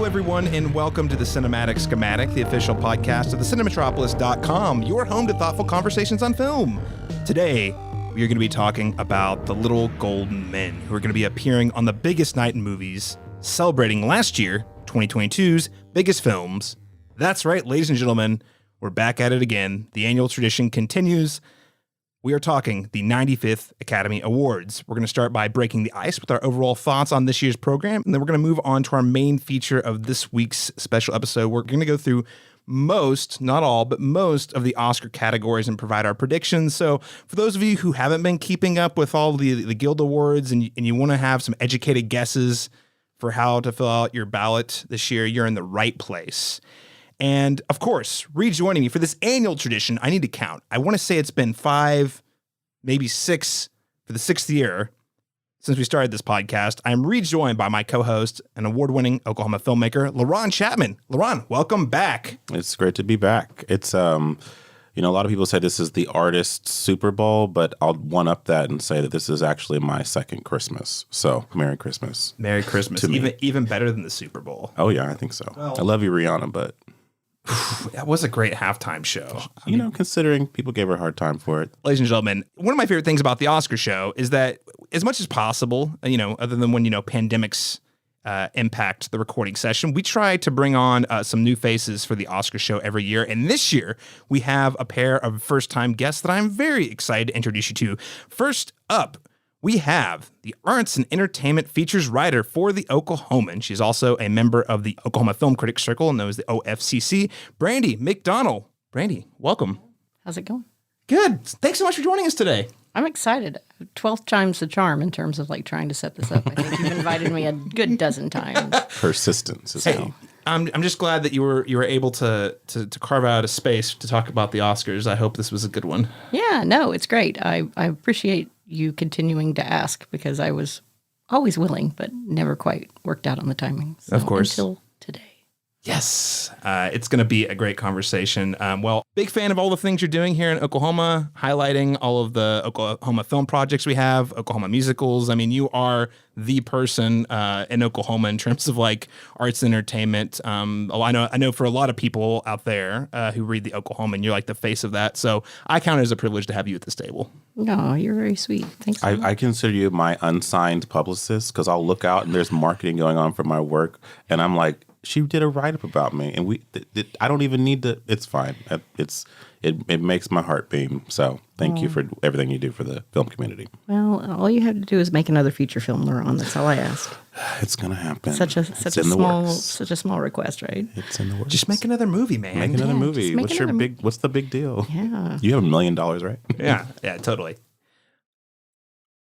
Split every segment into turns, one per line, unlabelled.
everyone, and welcome to the Cinematic Schematic, the official podcast of thecinematropolis.com, your home to thoughtful conversations on film. Today, we are going to be talking about the Little Golden Men, who are going to be appearing on the biggest night in movies, celebrating last year, 2022's biggest films. That's right, ladies and gentlemen, we're back at it again. The annual tradition continues. We are talking the 95th Academy Awards. We're going to start by breaking the ice with our overall thoughts on this year's program, and then we're going to move on to our main feature of this week's special episode. We're going to go through most, not all, but most of the Oscar categories and provide our predictions. So for those of you who haven't been keeping up with all the Guild Awards and you want to have some educated guesses for how to fill out your ballot this year, you're in the right place. And, of course, rejoining me for this annual tradition, I need to count. I want to say it's been 5, maybe 6, for the 6th year since we started this podcast. I'm rejoined by my co-host, an award-winning Oklahoma filmmaker, Laron Chapman. Laron, welcome back.
It's great to be back. It's, a lot of people say this is the artist's Super Bowl, but I'll one-up that and say that this is actually my second Christmas. So, Merry Christmas.
Merry Christmas. Even better than the Super Bowl.
Oh, yeah, I think so. Well, I love you, Rihanna, but...
That was a great halftime show.
Considering people gave her a hard time for it.
Ladies and gentlemen, one of my favorite things about the Oscar show is that as much as possible, other than when, pandemics impact the recording session, we try to bring on some new faces for the Oscar show every year. And this year, we have a pair of first-time guests that I'm very excited to introduce you to. First up, we have the Arts and Entertainment Features writer for the Oklahoman. She's also a member of the Oklahoma Film Critics Circle, known as the OFCC. Brandy McDonnell. Brandy, welcome.
How's it going?
Good. Thanks so much for joining us today.
I'm excited. 12th time's the charm in terms of trying to set this up. I think you've invited me a good dozen times.
Persistence is how.
I'm just glad that you were able to carve out a space to talk about the Oscars. I hope this was a good one.
Yeah, no, it's great. I appreciate you continuing to ask because I was always willing, but never quite worked out on the timing. So,
of course.
Until today.
Yes. It's going to be a great conversation. Big fan of all the things you're doing here in Oklahoma, highlighting all of the Oklahoma film projects we have, Oklahoma musicals. I mean, you are the person in Oklahoma in terms of arts and entertainment. I know for a lot of people out there who read the Oklahoman, you're the face of that. So I count it as a privilege to have you at this table.
No, you're very sweet. Thanks.
I consider you my unsigned publicist because I'll look out and there's marketing going on for my work. And I'm like, she did a write-up about me, and I don't even need to. It's fine. It makes my heart beam. So thank you for everything you do for the film community.
Well, all you have to do is make another feature film, Laron. That's all I ask.
It's gonna happen.
Such a small request, right?
It's in the works.
Just make another movie, man.
Make another movie. What's the big deal?
Yeah.
You have $1 million, right?
Yeah, totally.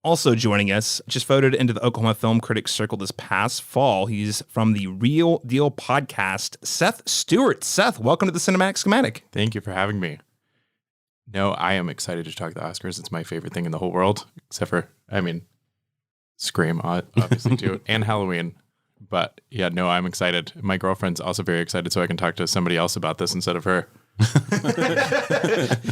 Also joining us, just voted into the Oklahoma Film Critics Circle this past fall. He's from the Real Deal podcast, Seth Stuart. Seth, welcome to the Cinematic Schematic.
Thank you for having me. No, I am excited to talk the Oscars. It's my favorite thing in the whole world, except for, Scream, obviously, too, and Halloween. But yeah, no, I'm excited. My girlfriend's also very excited, so I can talk to somebody else about this instead of her.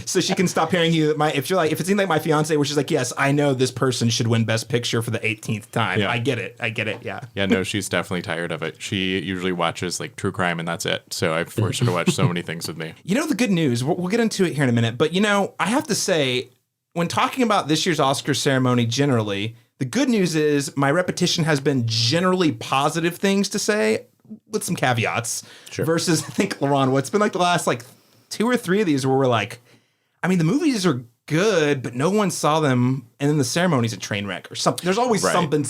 So she can stop hearing you. If it seemed like my fiance, where she's like, yes, I know this person should win Best Picture for the 18th time. Yeah. I get it. Yeah.
Yeah, no, she's definitely tired of it. She usually watches true crime and that's it. So I've forced her to watch so many things with me.
The good news, we'll get into it here in a minute. But, I have to say, when talking about this year's Oscar ceremony generally, the good news is my repetition has been generally positive things to say with some caveats.
Sure.
Versus, I think, Laron, what's been the last 2 or 3 of these where we're the movies are good, but no one saw them, and then the ceremony's a train wreck or something. There's always something,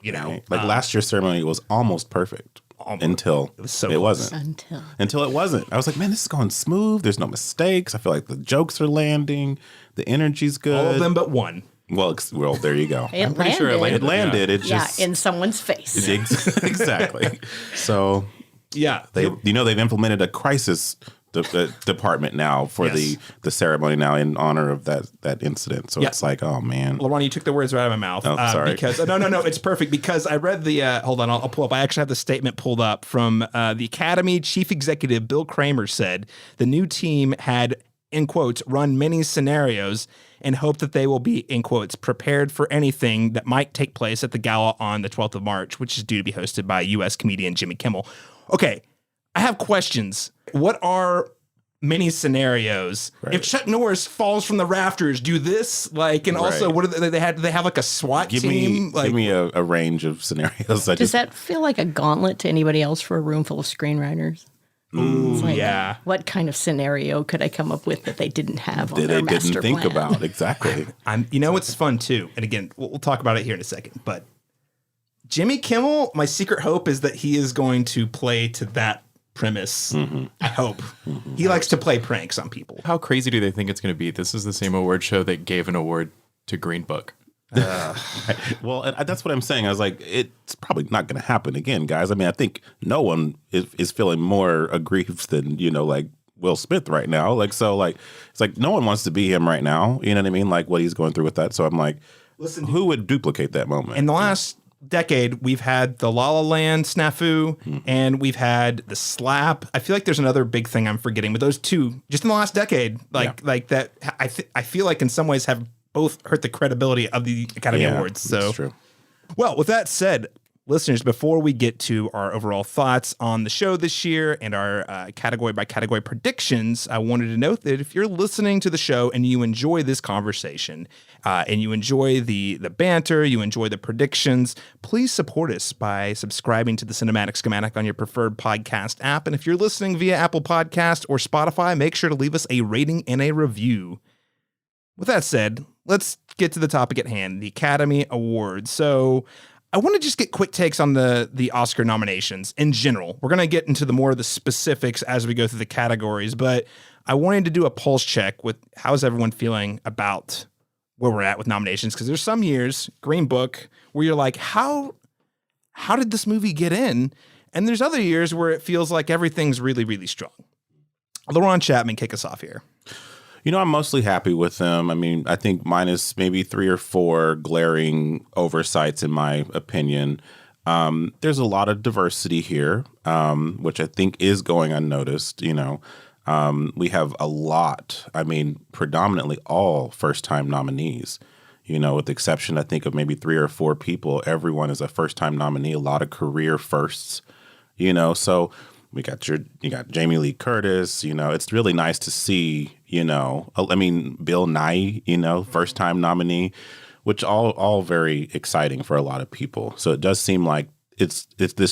Right. Last year's ceremony was almost perfect until it wasn't. Until it wasn't. I was like, man, this is going smooth. There's no mistakes. I feel like the jokes are landing. The energy's good.
All of them but one.
Well, there you go.
I'm pretty sure it
landed. It just
in someone's face.
Exactly. So
yeah,
they've implemented a crisis department now for the ceremony now in honor of that incident. So it's oh man,
Laron, you took the words right out of my mouth.
Oh, sorry.
Because no, it's perfect because I read the hold on, I'll pull up. I actually have the statement pulled up from the Academy Chief Executive Bill Kramer said the new team had, in quotes, run many scenarios and hope that they will be, in quotes, prepared for anything that might take place at the gala on the 12th of March, which is due to be hosted by U.S. comedian Jimmy Kimmel. Okay, I have questions. What are many scenarios?
Right.
If Chuck Norris falls from the rafters, do this? Like, and also,
Right.
what are they had? Do they have like a SWAT
Give
team?
me, give me a range of scenarios.
Does that feel like a gauntlet to anybody else for a room full of screenwriters?
Ooh,
Like,
yeah.
what kind of scenario could I come up with that they didn't have on
That
their
they
master
didn't think
plan?
about exactly.
You know what's fun too, and again, we'll talk about it here in a second. But Jimmy Kimmel, my secret hope is that he is going to play to that premise. I hope he likes to play pranks on people.
How crazy do they think it's going to be? This is the same award show that gave an award to Green Book.
Well, and that's what I'm saying. I was like, it's probably not going to happen again, guys. I mean, I think no one is feeling more aggrieved than, like Will Smith right now. Like, so like, it's like no one wants to be him right now. You know what I mean? Like what he's going through with that. So I'm like, listen, who would duplicate that moment?
In the last decade, we've had the La La Land snafu, and we've had the slap. I feel like there's another big thing I'm forgetting, but those two, just in the last decade, like that, I feel like in some ways have both hurt the credibility of the Academy Awards. So,
that's true.
Well, with that said, listeners, before we get to our overall thoughts on the show this year and our category by category predictions, I wanted to note that if you're listening to the show and you enjoy this conversation and you enjoy the banter, you enjoy the predictions, please support us by subscribing to the Cinematic Schematic on your preferred podcast app. And if you're listening via Apple Podcast or Spotify, make sure to leave us a rating and a review. With that said, let's get to the topic at hand, the Academy Awards. So I want to just get quick takes on the Oscar nominations in general. We're going to get into more of the specifics as we go through the categories, but I wanted to do a pulse check with how's everyone feeling about where we're at with nominations, because there's some years, Green Book, where you're like, how did this movie get in? And there's other years where it feels like everything's really, really strong. Laron, Chapman, kick us off here.
I'm mostly happy with them. I mean, I think minus maybe 3 or 4 glaring oversights, in my opinion. There's a lot of diversity here, which I think is going unnoticed. We have a lot, predominantly all first-time nominees. With the exception, I think, of maybe 3 or 4 people. Everyone is a first-time nominee, a lot of career firsts, so you got Jamie Lee Curtis, it's really nice to see, Bill Nye, first time nominee, which all very exciting for a lot of people. So it does seem like this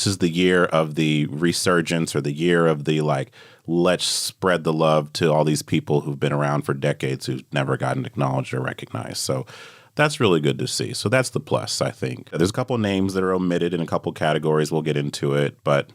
is the year of the resurgence, or the year of the, like, let's spread the love to all these people who've been around for decades who've never gotten acknowledged or recognized. So that's really good to see. So that's the plus, I think. There's a couple names that are omitted in a couple categories. We'll get into it, but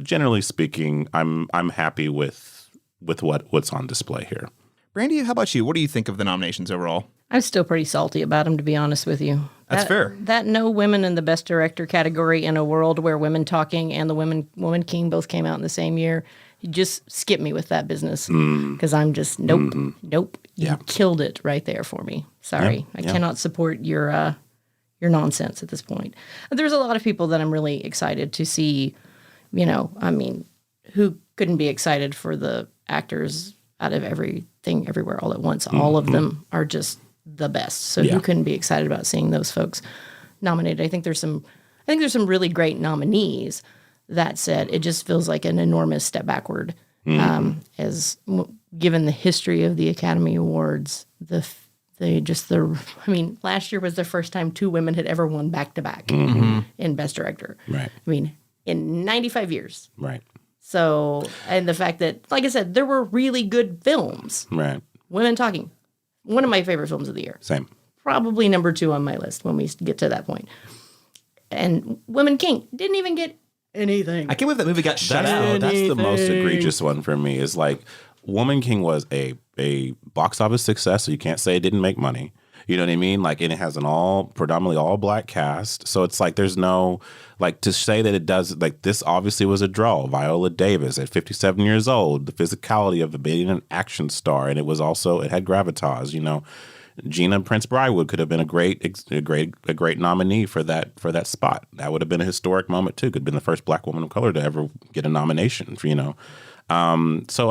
generally speaking, I'm happy with what's on display here.
Brandy, how about you? What do you think of the nominations overall?
I'm still pretty salty about them, to be honest with you.
That's fair.
That no women in the Best Director category in a world where Women Talking and the Woman King both came out in the same year, you just skip me with that business, because I'm just nope. You killed it right there for me. Sorry, I cannot support your nonsense at this point. There's a lot of people that I'm really excited to see. Who couldn't be excited for the actors out of Everything Everywhere All at Once? All of them are just the best. So who couldn't be excited about seeing those folks nominated? I think there's some really great nominees. That said, it just feels like an enormous step backward. Given the history of the Academy Awards, last year was the first time 2 women had ever won back to back in Best Director.
Right.
In 95 years.
Right.
So, and the fact that, like I said, there were really good films.
Right.
Women Talking, one of my favorite films of the year.
Same.
Probably number 2 on my list when we get to that point. And Women King didn't even get anything.
I can't believe that movie got shut out.
That's the most egregious one for me, is like Woman King was a box office success, so you can't say it didn't make money. You know what I mean? Like, and it has predominantly all black cast. So it's like, there's no, like, to say that it does, like, this obviously was a draw. Viola Davis at 57 years old, the physicality of being an action star. And it was also, it had gravitas, Gina Prince Bythewood could have been a great nominee for that spot. That would have been a historic moment too. Could have been the first black woman of color to ever get a nomination for, So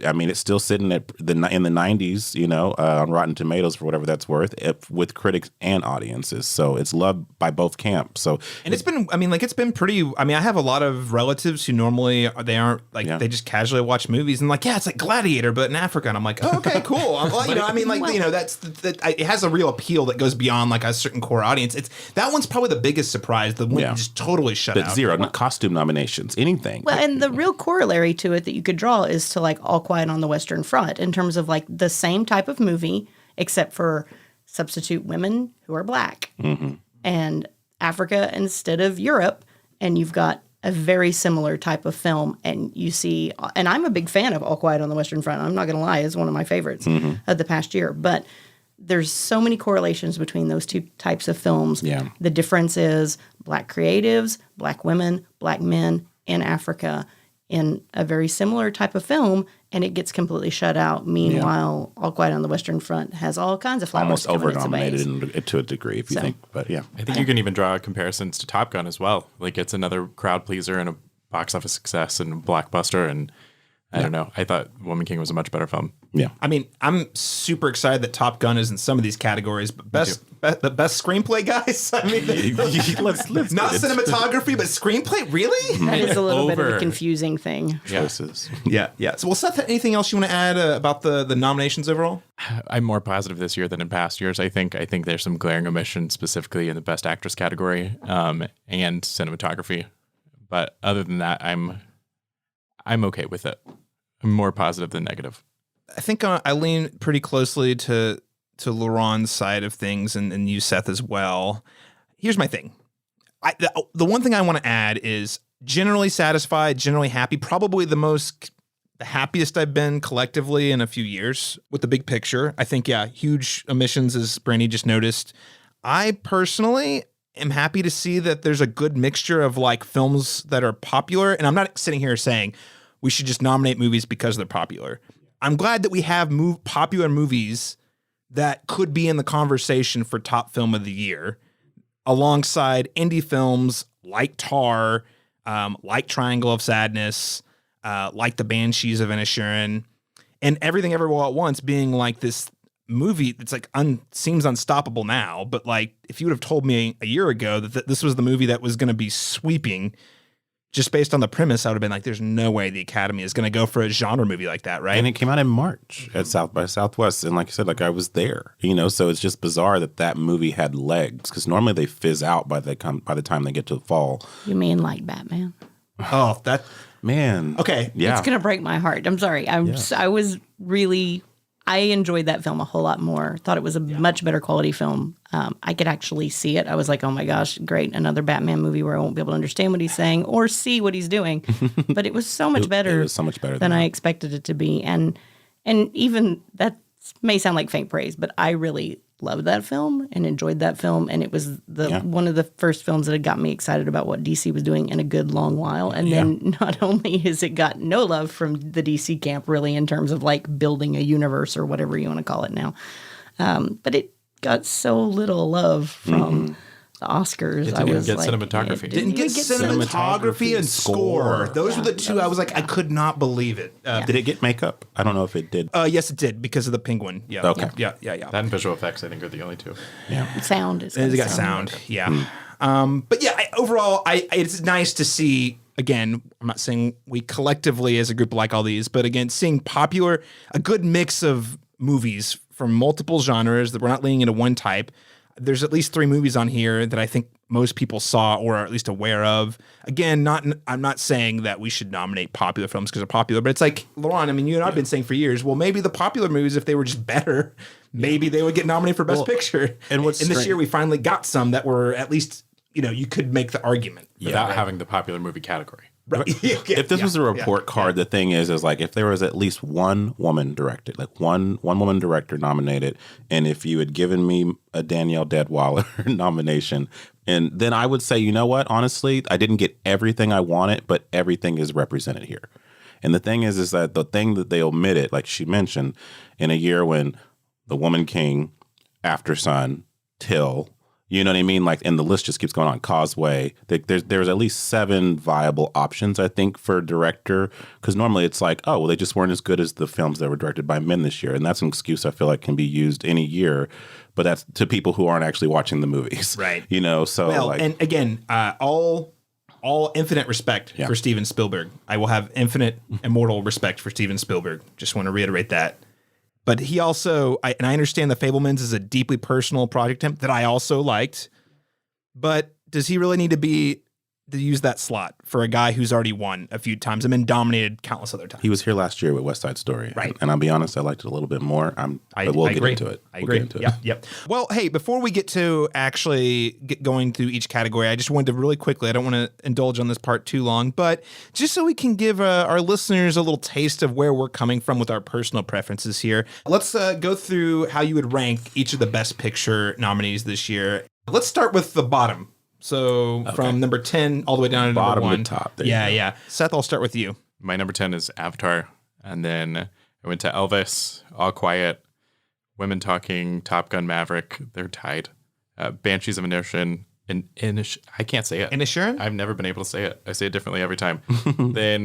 I mean, it's still sitting at in the 90s, you know, on Rotten Tomatoes for whatever that's worth, with critics and audiences. So it's loved by both camps. So
and it's been, I mean, like it's been pretty. I mean, I have a lot of relatives who normally they aren't like they just casually watch movies and like, yeah, it's like Gladiator, but in Africa, and I'm like, oh, okay, cool. Well, you know, I mean, like you know, it has a real appeal that goes beyond like a certain core audience. It's that one's probably the biggest surprise. The one just totally shut out.
Zero costume nominations, anything.
Well, and the real corollary to it that you could draw is to like All Quiet on the Western Front in terms of like the same type of movie, except for substitute women who are black and Africa instead of Europe. And you've got a very similar type of film. And you see, and I'm a big fan of All Quiet on the Western Front. I'm not going to lie, it's one of my favorites of the past year. But there's so many correlations between those two types of films.
Yeah.
The difference is black creatives, black women, black men in Africa in a very similar type of film, and it gets completely shut out. Meanwhile, All Quiet on the Western Front has all kinds of flowers.
Almost over-nominated to a degree, if you think. But yeah.
I think you can even draw comparisons to Top Gun as well. Like it's another crowd pleaser and a box office success and a blockbuster. And I don't know. I thought Woman King was a much better film.
Yeah.
I mean, I'm super excited that Top Gun is in some of these categories, but the best screenplay, guys. I mean,
let's
not cinematography, but screenplay. Really?
That is a little bit of a confusing thing.
Choices.
Yeah. So, well, Seth, anything else you want to add about the nominations overall?
I'm more positive this year than in past years. I think there's some glaring omissions, specifically in the Best Actress category and cinematography. But other than that, I'm okay with it. I'm more positive than negative.
I think I lean pretty closely to Laron's side of things and you, Seth, as well. Here's my thing. The one thing I want to add is generally satisfied, generally happy, probably the happiest I've been collectively in a few years with the big picture. I think, huge omissions, as Brandy just noticed. I personally am happy to see that there's a good mixture of like films that are popular. And I'm not sitting here saying we should just nominate movies because they're popular. I'm glad that we have popular movies that could be in the conversation for top film of the year, alongside indie films like Tar, like Triangle of Sadness, like The Banshees of Inisherin, and Everything Everywhere All at Once being like this movie that's like seems unstoppable now. But like, if you would have told me a year ago that this was the movie that was going to be sweeping, just based on the premise, I would have been like, there's no way the Academy is going to go for a genre movie like that, right?
And it came out in March at South by Southwest. And like I said, like I was there, you know, so it's just bizarre that movie had legs, because normally they fizz out by the time they get to the fall.
You mean like Batman?
Oh, that...
Man.
Okay.
Yeah.
It's going to break my heart. I'm sorry. I enjoyed that film a whole lot more. Thought it was a much better quality film. I could actually see it. I was like, oh my gosh, great. Another Batman movie where I won't be able to understand what he's saying or see what he's doing. But it was so much better.
It was so much better
than I expected it to be. And even that may sound like faint praise, but I really loved that film and enjoyed that film. And it was one of the first films that had got me excited about what DC was doing in a good long while. And then not only has it got no love from the DC camp, really, in terms of like building a universe or whatever you want to call it now, but it got so little love from the Oscars.
It didn't get cinematography.
Didn't get cinematography and score. Those were the two. I was like, I could not believe it.
Did it get makeup? I don't know if it did.
Yes, it did, because of the penguin. Yeah.
Okay.
Yeah.
That and visual effects, I think, are the only two.
Yeah.
Sound is.
It got sound. Yeah. But yeah, overall, it's nice to see. Again, I'm not saying we collectively as a group like all these, but again, seeing a good mix of movies from multiple genres, that we're not leaning into one type. There's at least 3 movies on here that I think most people saw or are at least aware of. Again, I'm not saying that we should nominate popular films because they're popular, but it's like, Laron, I mean, you and I've been saying for years, well, maybe the popular movies, if they were just better, maybe they would get nominated for Best Picture. And this year we finally got some that were at least, you could make the argument.
Without having the popular movie category.
Right.
If this was a report card, the thing is like if there was at least one woman directed, like one woman director nominated, and if you had given me a Danielle Deadwaller nomination, and then I would say, you know what, honestly, I didn't get everything I wanted, but everything is represented here. And the thing is that the thing that they omitted, like she mentioned, in a year when The Woman King, After Sun, Till, You know what I mean? Like, and the list just keeps going on. Causeway. There's at least 7 viable options, I think, for director. Because normally it's like, oh, well, they just weren't as good as the films that were directed by men this year. And that's an excuse I feel like can be used any year. But that's to people who aren't actually watching the movies.
Right.
You know, so
Well,
like.
and again, all infinite respect for Steven Spielberg. I will have infinite, immortal respect for Steven Spielberg. Just want to reiterate that. But he also, I understand The Fabelmans is a deeply personal project that I also liked. But does he really need to use that slot for a guy who's already won a few times and been dominated countless other times?
He was here last year with West Side Story.
Right.
And I'll be honest, I liked it a little bit more. But we'll get into it.
I agree. Yep. Well, hey, before we get to actually going through each category, I just wanted to really quickly, I don't want to indulge on this part too long, but just so we can give our listeners a little taste of where we're coming from with our personal preferences here, let's go through how you would rank each of the Best Picture nominees this year. Let's start with the bottom. So from number 10 all the way down to
Bottom
number 1.
to top.
Yeah. Seth, I'll start with you.
My number 10 is Avatar. And then I went to Elvis, All Quiet, Women Talking, Top Gun Maverick. They're tied. Banshees of Inisherin. I can't say it.
Inisherin?
I've never been able to say it. I say it differently every time. Then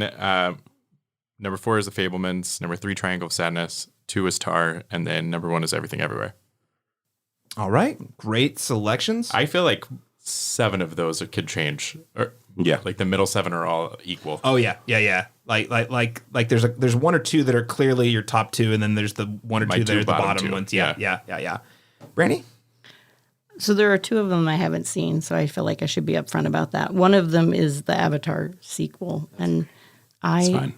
number 4 is The Fabelmans. Number 3, Triangle of Sadness. 2 is Tar. And then number 1 is Everything Everywhere.
All right. Great selections.
I feel like 7 of those could change. Like the middle 7 are all equal.
Oh yeah. Like there's 1 or 2 that are clearly your top 2, and then there's the 1 or 2 that are the bottom
2.
ones. Yeah. Brandy?
So there are 2 of them I haven't seen, so I feel like I should be upfront about that. One of them is the Avatar sequel, and
It's fine.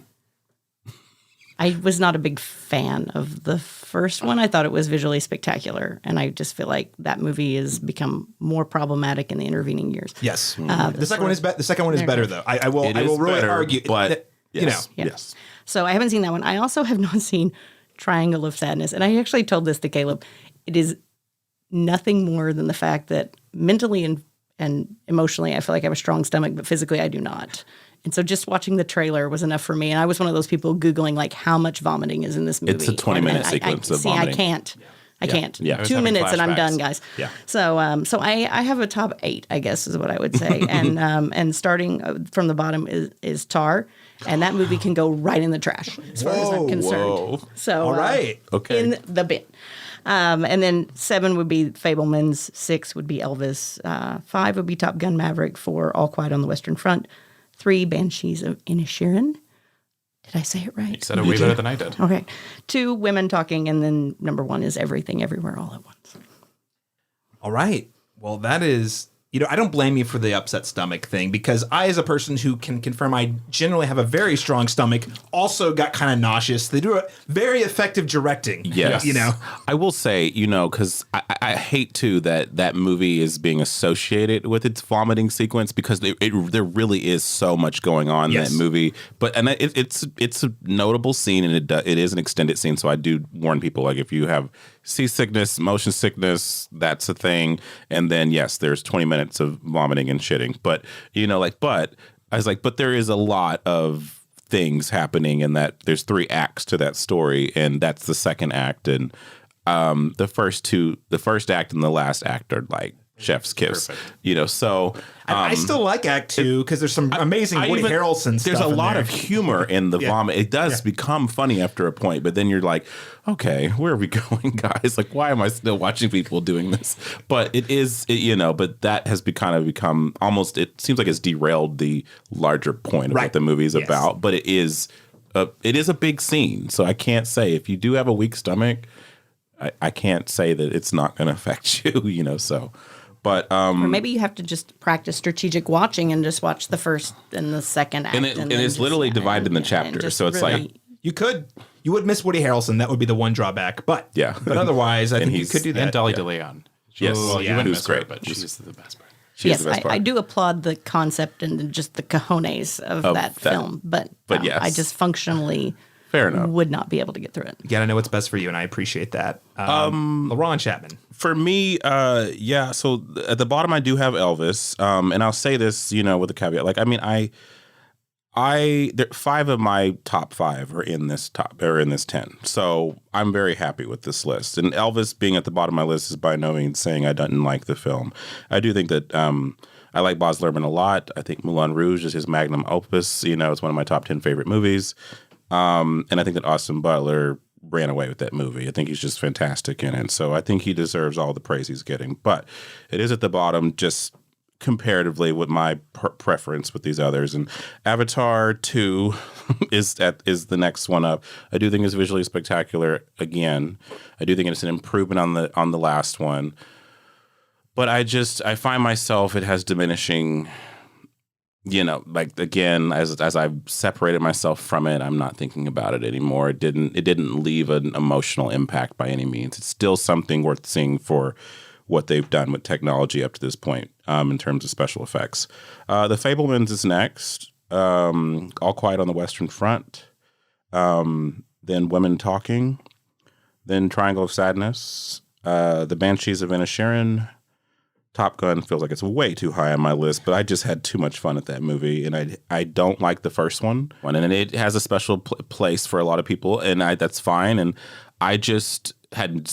I was not a big fan of the first one. I thought it was visually spectacular, and I just feel like that movie has become more problematic in the intervening years.
Yes. The second one is the second one is better though. I will really
better,
argue,
but yes.
Yes. So I haven't seen that one. I also have not seen Triangle of Sadness, and I actually told this to Caleb. It is nothing more than the fact that mentally and emotionally, I feel like I have a strong stomach, but physically I do not. And so just watching the trailer was enough for me. And I was one of those people Googling like how much vomiting is in this movie.
It's a 20-minute sequence of vomiting.
I can't.
Yeah.
2 minutes and I'm done, guys.
Yeah.
So I have a top 8, I guess is what I would say. And starting from the bottom is Tar. And that movie can go right in the trash as far as I'm concerned. So
all right.
Okay.
In the bin. And then 7 would be Fabelmans, 6 would be Elvis, 5 would be Top Gun Maverick, 4 All Quiet on the Western Front, 3 Banshees of Inisherin. Did I say it right?
You said it way better than I did.
Okay. 2 Women Talking, and then number 1 is Everything Everywhere All at Once.
All right. Well, that is, I don't blame you for the upset stomach thing, because I, as a person who can confirm I generally have a very strong stomach, also got kind of nauseous. They do a very effective directing.
Yes. I will say, because I hate too that movie is being associated with its vomiting sequence, because there really is so much going on in that movie. But it's a notable scene, and it is an extended scene. So I do warn people, like, if you have seasickness, motion sickness, that's a thing. And then yes, there's 20 minutes of vomiting and shitting. But but I was like, but there is a lot of things happening, and that there's 3 acts to that story, and that's the second act. And the first act and the last act are like chef's kiss.
Perfect.
So
I still like Act 2 because there's some amazing Woody Harrelson stuff.
There's a lot of humor in the vomit. It does become funny after a point, but then you're like, okay, where are we going, guys? Like, why am I still watching people doing this? But but that has become almost, it seems like it's derailed the larger point of what the movie's about. But it is a big scene. So I can't say, if you do have a weak stomach, I can't say that it's not going to affect you, so. But
or maybe you have to just practice strategic watching and just watch the first and the second act.
And it's literally divided in the chapters. So it's
really,
like
you would miss Woody Harrelson. That would be the one drawback. But but otherwise, I think you could do that.
And Dolly DeLeon.
Yes,
well, you wouldn't
who's
miss her,
great,
but she's the best part.
Yes, I do applaud the concept and just the cojones of that film. But
yes.
I just functionally
fair enough
would not be able to get through it.
You got to know what's best for you, and I appreciate that. Laron Chapman.
For me, so at the bottom I do have Elvis, and I'll say this, with a caveat. Like, I mean, 5 of my top 5 are in this 10. So I'm very happy with this list. And Elvis being at the bottom of my list is by no means saying I didn't like the film. I do think that I like Baz Luhrmann a lot. I think Moulin Rouge is his magnum opus. It's one of my top 10 favorite movies. And I think that Austin Butler ran away with that movie. I think he's just fantastic in it. So I think he deserves all the praise he's getting. But it is at the bottom just comparatively with my preference with these others. And Avatar 2 is the next one up. I do think it's visually spectacular again. I do think it's an improvement on the last one. But I find myself, it has diminishing, like again, as I've separated myself from it, I'm not thinking about it anymore. It didn't leave an emotional impact by any means. It's still something worth seeing for what they've done with technology up to this point in terms of special effects. The Fabelmans is next. All Quiet on the Western Front. Then Women Talking. Then Triangle of Sadness. The Banshees of Inisherin. Top Gun feels like it's way too high on my list, but I just had too much fun at that movie, and I don't like the first one. And it has a special place for a lot of people, and that's fine. And I just had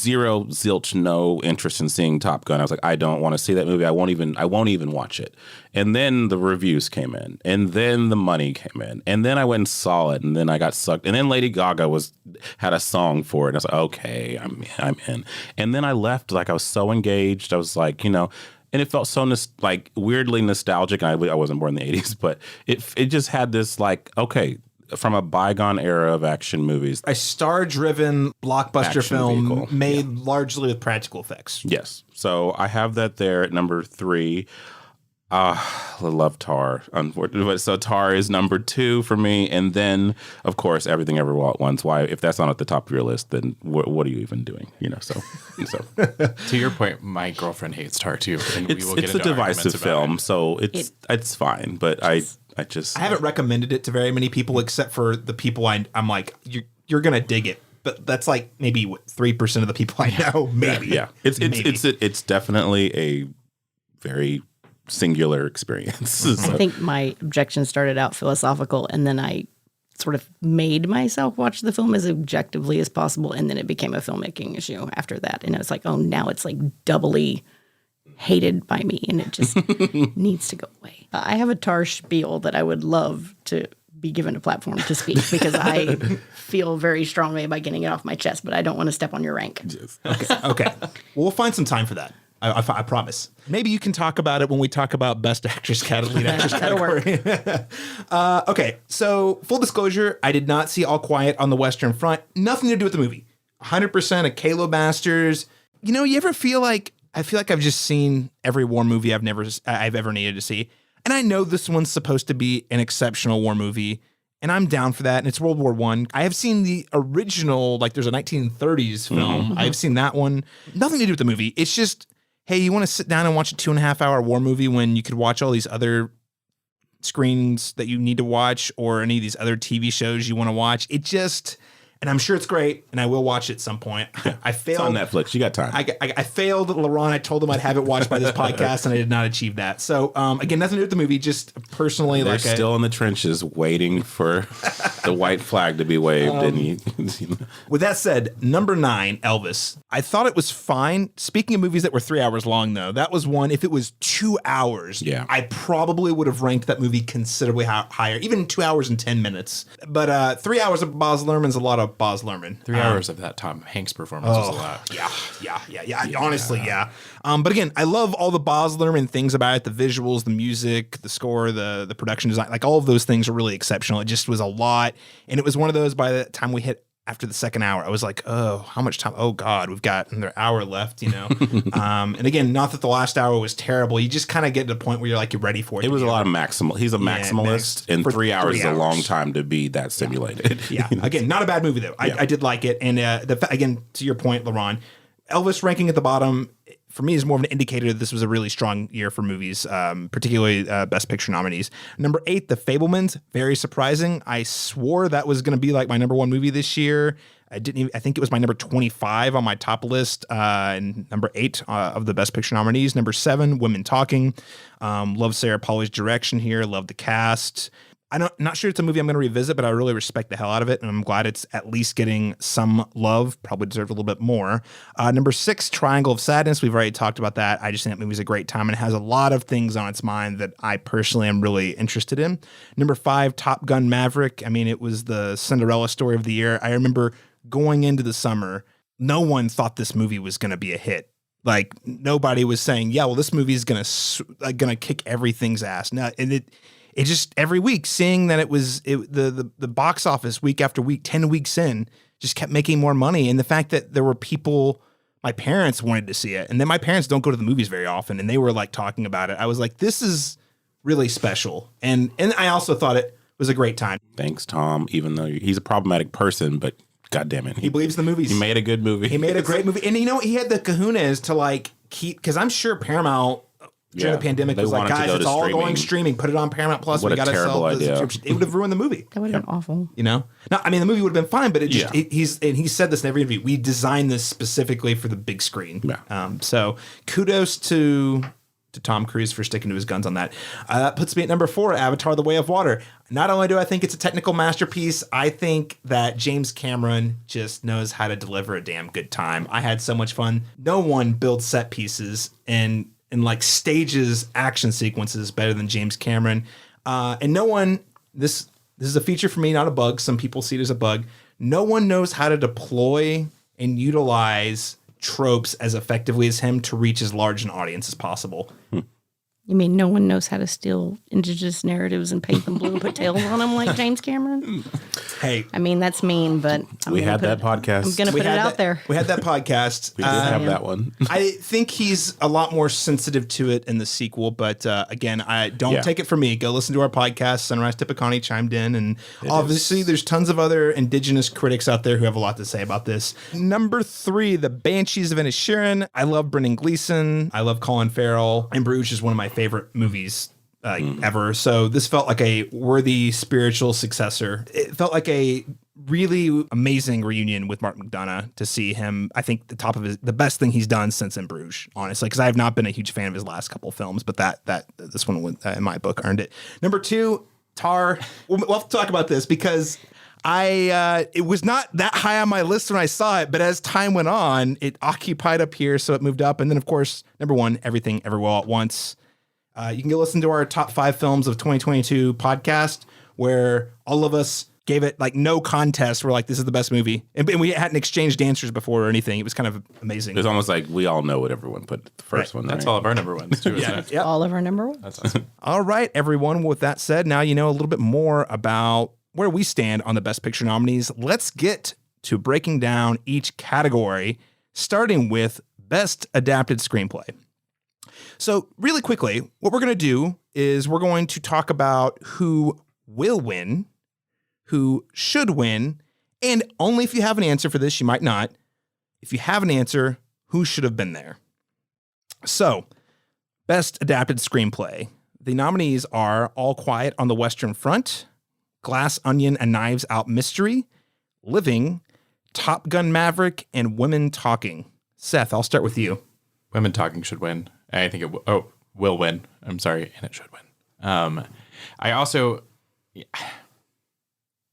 no interest in seeing Top Gun. I was like, I don't want to see that movie. I won't even watch it. And then the reviews came in, and then the money came in, and then I went and saw it, and then I got sucked. And then Lady Gaga had a song for it. And I was like, okay, I'm in. And then I left, like I was so engaged. I was like, and it felt so weirdly nostalgic. And I wasn't born in the 80s, but it just had this okay, from a bygone era of action movies.
A star-driven blockbuster
Action
film
vehicle.
made largely with practical effects.
Yes. So I have that there at number 3. I love Tar, unfortunately. So Tar is number 2 for me. And then, of course, Everything Everywhere All at Once. Why? If that's not at the top of your list, then what are you even doing? So.
To your point, my girlfriend hates Tar too. And
It's a divisive film, so it's fine. But I
haven't recommended it to very many people except for the people I'm like, you're going to dig it. But that's like maybe 3% of the people I know, maybe.
Yeah. It's definitely a very singular experience.
I think my objection started out philosophical, and then I sort of made myself watch the film as objectively as possible, and then it became a filmmaking issue after that. And it's like, oh, now it's like doubly hated by me, and it just needs to go away. I have a Tar spiel that I would love to be given a platform to speak because I feel very strongly about getting it off my chest, but I don't want to step on your rank.
Yes.
Okay. Well, we'll find some time for that. I promise. Maybe you can talk about it when we talk about Best Actress Lead Actress category. Okay, so full disclosure, I did not see All Quiet on the Western Front. Nothing to do with the movie. 100% a Kalo Masters. You ever feel like I've just seen every war movie I've ever needed to see, and I know this one's supposed to be an exceptional war movie. And I'm down for that. And it's World War I. I have seen the original, there's a 1930s film. Mm-hmm. I've seen that one. Nothing to do with the movie. It's just, hey, you want to sit down and watch a 2.5-hour war movie when you could watch all these other screens that you need to watch or any of these other TV shows you want to watch. It just, and I'm sure it's great, and I will watch it at some point. I failed.
It's on Netflix. You got time.
I failed Laron. I told him I'd have it watched by this podcast, and I did not achieve that. So, again, nothing to do with the movie. Just personally,
they're still in the trenches waiting for the white flag to be waved.
With that said, number 9, Elvis. I thought it was fine. Speaking of movies that were 3 hours long, though, that was one. If it was 2 hours, I probably would have ranked that movie considerably higher, even 2 hours and 10 minutes. But 3 hours of Baz Luhrmann's a lot of Baz Luhrmann.
3 hours of that Tom Hanks performance was a lot.
Yeah. Honestly, yeah. But again, I love all the Baz Luhrmann things about it: the visuals, the music, the score, the production design. All of those things are really exceptional. It just was a lot, and it was one of those. By the time we hit after the second hour, I was like, oh, how much time? Oh God, we've got another hour left. And again, not that the last hour was terrible. You just kind of get to the point where you're ready for it.
It was a lot of maximal. He's a maximalist, and 3 hours is a long time to be that stimulated.
Yeah. Again, not a bad movie though. I did like it, and again, to your point, Laron, Elvis ranking at the bottom for me is more of an indicator that this was a really strong year for movies, particularly Best Picture nominees. Number 8, The Fabelmans, very surprising. I swore that was going to be my number 1 movie this year. I think it was my number 25 on my top list, and number 8 of the Best Picture nominees. Number 7, Women Talking. Love Sarah Polley's direction here. Love the cast. not sure it's a movie I'm going to revisit, but I really respect the hell out of it, and I'm glad it's at least getting some love. Probably deserved a little bit more. Number 6, Triangle of Sadness. We've already talked about that. I just think that movie's a great time and has a lot of things on its mind that I personally am really interested in. Number 5, Top Gun Maverick. I mean, it was the Cinderella story of the year. I remember going into the summer, no one thought this movie was going to be a hit. Like, nobody was saying, yeah, well, this movie is gonna kick everything's ass. No, and it just, every week, seeing that the box office week after week, 10 weeks in, just kept making more money. And the fact that there were people, my parents wanted to see it. And then my parents don't go to the movies very often, and they were like talking about it. I was like, this is really special. And I also thought it was a great time.
Thanks, Tom, even though he's a problematic person, but God damn it.
He believes in the movies.
He made a good movie.
He made a great movie. And you know, he had the kahunas to like keep, because I'm sure Paramount during the pandemic was like, guys, it's all going streaming. Put it on Paramount Plus.
What
we got to sell the
idea.
subscription. It would have ruined the movie.
That would have been awful.
You know? No, I mean, the movie would have been fine, but it just, he said this in every interview. We designed this specifically for the big screen.
Yeah.
So kudos to Tom Cruise for sticking to his guns on that. That puts me at number 4, Avatar: The Way of Water. Not only do I think it's a technical masterpiece, I think that James Cameron just knows how to deliver a damn good time. I had so much fun. No one builds set pieces and like stages action sequences better than James Cameron. And no one, this is a feature for me, not a bug. Some people see it as a bug. No one knows how to deploy and utilize tropes as effectively as him to reach as large an audience as possible.
You mean no one knows how to steal indigenous narratives and paint them blue and put tails on them like James Cameron?
Hey,
I mean, that's mean, but
We had that podcast.
I'm going to put it out there.
We had that podcast.
We did have that one.
I think he's a lot more sensitive to it in the sequel, but again, I don't take it from me. Go listen to our podcast. Sunrise Tipicani chimed in, and obviously there's tons of other indigenous critics out there who have a lot to say about this. Number 3, The Banshees of Inisherin. I love Brendan Gleeson. I love Colin Farrell. And Bruges is one of my favorite movies ever. So this felt like a worthy spiritual successor. It felt like a really amazing reunion with Mark McDonough to see him. I think the best thing he's done since In Bruges, honestly, because I have not been a huge fan of his last couple of films, but this one in my book earned it. Number 2, Tar. We'll have to talk about this because it was not that high on my list when I saw it, but as time went on, it occupied up here, so it moved up. And then, of course, number 1, Everything Everywhere All at Once. You can go listen to our top 5 films of 2022 podcast, where all of us gave it like no contest. We're like, this is the best movie. And we hadn't exchanged answers before or anything. It was kind of amazing.
It's almost like we all know what everyone put the first one.
That's all of our number ones, too, isn't it?
Yep.
All of our number 1.
That's awesome.
All right, everyone. With that said, now you know a little bit more about where we stand on the Best Picture nominees. Let's get to breaking down each category, starting with Best Adapted Screenplay. So really quickly, what we're going to do is we're going to talk about who will win, who should win, and only if you have an answer for this, you might not. If you have an answer, who should have been there? So, Best Adapted Screenplay. The nominees are All Quiet on the Western Front, Glass Onion: A Knives Out Mystery, Living, Top Gun Maverick, and Women Talking. Seth, I'll start with you.
Women Talking should win. I think it will win. I'm sorry, and it should win. I also...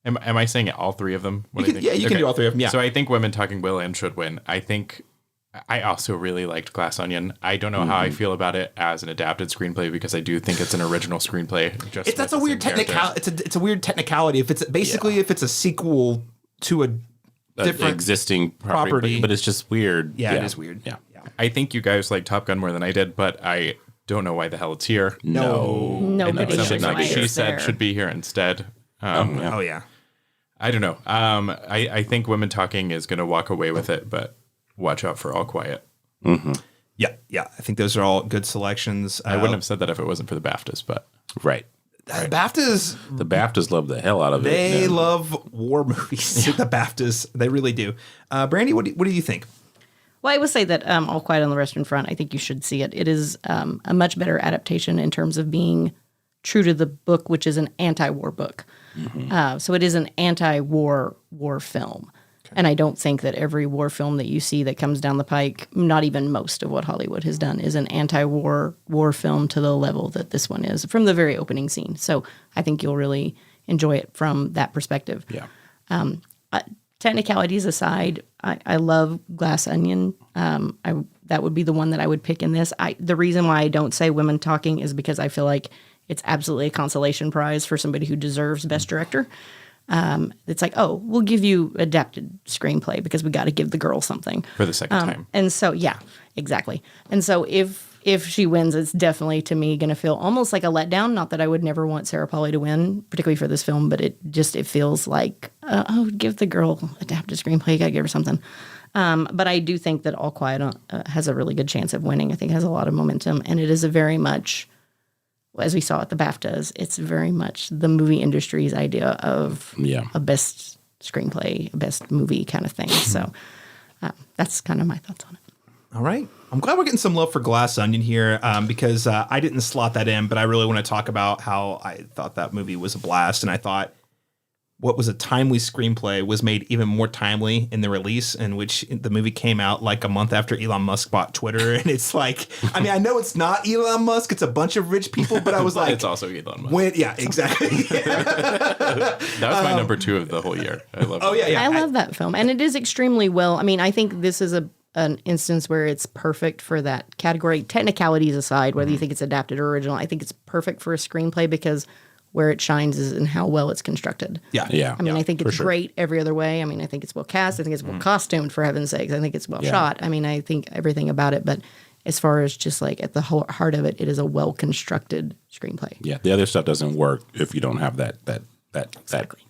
Am I saying all 3 of them?
You can do all 3 of them, yeah.
So I think Women Talking will and should win. I think I also really liked Glass Onion. I don't know how I feel about it as an adapted screenplay because I do think it's an original screenplay.
That's a weird technicality. It's a weird technicality. If it's if it's a sequel to a different
existing property, but it's just weird.
Yeah, it is weird.
Yeah.
I think you guys like Top Gun more than I did, but I don't know why the hell it's here.
No.
Nobody
And
should
something like
why
she
it's
said
there.
should be here instead.
Oh yeah.
I don't know. I think Women Talking is going to walk away with it, but watch out for All Quiet.
Mm-hmm.
Yeah. I think those are all good selections.
I wouldn't have said that if it wasn't for the BAFTAs, but
Right.
The BAFTAs
love the hell out of it.
They love war movies. The BAFTAs, they really do. Brandy, what do you think?
Well, I would say that All Quiet on the Western Front, I think you should see it. It is a much better adaptation in terms of being true to the book, which is an anti-war book. Mm-hmm. So it is an anti-war film. Okay. And I don't think that every war film that you see that comes down the pike, not even most of what Hollywood has done, is an anti-war film to the level that this one is from the very opening scene. So I think you'll really enjoy it from that perspective.
Yeah.
Technicalities aside, I love Glass Onion. That would be the one that I would pick in this. The reason why I don't say Women Talking is because I feel like it's absolutely a consolation prize for somebody who deserves Best Director. It's like, oh, we'll give you adapted screenplay because we got to give the girl something
For the second time.
And so, yeah, exactly. And so if she wins, it's definitely to me going to feel almost like a letdown. Not that I would never want Sarah Polley to win, particularly for this film, but it feels like, give the girl adapted screenplay. You got to give her something. But I do think that All Quiet has a really good chance of winning. I think it has a lot of momentum, and it is a very much, as we saw at the BAFTAs, it's very much the movie industry's idea of a best screenplay, a best movie kind of thing. So that's kind of my thoughts on it.
All right. I'm glad we're getting some love for Glass Onion here because I didn't slot that in, but I really want to talk about how I thought that movie was a blast. And I thought what was a timely screenplay was made even more timely in the release, in which the movie came out like a month after Elon Musk bought Twitter. And it's like, I mean, I know it's not Elon Musk, it's a bunch of rich people, but I was like,
It's also Elon Musk.
yeah, exactly.
That was my number 2 of the whole year. I love it.
Oh, yeah.
I love that film, and it is extremely well. I mean, I think this is an instance where it's perfect for that category. Technicalities aside, whether you think it's adapted or original, I think it's perfect for a screenplay because where it shines is in how well it's constructed.
Yeah.
I mean, I think it's great every other way. I mean, I think it's well cast. I think it's well costumed, for heaven's sakes. I think it's well shot. I mean, I think everything about it. But as far as just like at the heart of it, it is a well constructed screenplay.
Yeah. The other stuff doesn't work if you don't have that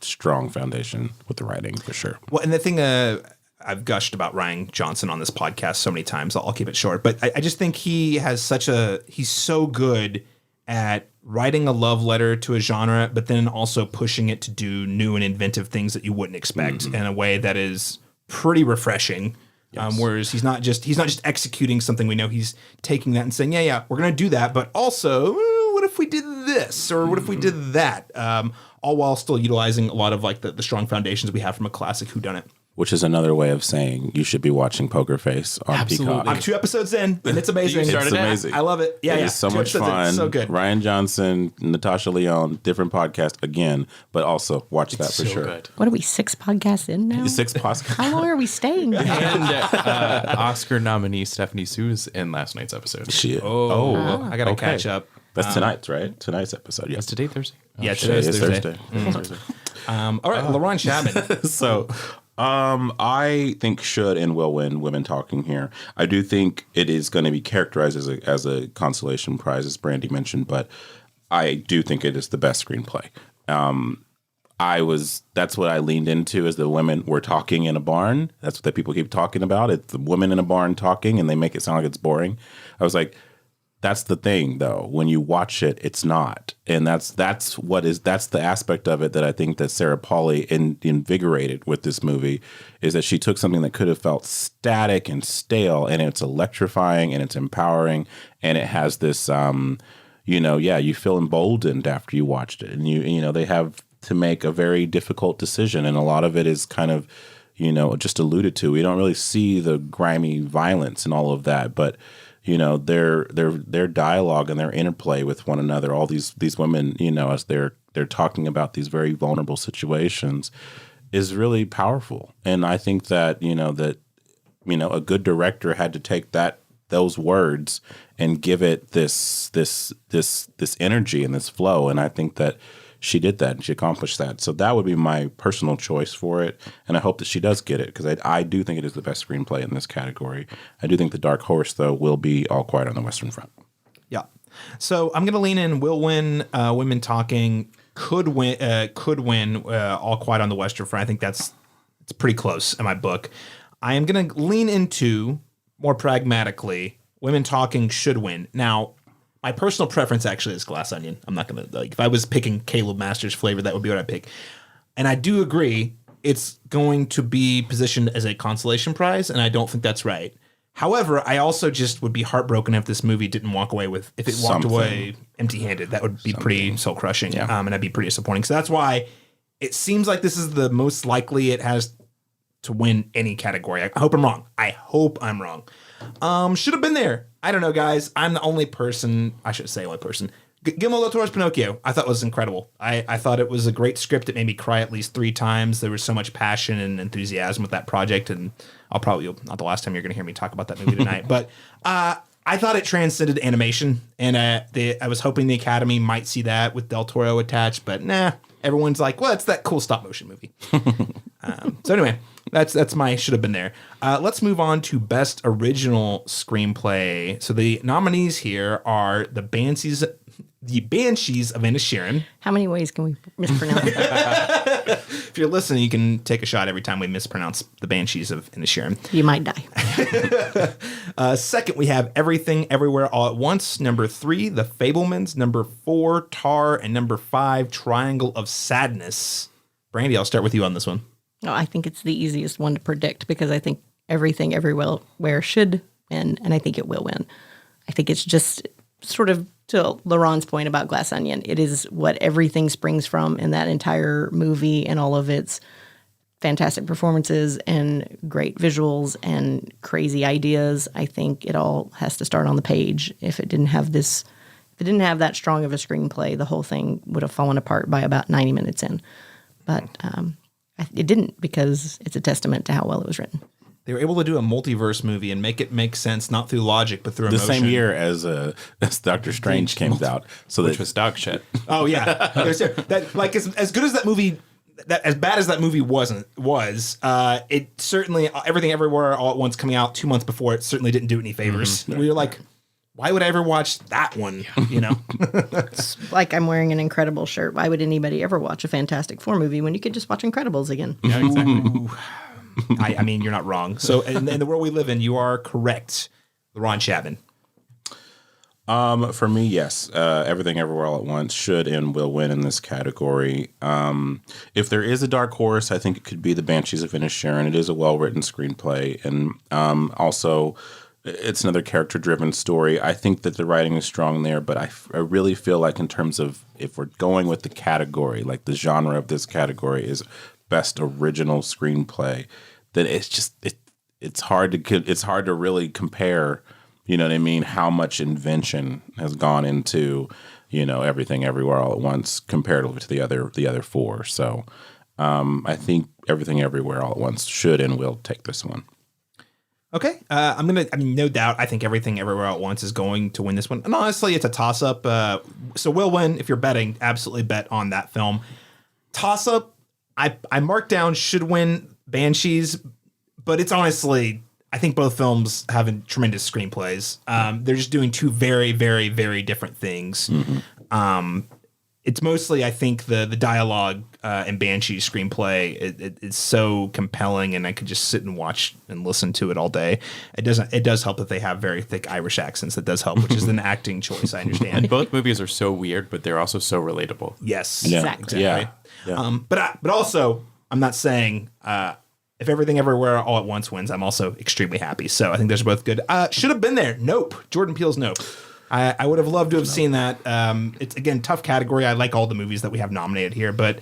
strong foundation with the writing, for sure.
Well, and the thing I've gushed about Rian Johnson on this podcast so many times. I'll keep it short, but I just think he's so good at writing a love letter to a genre, but then also pushing it to do new and inventive things that you wouldn't expect in a way that is pretty refreshing. Yes. Whereas he's not just executing something we know. He's taking that and saying, yeah, we're going to do that, but also, what if we did this or what if we did that? All while still utilizing a lot of like the strong foundations we have from a classic whodunit.
Which is another way of saying you should be watching Poker Face on Peacock.
I'm 2 episodes in, and it's amazing.
It's amazing.
I love it. Yeah,
It's so much fun.
It's so good.
Rian Johnson, Natasha Lyonne, different podcast again, but also watch that for sure.
Good.
What are we, 6 podcasts in now?
6 podcasts.
How long are we staying?
And Oscar nominee Stephanie Sue's in last night's episode.
Shit.
I got to catch up.
That's tonight's, right? Tonight's episode.
That's today, Thursday.
Yeah,
Today
today's
is
Thursday.
Thursday.
All right, Laron Chapman.
So, I think should and will win Women Talking here. I do think it is going to be characterized as a consolation prize, as Brandy mentioned, but I do think it is the best screenplay. That's what I leaned into, is the women were talking in a barn. That's what the people keep talking about. It's the women in a barn talking, and they make it sound like it's boring. I was like, that's the thing, though. When you watch it, it's not, and that's the aspect of it that I think that Sarah Polley invigorated with this movie, is that she took something that could have felt static and stale, and it's electrifying and it's empowering, and it has this, you feel emboldened after you watched it, and you know they have to make a very difficult decision, and a lot of it is kind of, just alluded to. We don't really see the grimy violence and all of that, but their dialogue and their interplay with one another, all these women, as they're talking about these very vulnerable situations, is really powerful. And I think that a good director had to take those words and give it this energy and this flow. And I think that she did that and she accomplished that. So that would be my personal choice for it. And I hope that she does get it, because I do think it is the best screenplay in this category. I do think the dark horse, though, will be All Quiet on the Western Front.
Yeah. So I'm going to lean in. Will win. Women Talking could win. All Quiet on the Western Front. I think it's pretty close in my book. I am going to lean into, more pragmatically, Women Talking should win. Now, my personal preference actually is Glass Onion. I'm not going to, if I was picking Caleb Masters flavor, that would be what I'd pick. And I do agree it's going to be positioned as a consolation prize, and I don't think that's right. However, I also just would be heartbroken if this movie didn't walk away if it walked away empty-handed. That would be pretty soul-crushing, and I'd be pretty disappointing. So that's why it seems like this is the most likely it has to win any category. I hope I'm wrong. Should have been there. I don't know, guys. I'm the only person, I should say only person, Guillermo del Toro's Pinocchio, I thought was incredible. I thought it was a great script. It made me cry at least 3 times. There was so much passion and enthusiasm with that project, and I'll probably not the last time you're going to hear me talk about that movie tonight. But I thought it transcended animation, and I was hoping the Academy might see that with Del Toro attached, but nah. Everyone's like, well, it's that cool stop motion movie. So anyway, that's my should have been there. Let's move on to Best Original Screenplay. So the nominees here are the Banshees of Inisherin.
How many ways can we mispronounce that?
If you're listening, you can take a shot every time we mispronounce the Banshees of Inisherin.
You might die.
Second, we have Everything Everywhere All at Once. Number 3, The Fablemans. Number 4, Tar. And number 5, Triangle of Sadness. Brandy, I'll start with you on this one.
Oh, I think it's the easiest one to predict because I think Everything Everywhere should win, and I think it will win. I think it's just sort of to Laron's point about Glass Onion. It is what everything springs from in that entire movie and all of its fantastic performances and great visuals and crazy ideas. I think it all has to start on the page. If it didn't have that strong of a screenplay, the whole thing would have fallen apart by about 90 minutes in. But it didn't, because it's a testament to how well it was written.
They were able to do a multiverse movie and make it make sense, not through logic, but through
The
emotion.
same year as Doctor Strange came out, so
Which was dog shit.
Oh yeah, that like as good as that movie, as bad as that movie was, it certainly Everything Everywhere All at Once coming out 2 months before it certainly didn't do any favors. Mm-hmm. We were like, why would I ever watch that one? You know,
it's like I'm wearing an Incredible shirt. Why would anybody ever watch a Fantastic Four movie when you could just watch Incredibles again?
Yeah, exactly.
I mean, you're not wrong. So in the world we live in, you are correct. Laron Chapman.
For me, yes. Everything Everywhere All at Once should and will win in this category. If there is a dark horse, I think it could be The Banshees of Inisherin. It is a well-written screenplay. And also, it's another character-driven story. I think that the writing is strong there, but I really feel like in terms of if we're going with the category, like the genre of this category is Best Original Screenplay, then it's just it's hard to really compare, you know what I mean, how much invention has gone into, you know, Everything Everywhere All at Once comparatively to the other 4. So I think Everything Everywhere All at Once should and will take this one.
Okay. No doubt, I think Everything Everywhere All at Once is going to win this one. And honestly, it's a toss-up. So will win. If you're betting, absolutely bet on that film. Toss-up, I marked down should win Banshees, but it's honestly, I think both films have tremendous screenplays. They're just doing 2 very, very, very different things. Mm-hmm. It's mostly, I think, the dialogue in Banshee's screenplay it's so compelling, and I could just sit and watch and listen to it all day. It does help that they have very thick Irish accents. That does help, which is an acting choice, I understand.
And both movies are so weird, but they're also so relatable.
Yes,
yeah.
Exactly.
Yeah.
But also, I'm not saying if Everything Everywhere All at Once wins, I'm also extremely happy. So I think those are both good. Should have been there. Nope. Jordan Peele's Nope. I would have loved to have seen that. It's, again, tough category. I like all the movies that we have nominated here, but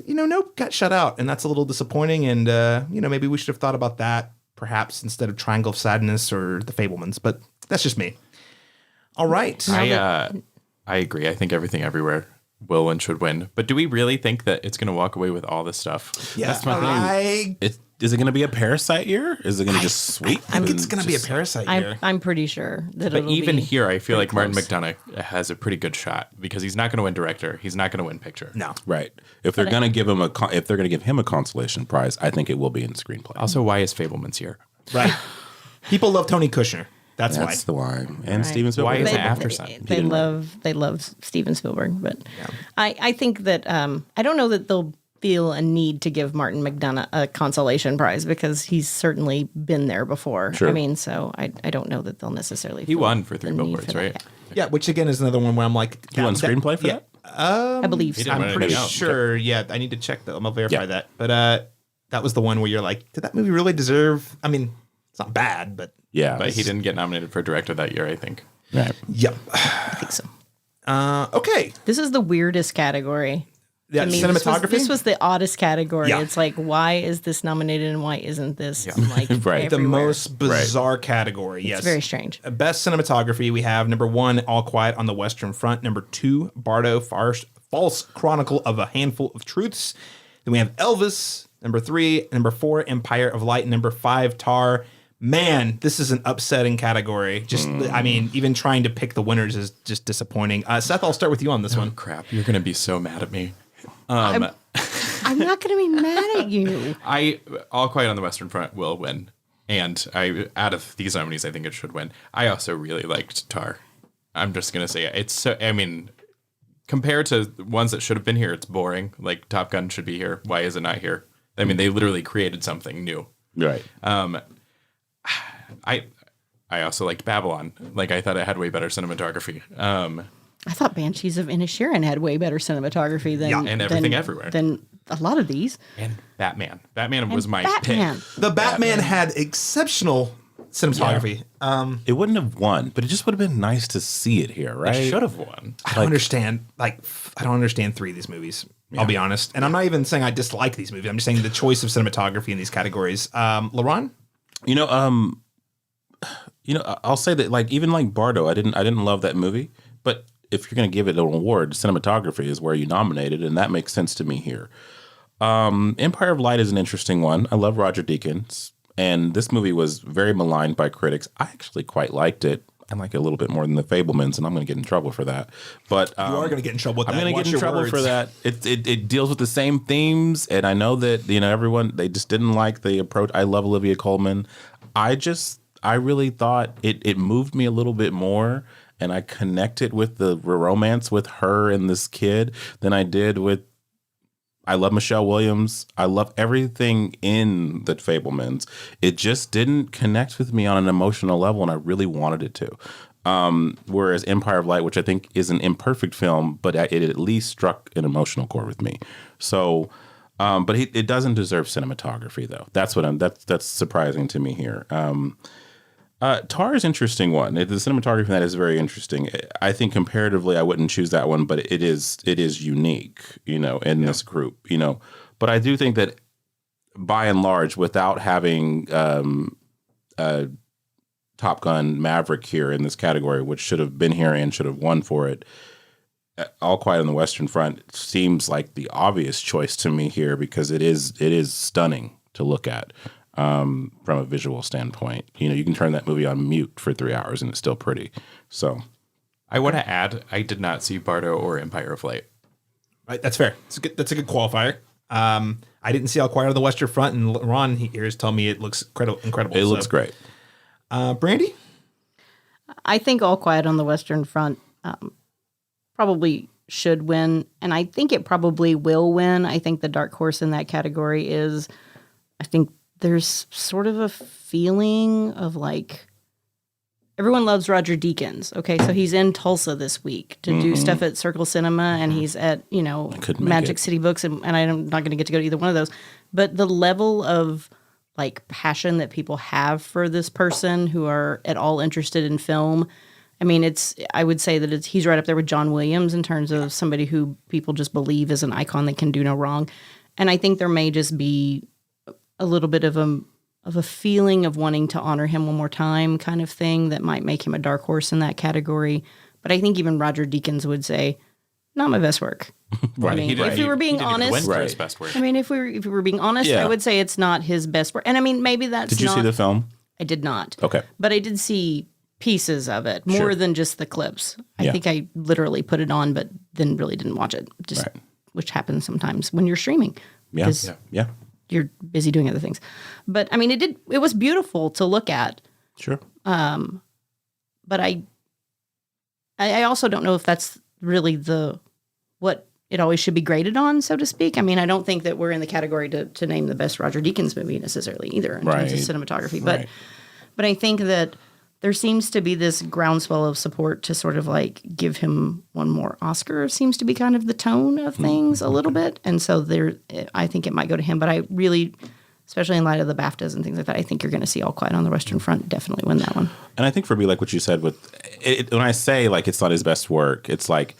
Nope got shut out, and that's a little disappointing. And maybe we should have thought about that perhaps instead of Triangle of Sadness or The Fablemans. But that's just me. All right.
I agree. I think Everything Everywhere will and should win. But do we really think that it's going to walk away with all this stuff?
Yeah,
That's my thing. Is it going to be a Parasite year? Is it going to just sweep?
I think it's going to be a Parasite year.
I'm pretty sure that
But
it'll
even
be
here, I feel like
close.
Martin McDonagh has a pretty good shot because he's not going to win director. He's not going to win picture.
No.
Right. If they're going to give him a consolation prize, I think it will be in screenplay.
Also, why is Fableman's here?
Right. People love Tony Kushner. That's why.
That's the why. And
Right.
Steven Spielberg.
Why is
They-
it after Sun?
They love Steven Spielberg, but I think that I don't know that they'll feel a need to give Martin McDonagh a consolation prize because he's certainly been there before.
Sure.
I mean, so I don't know that they'll necessarily.
He
feel
won for
the
3
need
Billboards,
that.
right?
Yeah, which again is another one where I'm like,
He won screenplay for that?
I believe so.
didn't win
I'm pretty
anything else.
sure. Yeah, I need to check though. I'm gonna verify
Yeah.
that. But that was the one where you're like, did that movie really deserve? I mean, it's not bad, but
Yeah.
But he didn't get nominated for director that year, I think.
Right.
yep.
I think so.
Okay.
This is the weirdest category
Yeah,
To me,
cinematography.
This was the oddest category.
Yeah.
It's like, why is this nominated and why isn't this like
Right.
the
everywhere?
most bizarre category. Yes,
It's very strange.
Best cinematography, we have number 1, All Quiet on the Western Front. Number 2, Bardo, False Chronicle of a Handful of Truths. Then we have Elvis. Number 3, number 4, Empire of Light. Number 5, Tar. Man, this is an upsetting category. Just, I mean, even trying to pick the winners is just disappointing. Seth, I'll start with you on this one.
Crap, you're gonna be so mad at me.
I'm not going to be mad at you.
All Quiet on the Western Front will win, and out of these nominees, I think it should win. I also really liked Tar. I'm just gonna say it. It's so. I mean, compared to ones that should have been here, it's boring. Like Top Gun should be here. Why is it not here? I mean, they literally created something new.
Right.
I also liked Babylon. Like I thought it had way better cinematography.
I thought Banshees of Inisherin had way better cinematography than
and Everything Everywhere.
than a lot of these.
And Batman. Batman was my
Batman.
pick.
The Batman had exceptional cinematography.
It wouldn't have won, but it just would have been nice to see it here, right?
It should have won.
I don't understand. I don't understand 3 of these movies. I'll be honest, and I'm not even saying I dislike these movies. I'm just saying the choice of cinematography in these categories. Laron?
I'll say that like even like Bardo, I didn't love that movie, but if you're going to give it an award, cinematography is where you nominate it, and that makes sense to me here. Empire of Light is an interesting one. I love Roger Deakins, and this movie was very maligned by critics. I actually quite liked it. I like it a little bit more than The Fabelmans, and I'm going to get in trouble for that. But
You are going to get in trouble with that.
I'm going to get in trouble for that. It deals with the same themes, and I know that everyone, they just didn't like the approach. I love Olivia Colman. I really thought it moved me a little bit more, and I connected with the romance with her and this kid than I did with. I love Michelle Williams. I love everything in The Fabelmans. It just didn't connect with me on an emotional level, and I really wanted it to. Whereas Empire of Light, which I think is an imperfect film, but it at least struck an emotional chord with me. So, but it doesn't deserve cinematography, though. That's surprising to me here. Tar is an interesting one. The cinematography in that is very interesting. I think comparatively, I wouldn't choose that one, but it is unique, in this group, But I do think that by and large, without having Top Gun Maverick here in this category, which should have been here and should have won for it, All Quiet on the Western Front seems like the obvious choice to me here because it is stunning to look at. From a visual standpoint, you can turn that movie on mute for 3 hours and it's still pretty. So,
I want to add, I did not see Bardo or Empire of Light.
Right, that's fair. That's a good qualifier. I didn't see All Quiet on the Western Front, and Ron here is telling me it looks incredible.
It looks great.
Brandy?
I think All Quiet on the Western Front probably should win, and I think it probably will win. I think the dark horse in that category is, I think there's sort of a feeling of like, everyone loves Roger Deakins. Okay, so he's in Tulsa this week to do stuff at Circle Cinema, and he's at, Magic City Books, and I'm not going to get to go to either one of those. But the level of like passion that people have for this person who are at all interested in film, I mean, I would say that he's right up there with John Williams in terms of somebody who people just believe is an icon that can do no wrong. And I think there may just be a little bit of a feeling of wanting to honor him one more time kind of thing that might make him a dark horse in that category. But I think even Roger Deakins would say, not my best work.
Right.
I mean, if we were being honest,
his best work.
I mean, if we were being honest, I would say it's not his best work. And I mean, maybe that's
Did you see the film?
I did not.
Okay.
But I did see pieces of it, more than just the clips. I think I literally put it on, but then really didn't watch it, which happens sometimes when you're streaming.
Yeah.
You're busy doing other things. But I mean, it was beautiful to look at.
Sure.
But I also don't know if that's really what it always should be graded on, so to speak. I mean, I don't think that we're in the category to name the best Roger Deakins movie necessarily either in terms of cinematography. But I think that there seems to be this groundswell of support to sort of like give him one more Oscar, seems to be kind of the tone of things a little bit. And so I think it might go to him. But I really, especially in light of the BAFTAs and things like that, I think you're going to see All Quiet on the Western Front definitely win that one.
And I think for me, like what you said with it, when I say like it's not his best work, it's like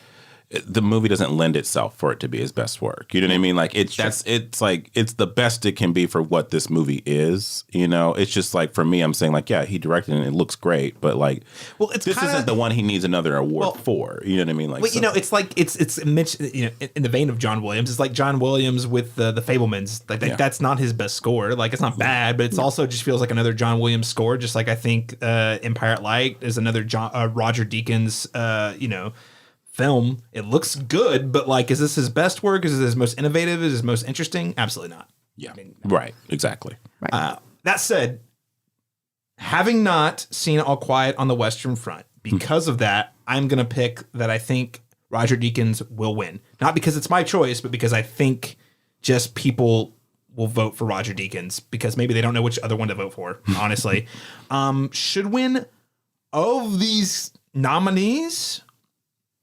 the movie doesn't lend itself for it to be his best work. You know what I mean? Like it's the best it can be for what this movie is. You know, it's just like for me, I'm saying like, yeah, he directed it and it looks great, but like,
well, it's
this isn't the one he needs another award for. You know what I mean? Like,
well, you know, it's like it's Mitch, you know, in the vein of John Williams. It's like John Williams with the Fablemans. Like that's not his best score. Like it's not bad, but it's also just feels like another John Williams score. Just like I think Empire at Light is another Roger Deakins, you know, film. It looks good, but like, is this his best work? Is it his most innovative? Is it his most interesting? Absolutely not.
Yeah, I mean, right, exactly.
Right.
That said, having not seen All Quiet on the Western Front, because of that, I'm going to pick that I think Roger Deakins will win. Not because it's my choice, but because I think just people will vote for Roger Deakins because maybe they don't know which other one to vote for, honestly. Should win of these nominees?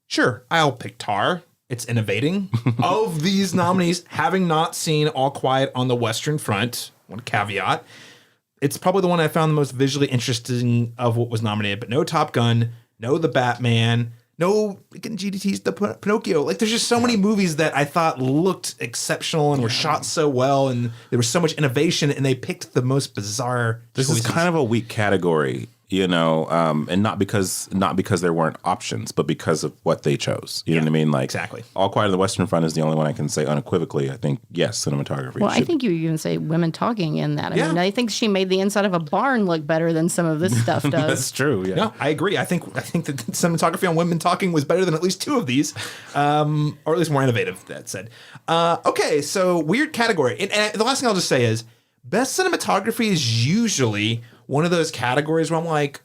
Sure, I'll pick Tar. It's innovating. Of these nominees, having not seen All Quiet on the Western Front, one caveat, it's probably the one I found the most visually interesting of what was nominated, but no Top Gun, no The Batman, no GDT's The Pinocchio. Like, there's just so many movies that I thought looked exceptional and were shot so well, and there was so much innovation, and they picked the most bizarre
This
choices.
is kind of a weak category, you know, and not because there weren't options, but because of what they chose. You know what I mean? Like,
exactly.
All Quiet on the Western Front is the only one I can say unequivocally. I think, yes, cinematography.
Well, I think you even say women talking in that. I
Yeah.
mean, I think she made the inside of a barn look better than some of this stuff does.
That's true. Yeah.
No, I agree. I think the cinematography on women talking was better than at least two of these, or at least more innovative. That said, okay, so weird category. And the last thing I'll just say is, best cinematography is usually one of those categories where I'm like,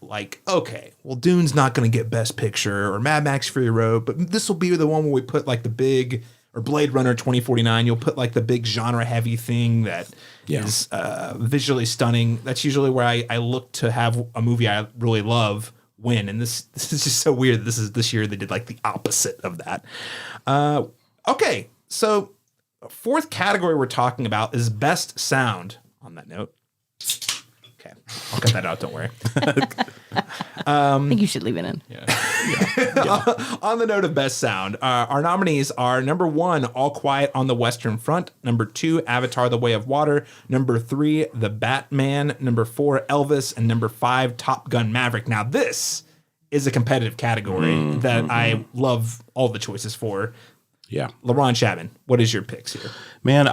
okay, well, Dune's not going to get Best Picture, or Mad Max Fury Road, but this will be the one where we put like the big, or Blade Runner 2049. You'll put like the big genre heavy thing that is visually stunning. That's usually where I look to have a movie I really love win. And this is just so weird. This year they did like the opposite of that. Okay, so fourth category we're talking about is Best Sound. On that note. Okay, I'll cut that out. Don't worry.
I think you should leave it in.
On the note of Best Sound, our nominees are number 1, All Quiet on the Western Front. Number 2, Avatar: The Way of Water. Number 3, The Batman. Number 4, Elvis. And number 5, Top Gun: Maverick. Now this is a competitive category that I love all the choices for.
Yeah.
Laron, Chapman, what is your picks here?
Man,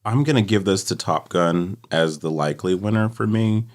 I'm going to give this to Top Gun as the likely winner for me.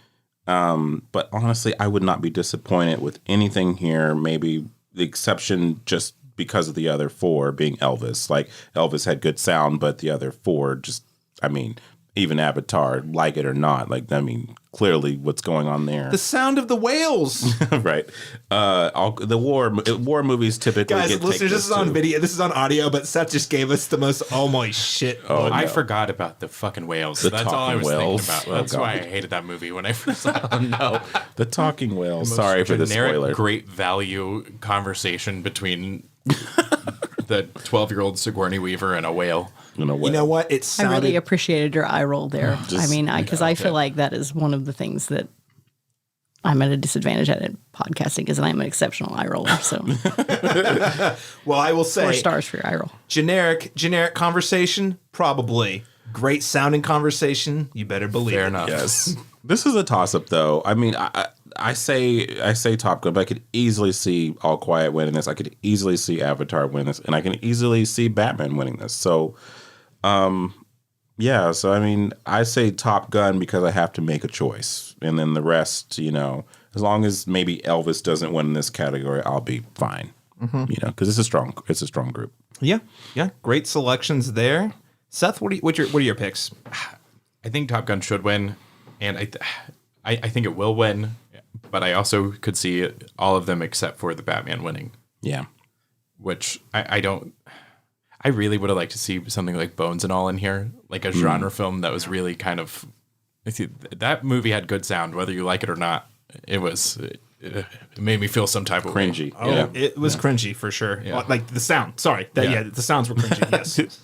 But honestly, I would not be disappointed with anything here. Maybe the exception just because of the other 4 being Elvis. Like, Elvis had good sound, but the other 4 just, I mean, even Avatar, like it or not, like, I mean, clearly what's going on there.
The sound of the whales.
Right. The war movies typically
Guys,
get
listeners, this is on
too.
video. This is on audio, but Seth just gave us the most, oh my shit.
Oh,
I
no.
forgot about the fucking whales.
The
That's all I
talking
was
whales.
thinking about.
Oh,
That's why I
God.
hated that movie when I first saw it. Oh, no.
The talking whale.
Most
Sorry for the
generic,
spoiler.
Great value conversation between the 12-year-old Sigourney Weaver and a whale.
You know what? It
I
sounded...
really appreciated your eye roll there.
Just,
I mean, because I feel like that is one of the things that I'm at a disadvantage at podcasting, because I'm an exceptional eye roller. So
Well, I will
4
say,
stars for your eye roll.
generic conversation, probably. Great sounding conversation, you better believe
Fair
it.
enough.
Yes. This is a toss-up, though. I mean, I say Top Gun, but I could easily see All Quiet winning this. I could easily see Avatar winning this, and I can easily see Batman winning this. So, yeah. So I mean, I say Top Gun because I have to make a choice, and then the rest, you know, as long as maybe Elvis doesn't win this category, I'll be fine. You know, because it's a strong group.
Yeah. Great selections there. Seth, what are your picks?
I think Top Gun should win, and I think it will win, but I also could see all of them except for the Batman winning,
Yeah.
which I don't. I really would have liked to see something like Bones and All in here, like a genre film that was really kind of. That movie had good sound, whether you like it or not. It made me feel some type of way.
Cringy.
Oh,
Yeah.
it was cringy for sure.
Yeah.
Like the sound. Sorry. The sounds were cringy. Yes.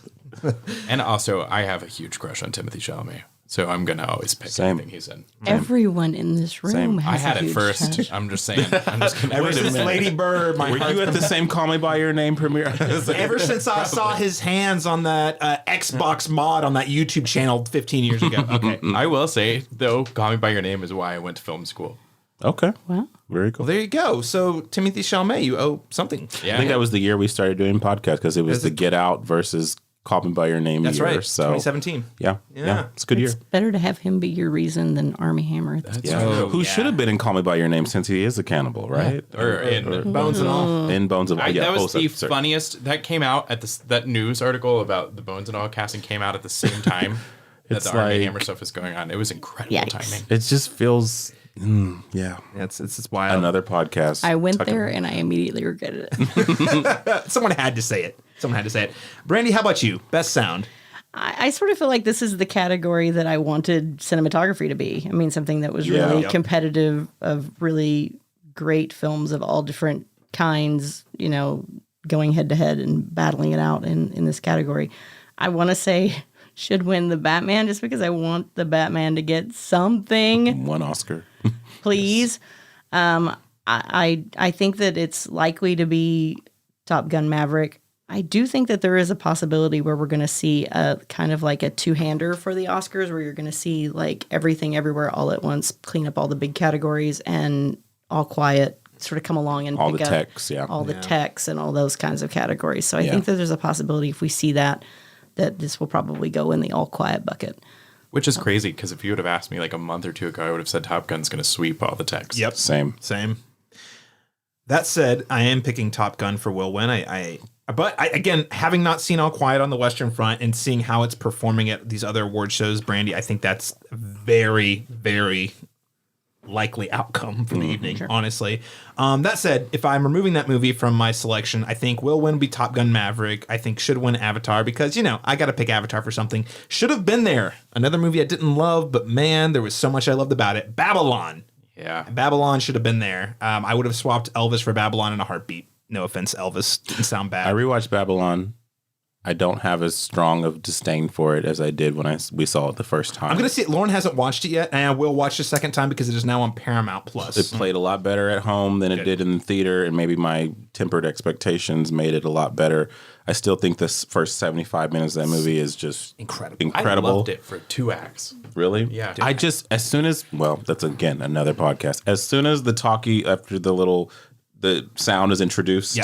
And also, I have a huge crush on Timothée Chalamet. So I'm going to always pick
Same.
anything he's in.
Everyone in this room
Same.
has
I had
a
it
huge
first.
crush.
I'm just saying. I'm just gonna
Ever since Lady Bird, my
Were you at the same Call Me By Your Name premiere?
Ever since I saw his hands on that Xbox mod on that YouTube channel 15 years ago. Okay.
I will say, though, Call Me By Your Name is why I went to film school.
Okay.
Well,
Very cool.
Well, there you go. So, Timothy Chalamet, you owe something.
Yeah.
I think that was the year we started doing podcasts because it was the Get Out versus Call Me By Your Name
That's
year.
right.
So
2017.
Yeah. It's a good year.
it's better to have him be your reason than Army Hammer.
Who should have been in Call Me By Your Name since he is a cannibal, right?
Or in
Bones and all.
In Bones of
that was the
sorry.
funniest. That came out at that news article about the Bones and All casting came out at the same time that
It's
the Army
like-
Hammer stuff was going on. It was incredible
Yikes.
timing.
It just feels,
Yeah, it's wild.
another podcast.
I went there and I immediately regretted it.
Someone had to say it. Brandy, how about you? Best sound.
I sort of feel like this is the category that I wanted cinematography to be. I mean, something that was really
Yep.
competitive, of really great films of all different kinds, you know, going head to head and battling it out in this category. I want to say should win the Batman just because I want the Batman to get something,
One Oscar.
please. I think that it's likely to be Top Gun Maverick. I do think that there is a possibility where we're going to see a kind of like a two-hander for the Oscars, where you're going to see like Everything Everywhere All at Once clean up all the big categories, and All Quiet sort of come along and
All
pick
the
up
techs, yeah.
all the techs and all those kinds of categories. So I think that there's a possibility if we see that this will probably go in the All Quiet bucket.
Which is crazy because if you would have asked me like a month or two ago, I would have said Top Gun's going to sweep all the texts.
Yep.
Same.
That said, I am picking Top Gun for Will Win. But again, having not seen All Quiet on the Western Front and seeing how it's performing at these other award shows, Brandy, I think that's very, very likely outcome for the evening, honestly. That said, if I'm removing that movie from my selection, I think Will Win be Top Gun Maverick. I think should win Avatar because, you know, I got to pick Avatar for something. Should have been there. Another movie I didn't love, but man, there was so much I loved about it. Babylon.
Yeah.
Babylon should have been there. I would have swapped Elvis for Babylon in a heartbeat. No offense, Elvis. Didn't sound bad.
I rewatched Babylon. I don't have as strong of disdain for it as I did when we saw it the first time.
I'm going to see it. Lauren hasn't watched it yet, and I will watch the second time because it is now on Paramount Plus.
It played a lot better at home than it did in the theater, and maybe my tempered expectations made it a lot better. I still think this first 75 minutes of that movie is just
Incredible.
I loved it for 2 acts.
Really?
Yeah.
I just, as soon as, well, that's again another podcast. As soon as the talkie, after the sound is introduced,
Yeah.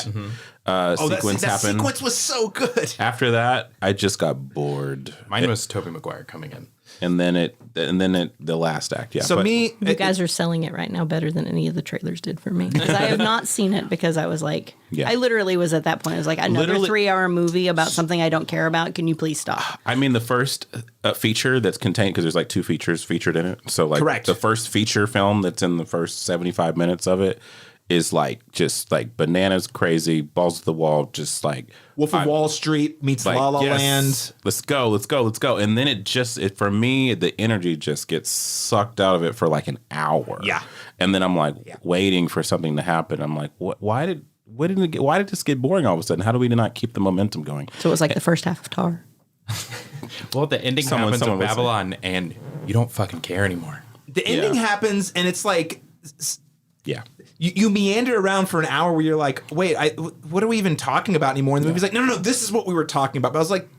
sequence
that
happened.
sequence was so good.
After that, I just got bored.
Mine was Tobey Maguire coming in.
And then the last act, yeah.
So
but
me,
You guys are selling it right now better than any of the trailers did for me. Because I have not seen it because I was like,
Yeah.
I literally was at that point. I was like, another
Literally-
3-hour movie about something I don't care about. Can you please stop?
I mean, the first feature that's contained, because there's like 2 features featured in it. So like
Correct.
the first feature film that's in the first 75 minutes of it is like just like bananas crazy, balls to the wall, just like
Wolf of Wall Street meets
like,
La La
yes,
Land.
let's go. And then it for me, the energy just gets sucked out of it for like an hour.
Yeah.
And then I'm like waiting for something to happen. I'm like, why did this get boring all of a sudden? How do we not keep the momentum going?
So it was like the first half of Tar.
Well, the ending
Someone
happens with
would say.
Babylon, and you don't fucking care anymore.
The ending happens, and it's like
Yeah.
you meander around for an hour where you're like, wait, what are we even talking about anymore? And the movie's like, no, this is what we were talking about. But I was like,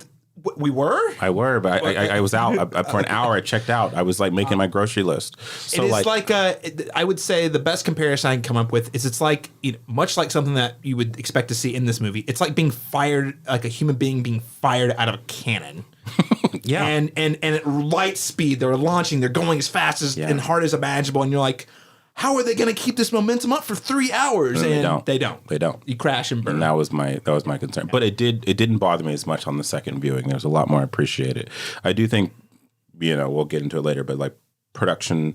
we were?
I were, but I was out. For an hour, I checked out. I was like making my grocery list. So
It is like I would say the best comparison I can come up with is it's like, you know, much like something that you would expect to see in this movie. It's like being fired, like a human being being fired out of a cannon.
yeah.
And at light speed, they're launching, they're going as fast as and hard as imaginable, and you're like, how are they going to keep this momentum up for 3 hours?
And
they don't.
They don't.
You crash and burn.
And that was my concern. But it didn't bother me as much on the second viewing. There was a lot more appreciated. I do think, you know, we'll get into it later, but like production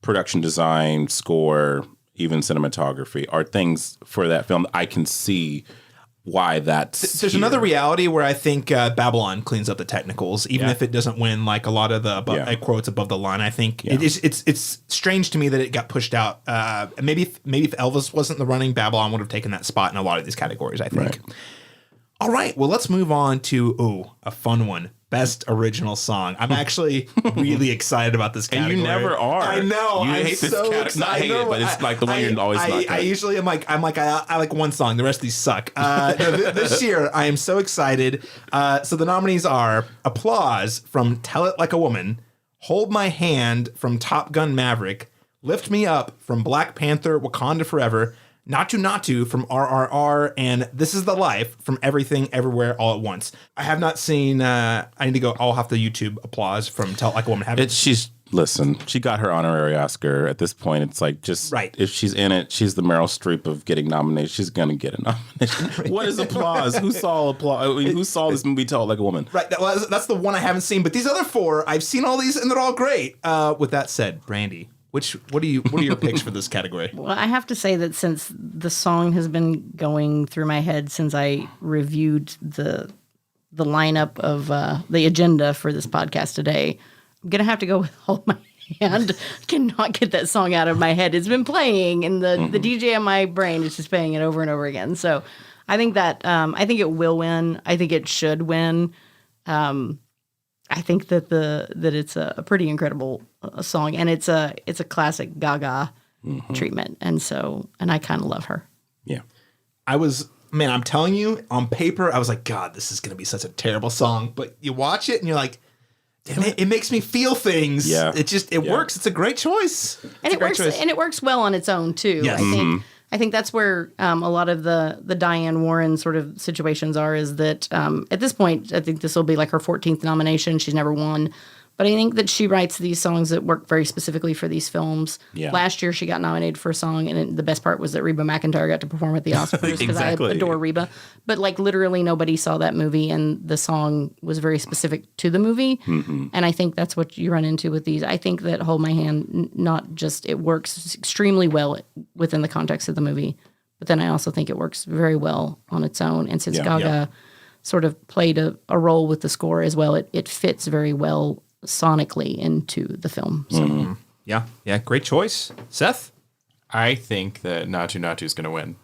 design, score, even cinematography are things for that film that I can see why that's
There's another reality where I think Babylon cleans up the technicals, even if it doesn't win like a lot of the quotes above the line. I think it's strange to me that it got pushed out. Maybe if Elvis wasn't in the running, Babylon would have taken that spot in a lot of these categories, I think.
Right.
All right, well, let's move on to a fun one. Best Original Song. I'm actually really excited about this category.
And you never are.
I know.
You
I'm
hate this
so
category.
excited.
Not hate it, but it's like the one you're always not good
I
at.
usually am like, I like one song. The rest of these suck. This year, I am so excited. So the nominees are Applause from Tell It Like a Woman, Hold My Hand from Top Gun Maverick, Lift Me Up from Black Panther Wakanda Forever, Natu Natu from RRR, and This Is the Life from Everything Everywhere All at Once. I have not seen, I need to go, I'll have to YouTube Applause from Tell It Like a Woman.
Listen, she got her honorary Oscar. At this point, it's like just
right.
If she's in it, she's the Meryl Streep of getting nominated. She's gonna get a nomination. What is Applause? Who saw Applause? I mean, who saw this movie Tell It Like a Woman?
Right, that's the one I haven't seen. But these other four, I've seen all these, and they're all great. With that said, Brandy, what are your picks for this category?
Well, I have to say that since the song has been going through my head since I reviewed the lineup of the agenda for this podcast today, I'm gonna have to go with Hold My Hand. I cannot get that song out of my head. It's been playing, and the DJ on my brain is just playing it over and over again. So I think that I think it will win. I think it should win. I think that it's a pretty incredible song, and it's a classic Gaga treatment, and I kind of love her.
Yeah,
I'm telling you, on paper, I was like, God, this is going to be such a terrible song. But you watch it, and you're like, damn it makes me feel things.
Yeah,
it works. It's a great choice.
And it works well on its own too.
Yes.
I think that's where a lot of the Diane Warren sort of situations are, is that at this point, I think this will be like her 14th nomination. She's never won. But I think that she writes these songs that work very specifically for these films.
Yeah.
Last year, she got nominated for a song, and the best part was that Reba McEntire got to perform at the Oscars because
Exactly.
I adore Reba. But like literally nobody saw that movie, and the song was very specific to the movie. And I think that's what you run into with these. I think that Hold My Hand, not just it works extremely well within the context of the movie, but then I also think it works very well on its own. And since Gaga sort of played a role with the score as well, it fits very well sonically into the film. So.
Yeah, great choice. Seth?
I think that Natu Natu is going to win,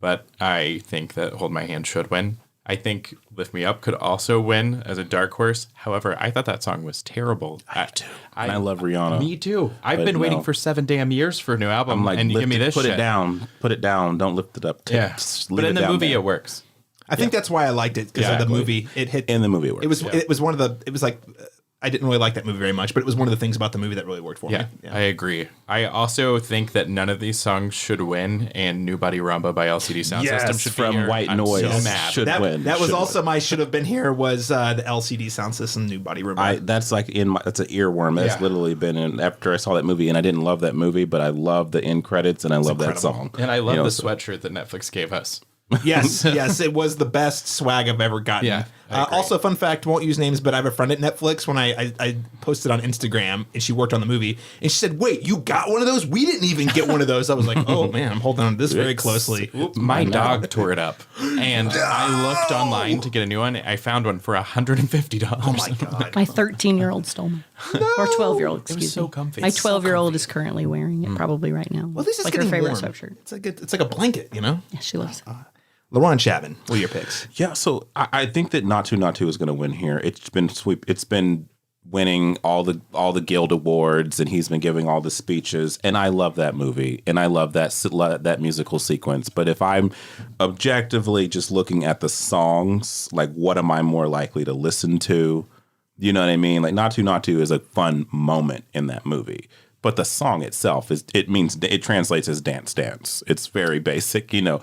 but I think that Hold My Hand should win. I think Lift Me Up could also win as a dark horse. However, I thought that song was terrible.
I love Rihanna.
Me too. I've been waiting for 7 damn years for a new album,
I'm like,
and you give me this
put
shit.
Put it down. Don't lift it up.
Yeah,
Just
but
leave
in the
down
movie
there.
it works.
I think that's why I liked it, because of the movie. It hit
In the movie it works.
It was one of the. It was like I didn't really like that movie very much, but it was one of the things about the movie that really worked for me.
I agree. I also think that none of these songs should win, and New Body Rumba by LCD Sound System should
from
be here.
White
I'm
Noise
so mad.
should win.
That was
Should
also
win.
my should have been here was the LCD Sound System New Body Rumba.
That's like that's an earworm. That's literally been in after I saw that movie, and I didn't love that movie, but I love the end credits and I love that
incredible.
song.
And I love the sweatshirt that Netflix gave us.
Yes, it was the best swag I've ever gotten.
Yeah, I agree.
Also, fun fact, won't use names, but I have a friend at Netflix. When I posted on Instagram, and she worked on the movie, and she said, "Wait, you got one of those? We didn't even get one of those." I was like, "Oh man, I'm holding on to this very closely."
My dog tore it up, and I looked online to get a new one. I found one for $150.
Oh my god!
My 13-year-old stole mine. Or 12-year-old, excuse me.
so comfy.
My
It's so
12-year-old is currently wearing it probably right now.
Well, this is
like her
getting
favorite
warm.
sweatshirt.
It's like a blanket, you know.
Yeah, she loves it.
Laron Chapman, what are your picks?
Yeah, so I think that Natu Natu is going to win here. It's been winning all the Guild Awards, and he's been giving all the speeches, and I love that movie, and I love that musical sequence. But if I'm objectively just looking at the songs, like what am I more likely to listen to? You know what I mean? Like Natu Natu is a fun moment in that movie. But the song itself it translates as dance dance. It's very basic, you know.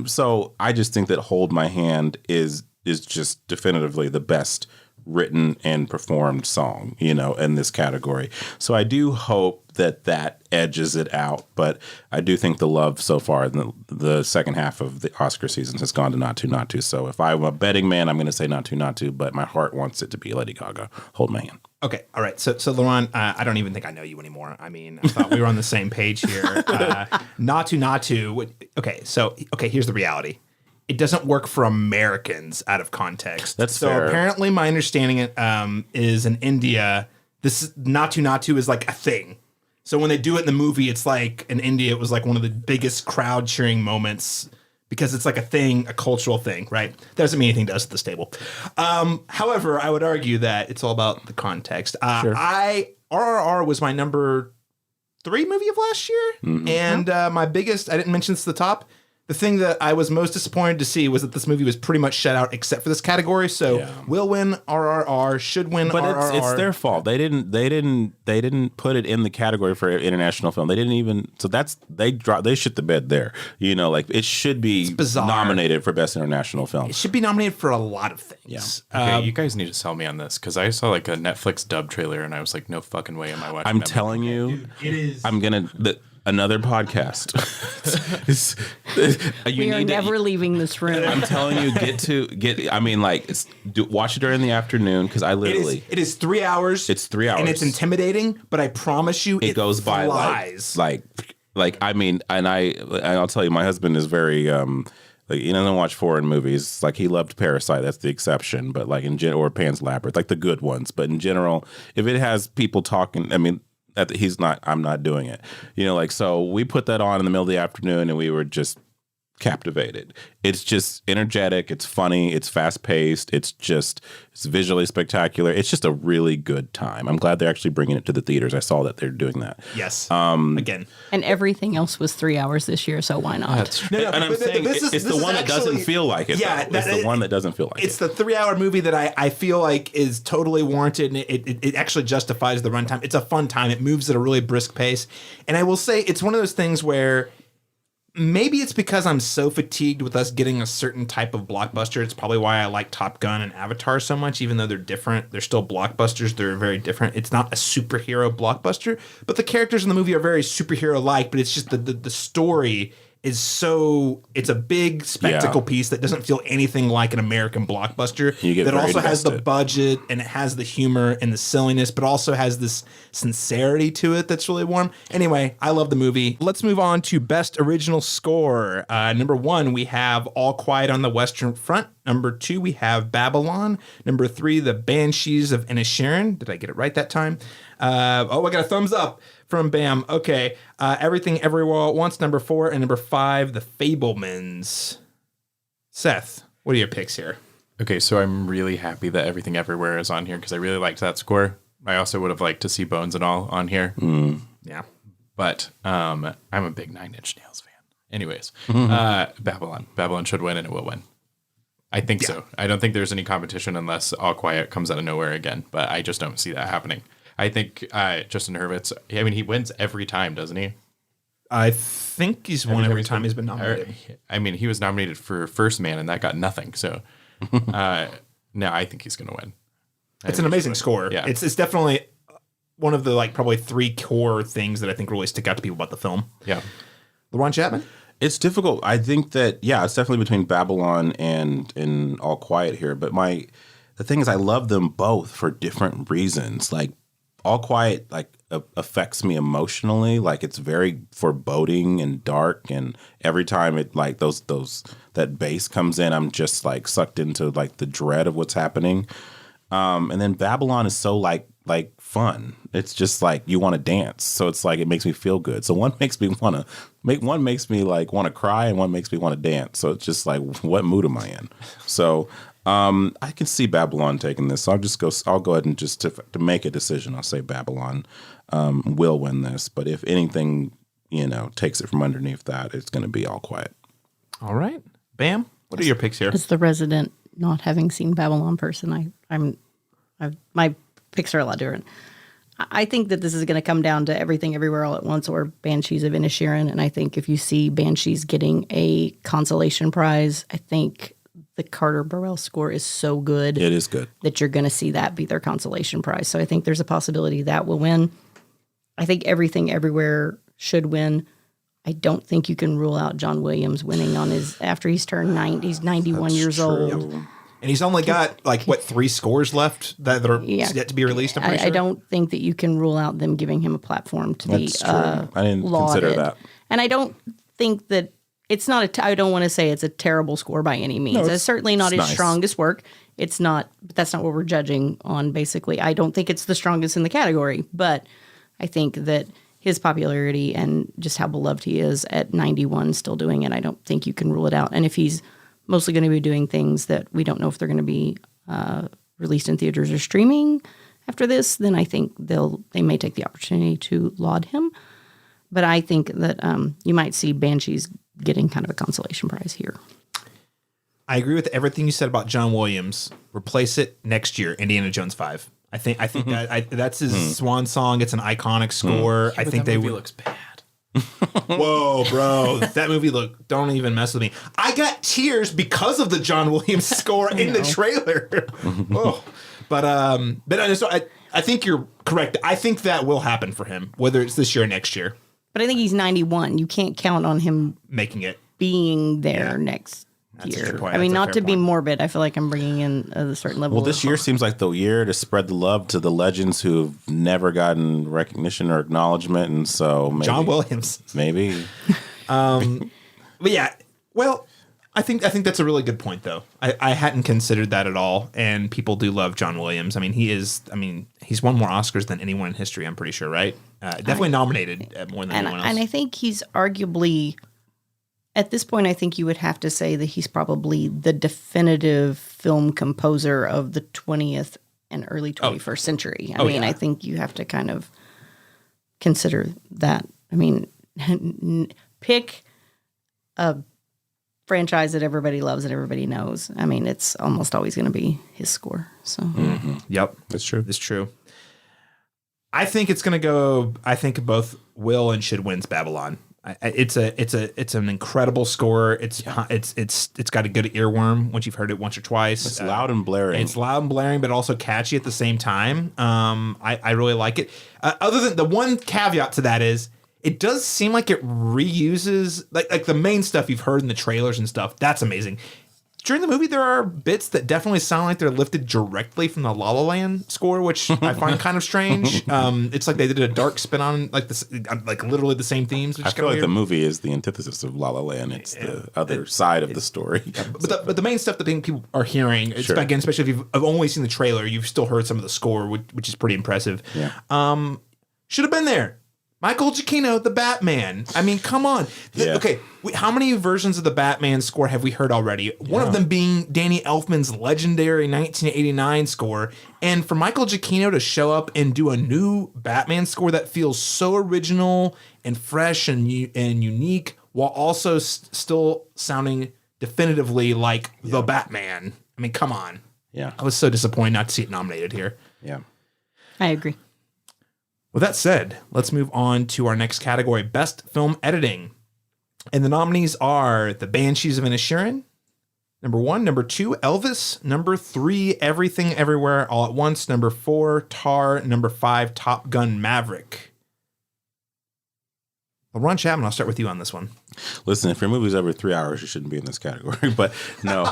So I just think that Hold My Hand is just definitively the best written and performed song, you know, in this category. So I do hope that edges it out, but I do think the love so far in the second half of the Oscar season has gone to Natu Natu. So if I'm a betting man, I'm going to say Natu Natu, but my heart wants it to be Lady Gaga. Hold My Hand.
Okay, all right. So Laron, I don't even think I know you anymore. I mean, I thought we were on the same page here. Natu Natu. Okay. Here's the reality. It doesn't work for Americans out of context.
That's
so
fair.
Apparently, my understanding is in India, this Natu Natu is like a thing. So when they do it in the movie, it's like in India, it was like one of the biggest crowd cheering moments because it's like a thing, a cultural thing, right? That doesn't mean anything to us at this table. However, I would argue that it's all about the context. RRR was my number 3 movie of last year, and my biggest, I didn't mention this at the top, the thing that I was most disappointed to see was that this movie was pretty much shut out except for this category. So will win RRR, should win RRR.
But it's their fault. They didn't put it in the category for international film. They didn't even. So they shit the bed there. You know, like it should be nominated for best international film.
It should be nominated for a lot of things.
Yeah. Okay, you guys need to sell me on this because I saw like a Netflix dub trailer and I was like, no fucking way am I watching.
I'm telling you,
dude, it is.
I'm gonna. Another podcast.
We are never leaving this room.
I'm telling you, I mean, like, watch it during the afternoon because I literally.
It is 3 hours.
It's 3 hours.
And it's intimidating, but I promise you, it
goes by like I mean, and I'll tell you, my husband is very. Like, he doesn't watch foreign movies. Like, he loved Parasite. That's the exception. But like or Pan's Labyrinth, like the good ones. But in general, if it has people talking, I mean. I'm not doing it. You know, like, so we put that on in the middle of the afternoon and we were just captivated. It's just energetic. It's funny. It's fast paced. It's visually spectacular. It's just a really good time. I'm glad they're actually bringing it to the theaters. I saw that they're doing that.
Yes. Again.
And everything else was 3 hours this year, so why not?
That's true. And I'm saying it's the one that doesn't feel like it. Yeah, it's the one that doesn't feel like it.
It's the 3 hour movie that I feel like is totally warranted, and it actually justifies the runtime. It's a fun time. It moves at a really brisk pace. And I will say it's one of those things where maybe it's because I'm so fatigued with us getting a certain type of blockbuster. It's probably why I like Top Gun and Avatar so much, even though they're different. They're still blockbusters. They're very different. It's not a superhero blockbuster, but the characters in the movie are very superhero-like, but it's just the story is so, it's a big spectacle piece that doesn't feel anything like an American blockbuster. That also has the budget and it has the humor and the silliness, but also has this sincerity to it that's really warm. Anyway, I love the movie. Let's move on to Best Original Score. Number 1, we have All Quiet on the Western Front. Number 2, we have Babylon. Number 3, The Banshees of Inisherin. Did I get it right that time? I got a thumbs up from Bam. Okay. Everything Everywhere All at Once, number 4. And number 5, The Fabelmans. Seth, what are your picks here?
Okay, so I'm really happy that Everything Everywhere is on here because I really liked that score. I also would have liked to see Bones and All on here.
Yeah.
But I'm a big Nine Inch Nails fan. Anyways, Babylon. Babylon should win and it will win. I think so. I don't think there's any competition unless All Quiet comes out of nowhere again, but I just don't see that happening. I think Justin Hurwitz, I mean, he wins every time, doesn't he?
I think he's won every time he's been nominated.
I mean, he was nominated for First Man, and that got nothing. So, no, I think he's going to win.
It's an amazing score.
Yeah.
It's definitely one of the, like, probably 3 core things that I think really stick out to people about the film.
Yeah.
Laron Chapman?
It's difficult. I think that, it's definitely between Babylon and All Quiet here. But the thing is, I love them both for different reasons. Like, All Quiet, like, affects me emotionally. Like, it's very foreboding and dark, and every time it, like, that bass comes in, I'm just, like, sucked into, like, the dread of what's happening. And then Babylon is so, like fun. It's just like you want to dance. So it's like it makes me feel good. So one makes me want to cry, and one makes me want to dance. So it's just like, what mood am I in? So I can see Babylon taking this. So I'll go ahead and just to make a decision, I'll say Babylon will win this. But if anything, takes it from underneath that, it's going to be All Quiet.
All right. Bam. What are your picks here?
As the resident not having seen Babylon person, my picks are a lot different. I think that this is going to come down to Everything Everywhere All at Once or Banshees of Inisherin. And I think if you see Banshees getting a consolation prize, I think the Carter Burwell score is so good.
It is good.
That you're going to see that be their consolation prize. So I think there's a possibility that will win. I think Everything Everywhere should win. I don't think you can rule out John Williams winning after he's turned 90. He's 91 years old.
And he's only got 3 scores left that are yet to be released.
I don't think that you can rule out them giving him a platform to be
I didn't consider that.
And I don't think that it's not I don't want to say it's a terrible score by any means.
No,
it's certainly not his
nice.
strongest work. It's not. But that's not what we're judging on. Basically, I don't think it's the strongest in the category. But I think that his popularity and just how beloved he is at 91 still doing it, I don't think you can rule it out. And if he's mostly going to be doing things that we don't know if they're going to be released in theaters or streaming after this, then I think they may take the opportunity to laud him. But I think that you might see Banshees getting kind of a consolation prize here.
I agree with everything you said about John Williams. Replace it next year, Indiana Jones 5. I think that's his swan song. It's an iconic score.
Yeah,
I think
that movie looks bad.
Whoa, bro! That movie don't even mess with me. I got tears because of the John Williams score in the trailer. Oh, but so I think you're correct. I think that will happen for him, whether it's this year or next year.
But I think he's 91. You can't count on him
making it
being there next
That's a
year.
good point.
I mean,
That's a
not
fair
to be
point.
morbid. I feel like I'm bringing in a certain level.
Well, this year seems like the year to spread the love to the legends who've never gotten recognition or acknowledgement, and so maybe,
John Williams.
maybe.
But yeah, well, I think that's a really good point, though. I hadn't considered that at all, and people do love John Williams. I mean, he's won more Oscars than anyone in history, I'm pretty sure, right? Definitely nominated more than anyone else.
And I think he's arguably, at this point, I think you would have to say that he's probably the definitive film composer of the 20th and early 21st century. I mean,
yeah.
I think you have to kind of consider that. I mean, pick a franchise that everybody loves and everybody knows. I mean, it's almost always going to be his score. So,
Yep,
That's true.
it's true. I think it's going to go. I think both will and should wins Babylon. It's an incredible score. It's got a good earworm once you've heard it once or twice.
It's loud and blaring.
It's loud and blaring, but also catchy at the same time. I really like it. Other than the one caveat to that is, it does seem like it reuses like the main stuff you've heard in the trailers and stuff. That's amazing. During the movie, there are bits that definitely sound like they're lifted directly from the La La Land score, which I find kind of strange. It's like they did a dark spin on like this, like literally the same themes. Which
I
is
feel
kinda
like the
weird.
movie is the antithesis of La La Land. It's the other side of the story.
But the main stuff that people are hearing, it's,
Sure.
again, especially if you've only seen the trailer, you've still heard some of the score, which is pretty impressive.
Yeah.
Should have been there. Michael Giacchino, the Batman. I mean, come on.
Yeah.
Okay, how many versions of the Batman score have we heard already? One of them being Danny Elfman's legendary 1989 score. And for Michael Giacchino to show up and do a new Batman score that feels so original and fresh and unique, while also still sounding definitively like the Batman. I mean, come on.
Yeah.
I was so disappointed not to see it nominated here.
Yeah.
I agree.
With that said, let's move on to our next category, Best Film Editing. And the nominees are The Banshees of Inisherin, number 1. Number 2, Elvis. Number 3, Everything Everywhere All at Once. Number 4, Tar. Number 5, Top Gun Maverick. Laron Chapman, I'll start with you on this one.
Listen, if your movie's over 3 hours, you shouldn't be in this category. But no,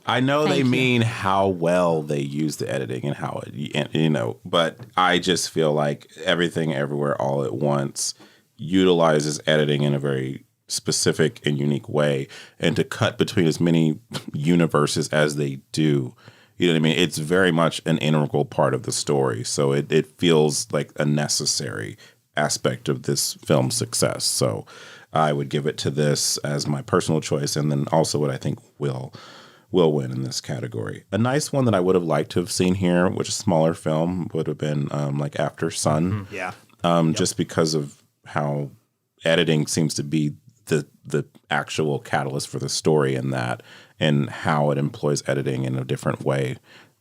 I know they mean how well they use the editing and how it, but I just feel like Everything Everywhere All at Once utilizes editing in a very specific and unique way. And to cut between as many universes as they do, you know what I mean? It's very much an integral part of the story. So it feels like a necessary aspect of this film's success. So I would give it to this as my personal choice, and then also what I think will win in this category. A nice one that I would have liked to have seen here, which is a smaller film, would have been like After Sun.
Yeah.
Just because of how editing seems to be the actual catalyst for the story in that, and how it employs editing in a different way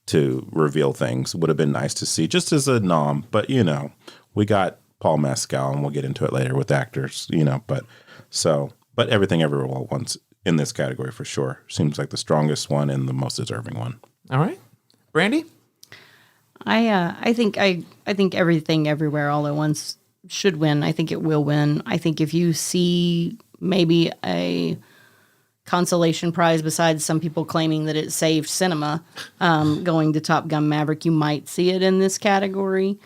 to reveal things. Would have been nice to see just as a nom, but we got Paul Mescal, and we'll get into it later with actors, but Everything Everywhere All at Once in this category for sure seems like the strongest one and the most deserving one.
All right. Brandy?
I think Everything Everywhere All at Once should win. I think it will win. I think if you see maybe a consolation prize besides some people claiming that it saved cinema going to Top Gun Maverick, you might see it in this category.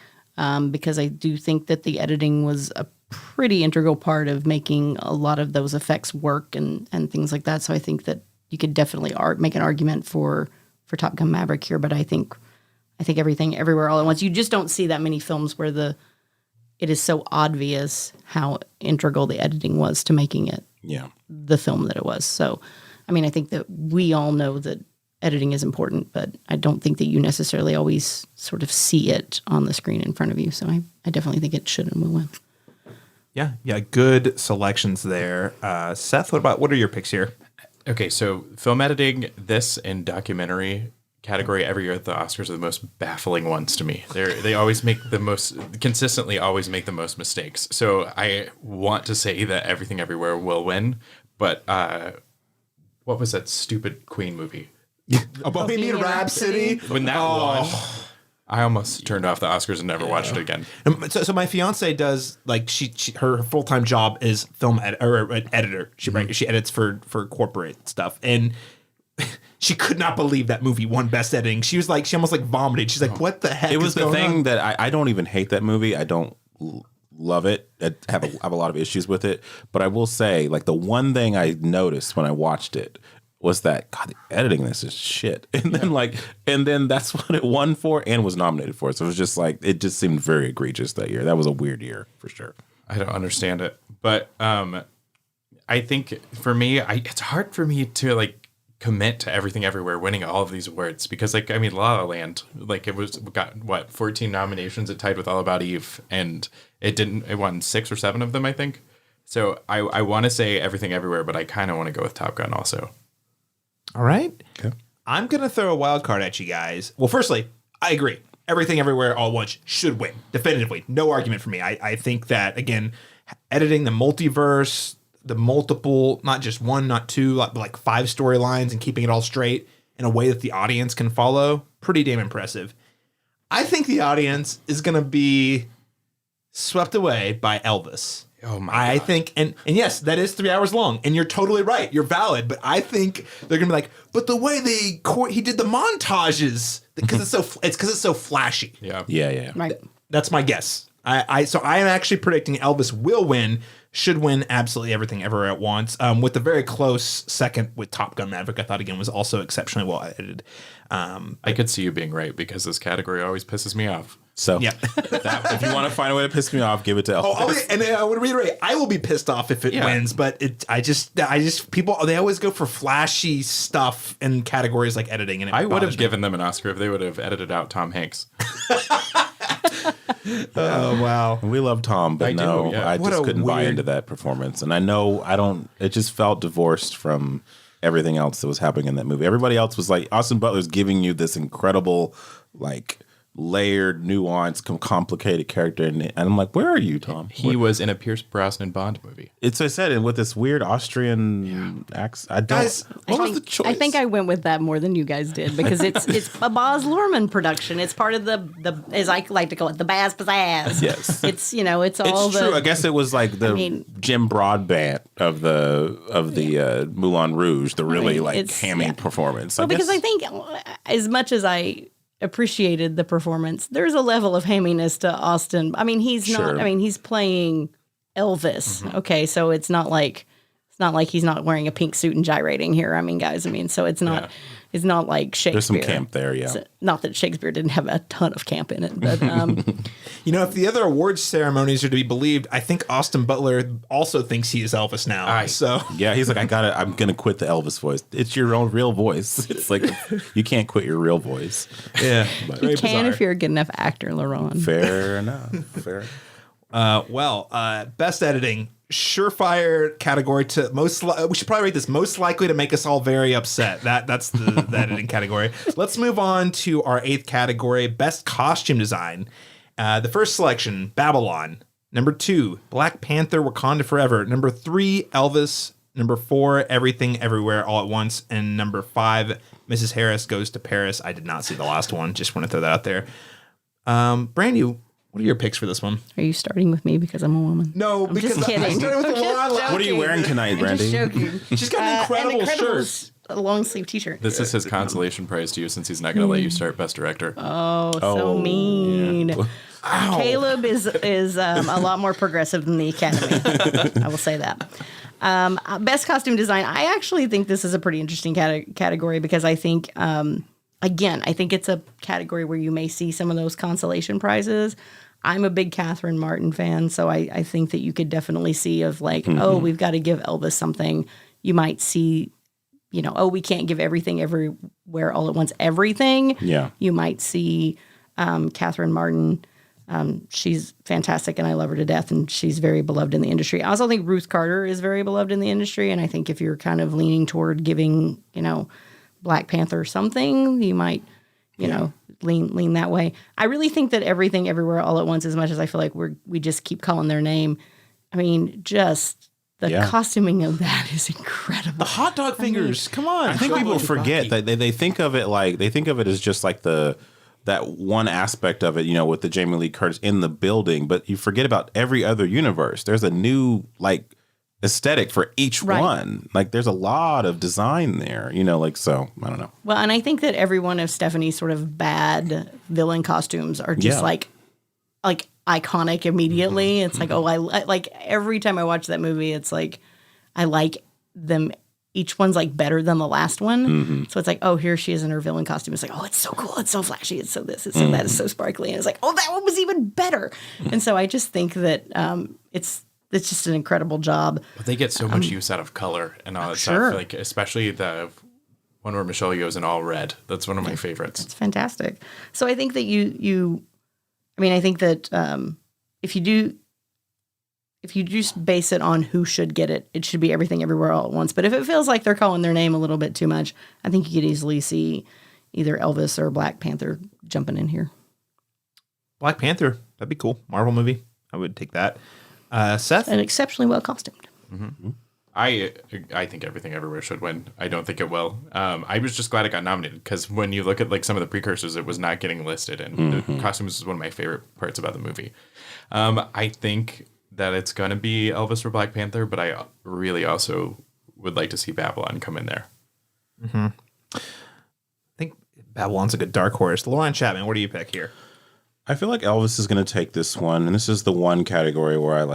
Because I do think that the editing was a pretty integral part of making a lot of those effects work and things like that. So I think that you could definitely make an argument for Top Gun Maverick here. But I think Everything Everywhere All at Once. You just don't see that many films where the it is so obvious how integral the editing was to making it the film that it was. So, I mean, I think that we all know that editing is important, but I don't think that you necessarily always sort of see it on the screen in front of you. So I definitely think it should and will win.
Yeah, good selections there. Seth, what are your picks here?
Okay, so film editing, this and documentary category every year at the Oscars are the most baffling ones to me. They always consistently always make the most mistakes. So I want to say that Everything Everywhere will win, but what was that stupid Queen movie?
A Bohemian Rhapsody?
When that won, I almost turned off the Oscars and never watched it again.
So my fiance does, like, her full-time job is film editor. She edits for corporate stuff, and she could not believe that movie won Best Editing. She almost like vomited. She's like, "What the heck?"
It was the thing that I don't even hate that movie. I don't love it. I have a lot of issues with it. But I will say, like, the one thing I noticed when I watched it was that, God, the editing in this is shit. And then that's what it won for and was nominated for. So it was just like, it just seemed very egregious that year. That was a weird year for sure.
I don't understand it. But I think for me, it's hard for me to like commit to Everything Everywhere winning all of these awards because, like, I mean, La La Land, like, got 14 nominations. It tied with All About Eve, and it won 6 or 7 of them, I think. So I want to say Everything Everywhere, but I kind of want to go with Top Gun also.
All right.
Okay.
I'm going to throw a wild card at you guys. Well, firstly, I agree. Everything Everywhere All at Once should win. Definitively. No argument for me. I think that, again, editing the multiverse, the multiple, not just one, not two, but like 5 storylines and keeping it all straight in a way that the audience can follow, pretty damn impressive. I think the audience is going to be swept away by Elvis.
Oh my
I
God.
think, and yes, that is 3 hours long, and you're totally right. You're valid, but I think they're gonna be like, but the way he did the montages because it's so flashy.
Yeah.
Right.
That's my guess. So I am actually predicting Elvis will win, should win absolutely Everything Everywhere at Once, with a very close second with Top Gun Maverick. I thought again was also exceptionally well edited.
I could see you being right because this category always pisses me off.
So
Yeah.
if you want to find a way to piss me off, give it to Elvis.
And I would reiterate, I will be pissed off if it wins, but I just people, they always go for flashy stuff in categories like editing. And
I would have given them an Oscar if they would have edited out Tom Hanks.
Oh, wow.
We love Tom, but
I do,
no,
yeah.
I
What
just
a
couldn't buy
weird-
into that performance. And it just felt divorced from everything else that was happening in that movie. Everybody else was like, Austin Butler's giving you this incredible, like, layered, nuanced, complicated character, and I'm like, where are you, Tom?
He was in a Pierce Brosnan Bond movie.
It's I said, and with this weird Austrian accent. I don't.
Guys,
what was the choice?
I think I went with that more than you guys did because it's a Baz Luhrmann production. It's part of the as I like to call it, the Baz Pizzazz.
Yes.
It's it's all
It's true. I guess it was like the Jim Broadbent of the Moulin Rouge, the really hammy performance.
Well, because I think as much as I appreciated the performance, there's a level of hamminess to Austin. I mean, he's not. I mean, he's playing Elvis. Mm-hmm. Okay, so it's not like he's not wearing a pink suit and gyrating here. I mean, guys. I mean, so it's not. Yeah. It's not like Shakespeare.
There's some camp there, yeah.
Not that Shakespeare didn't have a ton of camp in it, but
if the other awards ceremonies are to be believed, I think Austin Butler also thinks he is Elvis now. So
yeah, he's like, I'm gonna quit the Elvis voice. It's your own real voice. It's like you can't quit your real voice.
Yeah,
but
you can if you're a good enough actor, Laron.
Fair enough. Fair.
Best editing. Surefire category to we should probably rate this most likely to make us all very upset. That's the editing category. Let's move on to our 8th category, best costume design. The first selection, Babylon. Number 2, Black Panther: Wakanda Forever. Number 3, Elvis. Number 4, Everything Everywhere All at Once. And number 5, Mrs. Harris Goes to Paris. I did not see the last one. Just want to throw that out there. Brandy, what are your picks for this one?
Are you starting with me because I'm a woman?
No,
I'm
because
just kidding.
I started with Laron.
What are you wearing tonight, Brandy?
I'm just joking.
She's got an incredible shirt.
A long sleeve T-shirt.
This is his consolation prize to you since he's not going to let you start Best Director.
So mean.
Yeah.
Caleb is a lot more progressive than the Academy. I will say that. Best costume design. I actually think this is a pretty interesting category because I think, again, I think it's a category where you may see some of those consolation prizes. I'm a big Catherine Martin fan, so I think that you could definitely see of like, oh, we've got to give Elvis something. You might see, oh, we can't give everything everywhere all at once, everything.
Yeah.
You might see Catherine Martin. She's fantastic, and I love her to death, and she's very beloved in the industry. I also think Ruth Carter is very beloved in the industry, and I think if you're kind of leaning toward giving, Black Panther something, you might, lean that way. I really think that Everything Everywhere All at Once, as much as I feel like we just keep calling their name, I mean, just the costuming of that is incredible.
The hot dog fingers. Come on.
I think people forget that they think of it as just like that one aspect of it, with the Jamie Lee Curtis in the building, but you forget about every other universe. There's a new aesthetic for each one. Like there's a lot of design there, so I don't know.
Well, and I think that every one of Stephanie's sort of bad villain costumes are just like iconic immediately. It's like, I like every time I watch that movie, it's like I like them. Each one's like better than the last one. So it's like, oh, here she is in her villain costume. It's like, oh, it's so cool. It's so flashy. It's so this. It's so that. It's so sparkly. And it's like, oh, that one was even better. And so I just think that it's just an incredible job.
But they get so much use out of color and all that stuff. Like especially the one where Michelle Yeoh is in all red. That's one of my favorites.
It's fantastic. So I think that I think that if you just base it on who should get it, it should be Everything Everywhere All at Once. But if it feels like they're calling their name a little bit too much, I think you could easily see either Elvis or Black Panther jumping in here.
Black Panther. That'd be cool. Marvel movie. I would take that. Seth?
And exceptionally well costumed.
Mm-hmm. I think Everything Everywhere should win. I don't think it will. I was just glad it got nominated because when you look at some of the precursors, it was not getting listed, and the costumes is one of my favorite parts about the movie. I think that it's going to be Elvis or Black Panther, but I really also would like to see Babylon come in there.
I think Babylon's a good dark horse. Laron Chapman, what do you pick here?
I feel like Elvis is going to take this one, and this is the one category where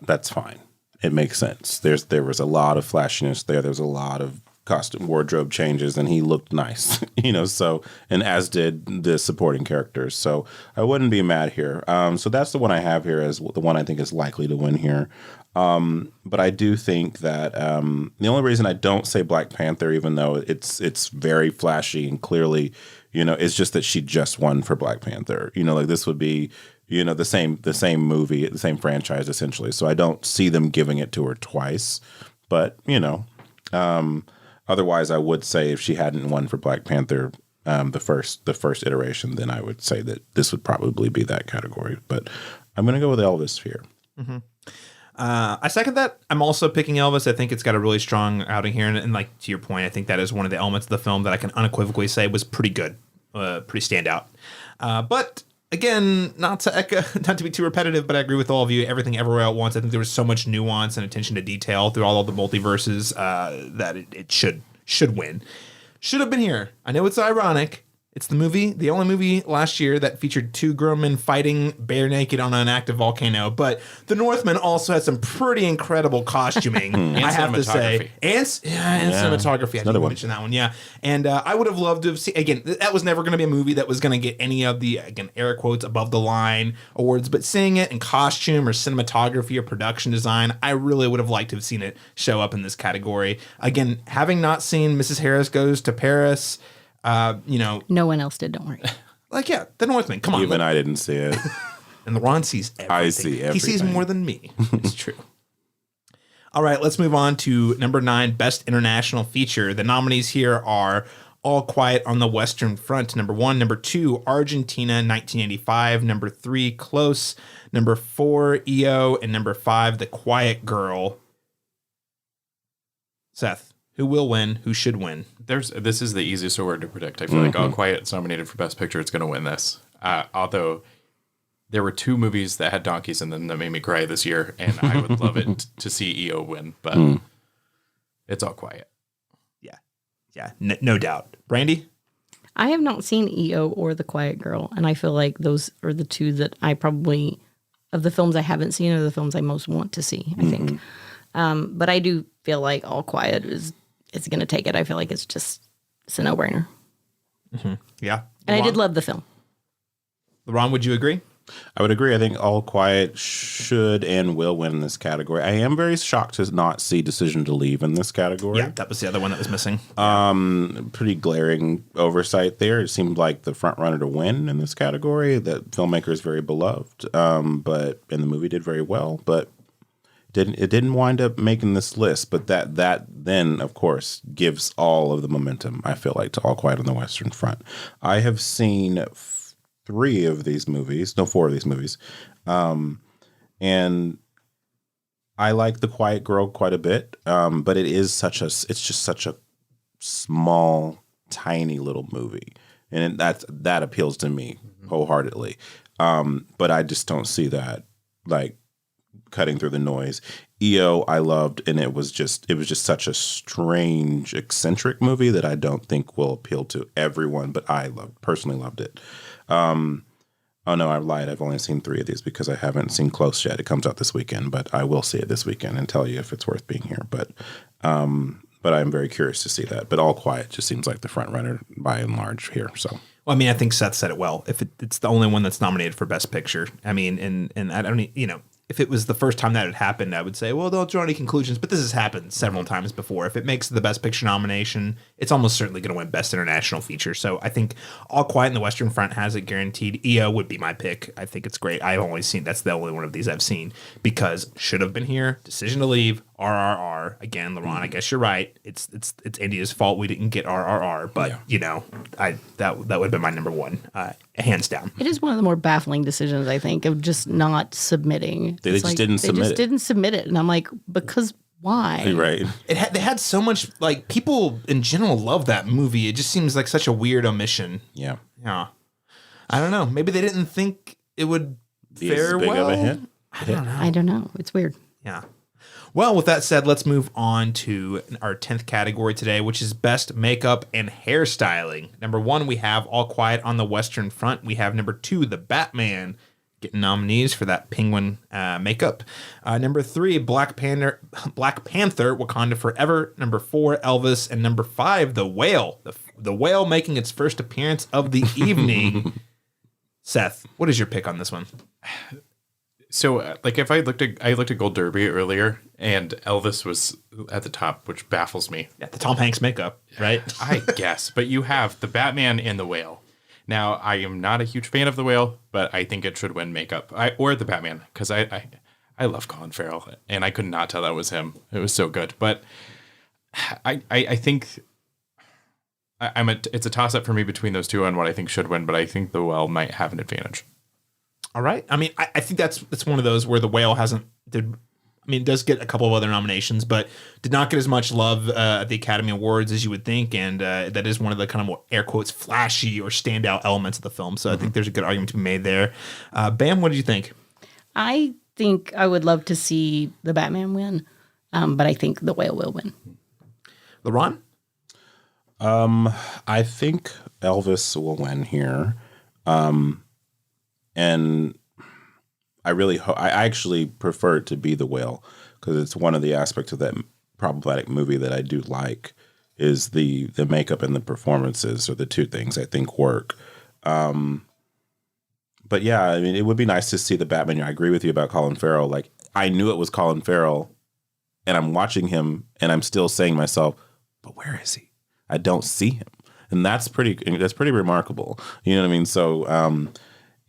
that's fine. It makes sense. There was a lot of flashiness there. There was a lot of costume wardrobe changes, and he looked nice, so, and as did the supporting characters. So I wouldn't be mad here. So that's the one I have here as the one I think is likely to win here. But I do think that the only reason I don't say Black Panther, even though it's very flashy and clearly, it's just that she just won for Black Panther. This would be, the same movie, the same franchise essentially. So I don't see them giving it to her twice. But otherwise, I would say if she hadn't won for Black Panther, the first iteration, then I would say that this would probably be that category. But I'm going to go with Elvis here.
Mm-hmm. I second that. I'm also picking Elvis. I think it's got a really strong outing here. And like to your point, I think that is one of the elements of the film that I can unequivocally say was pretty good, pretty standout. But again, not to be too repetitive, but I agree with all of you. Everything Everywhere at Once. I think there was so much nuance and attention to detail through all of the multiverses that it should win. Should have been here. I know it's ironic. It's the only movie last year that featured two grown men fighting bare naked on an active volcano. But The Northman also had some pretty incredible costuming, I have to say. And cinematography. I didn't mention that one, yeah. And I would have loved to have seen, again, that was never going to be a movie that was going to get any of the, again, air quotes, above the line awards. But seeing it in costume or cinematography or production design, I really would have liked to have seen it show up in this category. Again, having not seen Mrs. Harris Goes to Paris,
no one else did, don't worry.
The Northman, come on.
Even I didn't see it.
And Laron sees everything.
I see everything.
He sees more than me. It's true. All right, let's move on to number 9, Best International Feature. The nominees here are All Quiet on the Western Front, number 1. Number 2, Argentina, 1985. Number 3, Close. Number 4, EO. And number 5, The Quiet Girl. Seth, who will win? Who should win?
This is the easiest award to predict. I feel like All Quiet is nominated for Best Picture. It's going to win this. Although there were 2 movies that had donkeys in them that made me cry this year, and I would love it to see EO win, but it's All Quiet.
Yeah, no doubt. Brandy?
I have not seen EO or The Quiet Girl, and I feel like those are the 2 that I probably, of the films I haven't seen, are the films I most want to see, I think. But I do feel like All Quiet is going to take it. I feel like it's a no-brainer.
Mm-hmm. Yeah.
And I did love the film.
Laron, would you agree?
I would agree. I think All Quiet should and will win in this category. I am very shocked to not see Decision to Leave in this category.
Yeah, that was the other one that was missing.
Pretty glaring oversight there. It seemed like the front runner to win in this category. That filmmaker is very beloved, and the movie did very well, but it didn't wind up making this list. But that then, of course, gives all of the momentum, I feel like, to All Quiet on the Western Front. I have seen 4 of these movies, and I like The Quiet Girl quite a bit, but it's just such a small, tiny little movie, and that appeals to me wholeheartedly. But I just don't see that like cutting through the noise. EO I loved, and it was just such a strange, eccentric movie that I don't think will appeal to everyone, but I personally loved it. Oh no, I lied. I've only seen 3 of these because I haven't seen Close yet. It comes out this weekend, but I will see it this weekend and tell you if it's worth being here. But I'm very curious to see that. But All Quiet just seems like the front runner by and large here. So.
Well, I mean, I think Seth said it well. If it's the only one that's nominated for Best Picture, I mean, and I don't, if it was the first time that had happened, I would say, well, don't draw any conclusions. But this has happened several times before. If it makes the Best Picture nomination, it's almost certainly going to win Best International Feature. So I think All Quiet in the Western Front has it guaranteed. EO would be my pick. I think it's great. That's the only one of these I've seen because should have been here. Decision to Leave. RRR. Again, Laron, I guess you're right. It's India's fault we didn't get RRR, but that would have been my number one, hands down.
It is one of the more baffling decisions, I think, of just not submitting.
They just didn't
submit it, and I'm like, because why?
Right.
They had so much, like, people in general love that movie. It just seems like such a weird omission.
Yeah.
Yeah. I don't know. Maybe they didn't think it would
Be
fare
as big
well.
of a hit.
I don't know. It's weird.
Yeah. Well, with that said, let's move on to our 10th category today, which is Best Makeup and Hairstyling. Number 1, we have All Quiet on the Western Front. We have number 2, The Batman, getting nominees for that penguin makeup. Number 3, Black Panther, Wakanda Forever. Number 4, Elvis. And number 5, The Whale. The Whale making its first appearance of the evening. Seth, what is your pick on this one?
So, if I looked at Gold Derby earlier, and Elvis was at the top, which baffles me.
Yeah, the Tom Hanks makeup, right?
I guess. But you have the Batman and the Whale. Now, I am not a huge fan of the Whale, but I think it should win makeup or the Batman because I love Colin Farrell, and I could not tell that was him. It was so good. But I think it's a toss up for me between those two on what I think should win, but I think the Whale might have an advantage.
All right. I mean, I think that's one of those where the Whale does get a couple of other nominations, but did not get as much love at the Academy Awards as you would think, and that is one of the kind of more air quotes flashy or standout elements of the film. So I think there's a good argument to be made there. Bam, what did you think?
I think I would love to see the Batman win, but I think the Whale will win.
Laron?
I think Elvis will win here. And I really I actually prefer it to be The Whale because it's one of the aspects of that problematic movie that I do like is the makeup and the performances are the two things I think work. But yeah, I mean, it would be nice to see the Batman. I agree with you about Colin Farrell. Like, I knew it was Colin Farrell, and I'm watching him, and I'm still saying to myself, but where is he? I don't see him. And that's pretty remarkable. You know what I mean? So,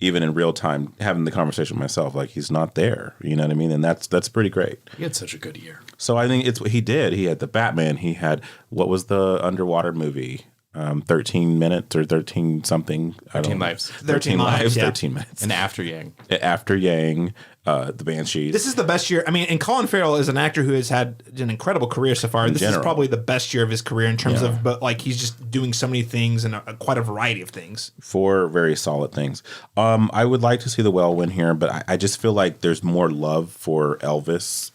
even in real time, having the conversation with myself, like he's not there. You know what I mean? And that's pretty great.
He had such a good year.
So I think it's what he did. He had the Batman. He had, what was the underwater movie? 13 minutes or 13 something.
13 Lives.
13 Lives, yeah.
13 minutes.
And After Yang.
After Yang, the Banshees.
This is the best year. I mean, and Colin Farrell is an actor who has had an incredible career so far. This is probably the best year of his career in terms of, but like he's just doing so many things and quite a variety of things.
4 very solid things. I would like to see the Whale win here, but I just feel like there's more love for Elvis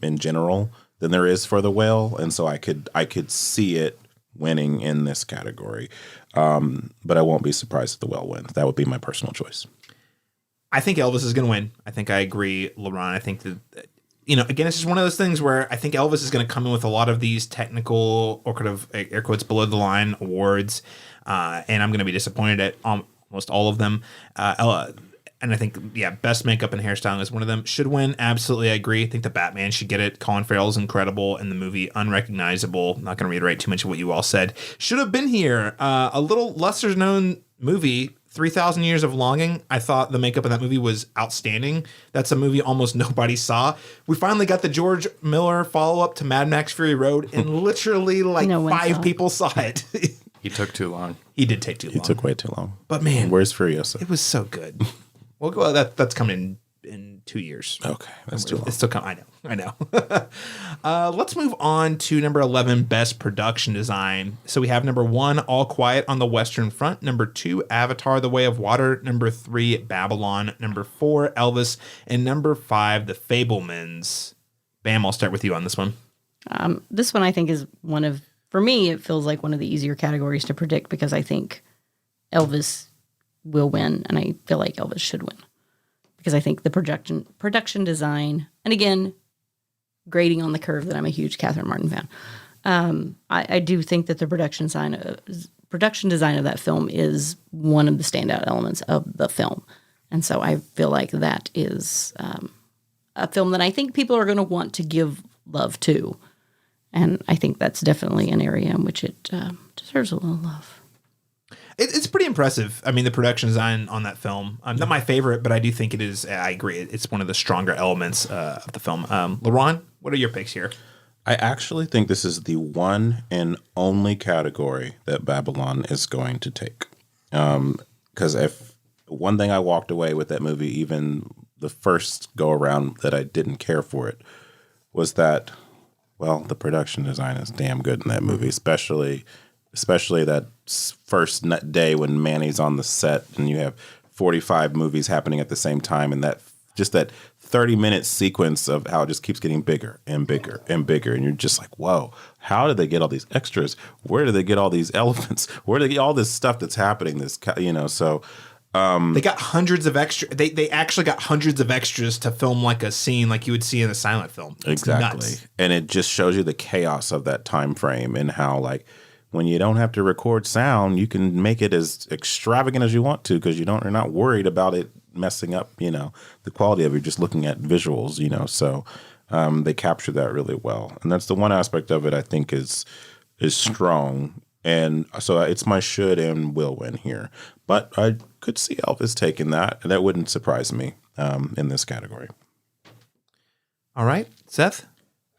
in general than there is for the Whale, and so I could see it winning in this category. But I won't be surprised if the Whale wins. That would be my personal choice.
I think Elvis is going to win. I think I agree, Laron. I think that, again, it's just one of those things where I think Elvis is going to come in with a lot of these technical or kind of air quotes below the line awards. And I'm going to be disappointed at almost all of them. And I think, best makeup and hairstyling is one of them. Should win. Absolutely, I agree. I think the Batman should get it. Colin Farrell's incredible in the movie. Unrecognizable. Not going to reiterate too much of what you all said. Should have been here. A little lesser known movie, 3,000 Years of Longing. I thought the makeup in that movie was outstanding. That's a movie almost nobody saw. We finally got the George Miller follow-up to Mad Max Fury Road, and literally like five people saw it.
He took too long.
He did take too long.
He took way too long.
But man,
where's Furiosa?
It was so good. Well, that's coming in 2 years.
Okay, that's too long.
It's still coming. I know. Let's move on to number 11, Best Production Design. So we have number 1, All Quiet on the Western Front. Number 2, Avatar: The Way of Water. Number 3, Babylon. Number 4, Elvis. And number 5, The Fabelmans. Bam, I'll start with you on this one.
This one I think is for me, it feels like one of the easier categories to predict because I think Elvis will win, and I feel like Elvis should win because I think the production design, and again, grading on the curve that I'm a huge Catherine Martin fan. I do think that the production design of that film is one of the standout elements of the film, and so I feel like that is a film that I think people are going to want to give love to, and I think that's definitely an area in which it deserves a little love.
It's pretty impressive. I mean, the production design on that film, not my favorite, but I do think it is. I agree. It's one of the stronger elements of the film. Laron, what are your picks here?
I actually think this is the one and only category that Babylon is going to take. Because if one thing I walked away with that movie, even the first go around that I didn't care for it, was that, well, the production design is damn good in that movie, especially that first day when Manny's on the set and you have 45 movies happening at the same time, and that 30-minute sequence of how it just keeps getting bigger and bigger and bigger, and you're just like, whoa, how did they get all these extras? Where did they get all these elephants? Where did they get all this stuff that's happening? So
they got hundreds of extra. They actually got hundreds of extras to film like a scene like you would see in a silent film. It's
exactly
nuts.
And it just shows you the chaos of that time frame and how, like, when you don't have to record sound, you can make it as extravagant as you want to because you're not worried about it messing up, the quality of it. You're just looking at visuals, So they capture that really well, and that's the one aspect of it I think is strong. And so it's my should and will win here, but I could see Elvis taking that, and that wouldn't surprise me in this category.
All right, Seth.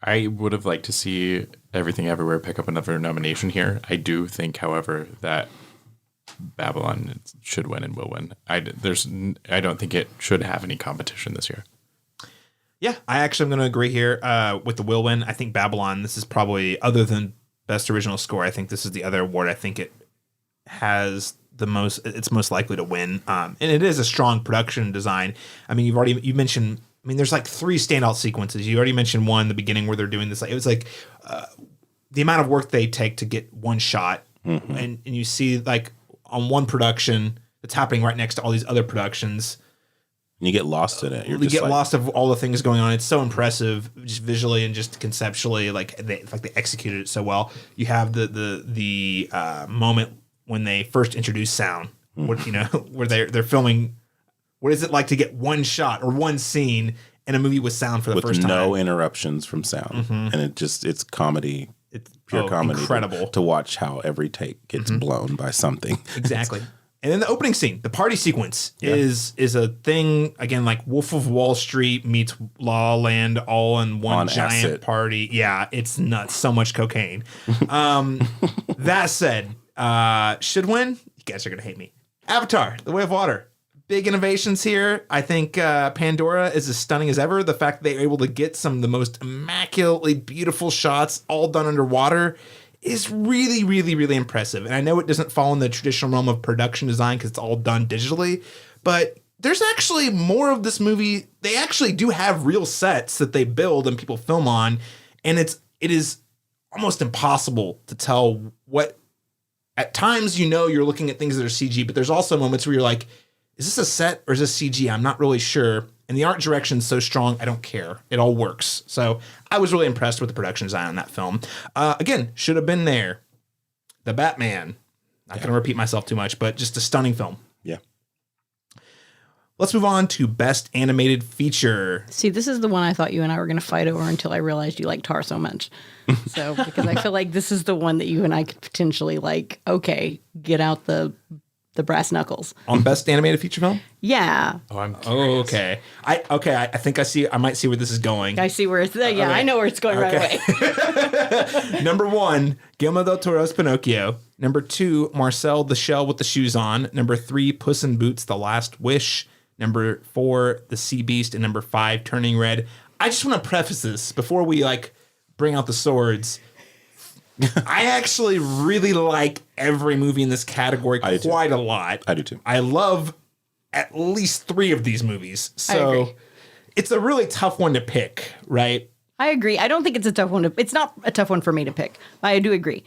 I would have liked to see Everything Everywhere pick up another nomination here. I do think, however, that Babylon should win and will win. I don't think it should have any competition this year.
Yeah, I actually am going to agree here with the will win. I think Babylon, this is probably, other than Best Original Score, I think this is the other award I think it has it's most likely to win. And it is a strong production design. I mean, you mentioned, there's like 3 standout sequences. You already mentioned one in the beginning where they're doing this. It was like the amount of work they take to get one shot. Mm-hmm. And you see like on one production that's happening right next to all these other productions.
And you get lost in it.
You get lost of all the things going on. It's so impressive just visually and just conceptually. Like they executed it so well. You have the moment when they first introduce sound, where they're filming. What is it like to get one shot or one scene in a movie with sound for the first time?
With no interruptions from sound. Mm-hmm. And it's comedy. It's pure comedy.
Incredible.
To watch how every take gets blown by something.
Exactly. And then the opening scene, the party sequence is a thing, again, like Wolf of Wall Street meets La La Land all in one giant acid party. Yeah, it's nuts. So much cocaine. That said, should win. You guys are going to hate me. Avatar, The Way of Water. Big innovations here. I think Pandora is as stunning as ever. The fact that they were able to get some of the most immaculately beautiful shots all done underwater is really, really, really impressive. And I know it doesn't fall in the traditional realm of production design because it's all done digitally, but there's actually more of this movie. They actually do have real sets that they build and people film on, and it is almost impossible to tell what. At times, you're looking at things that are CG, but there's also moments where you're like, is this a set or is this CG? I'm not really sure. And the art direction's so strong, I don't care. It all works. So I was really impressed with the production design on that film. Again, should have been there. The Batman. Not going to repeat myself too much, but just a stunning film.
Yeah.
Let's move on to Best Animated Feature.
See, this is the one I thought you and I were going to fight over until I realized you like Tar so much. So, because I feel like this is the one that you and I could potentially like, okay, get out the brass knuckles.
On Best Animated Feature Film?
Yeah.
Oh, I'm
Oh, okay. I think I might see where this is going.
I see where it's, yeah, I know where it's going right away.
Number 1, Guillermo del Toro's Pinocchio. Number 2, Marcel the Shell with the Shoes On. Number 3, Puss in Boots, The Last Wish. Number 4, The Sea Beast. And number 5, Turning Red. I just want to preface this before we like bring out the swords. I actually really like every movie in this category quite a lot.
I do too.
I love at least 3 of these movies.
I agree.
So it's a really tough one to pick, right?
I agree. I don't think it's a tough one. It's not a tough one for me to pick. I do agree.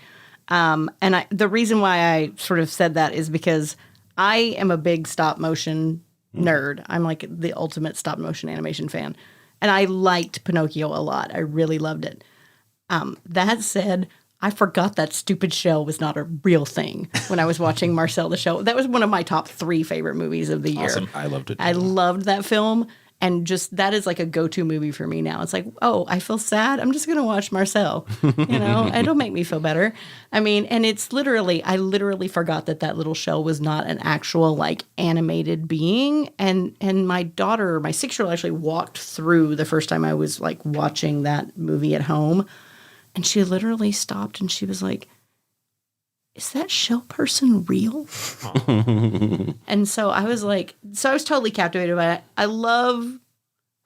The reason why I sort of said that is because I am a big stop motion nerd. I'm like the ultimate stop motion animation fan. And I liked Pinocchio a lot. I really loved it. That said, I forgot that stupid shell was not a real thing when I was watching Marcel the Shell. That was one of my top 3 favorite movies of the year.
Awesome.
I loved it.
I loved that film. And just that is like a go-to movie for me now. It's like, oh, I feel sad. I'm just going to watch Marcel. It'll make me feel better. I mean, and it's literally, I literally forgot that little shell was not an actual like animated being. And my daughter, my 6-year-old actually walked through the first time I was like watching that movie at home. And she literally stopped and she was like, is that shell person real? And so I was totally captivated by it. I love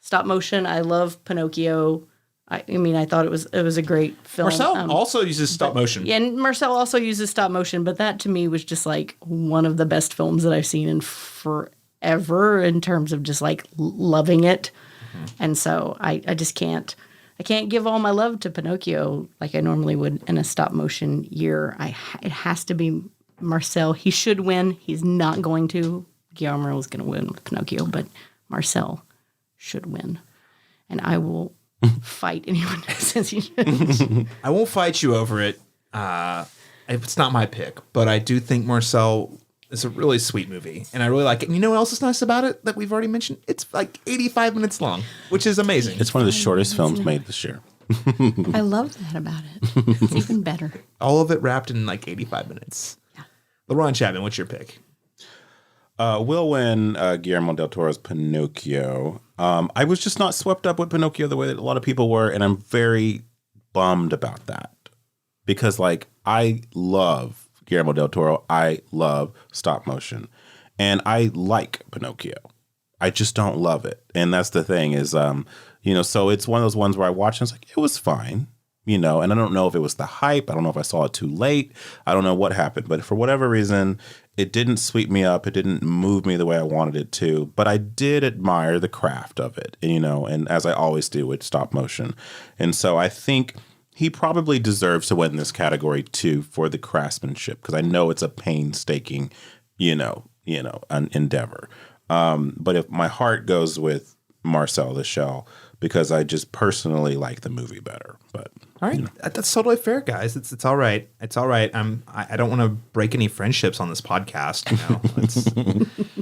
stop motion. I love Pinocchio. I thought it was a great film.
Marcel also uses stop motion.
Yeah, and Marcel also uses stop motion, but that to me was just like one of the best films that I've seen in forever in terms of just like loving it. Mm-hmm. And so I just can't. I can't give all my love to Pinocchio like I normally would in a stop motion year. It has to be Marcel. He should win. He's not going to. Guillermo is going to win with Pinocchio, but Marcel should win. And I will fight anyone who says he should.
I won't fight you over it. It's not my pick, but I do think Marcel is a really sweet movie, and I really like it. And you know what else is nice about it that we've already mentioned? It's like 85 minutes long, which is amazing.
It's one of the shortest films made this year.
I love that about it. It's even better.
All of it wrapped in like 85 minutes. Yeah. Laron Chapman, what's your pick?
Will win Guillermo del Toro's Pinocchio. I was just not swept up with Pinocchio the way that a lot of people were, and I'm very bummed about that. Because, like, I love Guillermo del Toro. I love stop motion. And I like Pinocchio. I just don't love it. And that's the thing is, so it's one of those ones where I watched and it's like, it was fine, and I don't know if it was the hype. I don't know if I saw it too late. I don't know what happened. But for whatever reason, it didn't sweep me up. It didn't move me the way I wanted it to. But I did admire the craft of it, and as I always do with stop motion. And so I think he probably deserves to win this category too for the craftsmanship, because I know it's a painstaking, an endeavor. But if my heart goes with Marcel the Shell, because I just personally like the movie better. But
all right, that's totally fair, guys. It's all right. It's all right. I don't want to break any friendships on this podcast.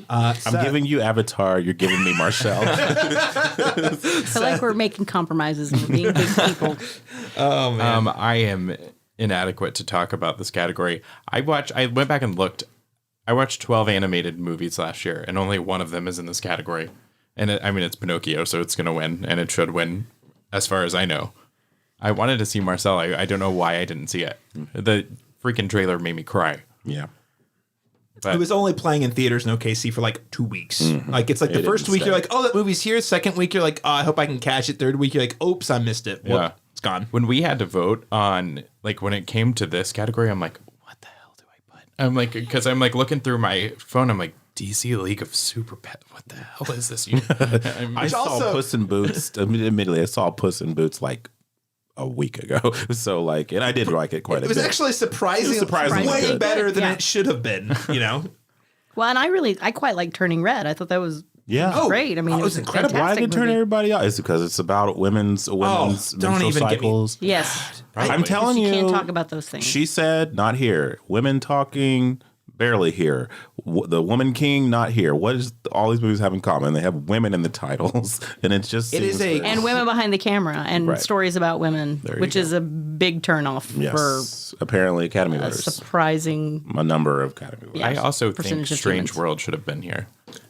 I'm giving you Avatar. You're giving me Marcel.
I feel like we're making compromises and we're being good people.
Oh man,
I am inadequate to talk about this category. I went back and looked. I watched 12 animated movies last year, and only one of them is in this category. And it's Pinocchio, so it's going to win, and it should win, as far as I know. I wanted to see Marcel. I don't know why I didn't see it. The freaking trailer made me cry.
Yeah.
But it was only playing in theaters in OKC for like 2 weeks. Mm-hmm. Like it's like the first week you're like, oh, that movie's here. Second week you're like, oh, I hope I can catch it. Third week you're like, oops, I missed it. Whoop,
yeah,
it's gone.
When we had to vote on, like, when it came to this category, I'm like, what the hell do I put? I'm like, because I'm like looking through my phone. I'm like, DC League of Super Pet. What the hell is this?
I saw Puss in Boots. Admittedly, I saw Puss in Boots like a week ago. So like, and I did like it quite a bit.
It was actually surprisingly way better than it should have been.
Well, and I quite like Turning Red. I thought that was great. I mean, it was
incredible.
Why did it turn everybody out? It's because it's about women's menstrual cycles.
Yes,
I'm telling you,
can't talk about those things.
She said, not here. Women talking. Barely here. the Woman King not here. What does all these movies have in common? They have women in the titles, and it just seems
and women behind the camera and stories about women, which is a big turnoff for
apparently Academy
a
voters.
surprising
A number of Academy voters.
I also think
percentage of
Strange
humans.
World should have been here.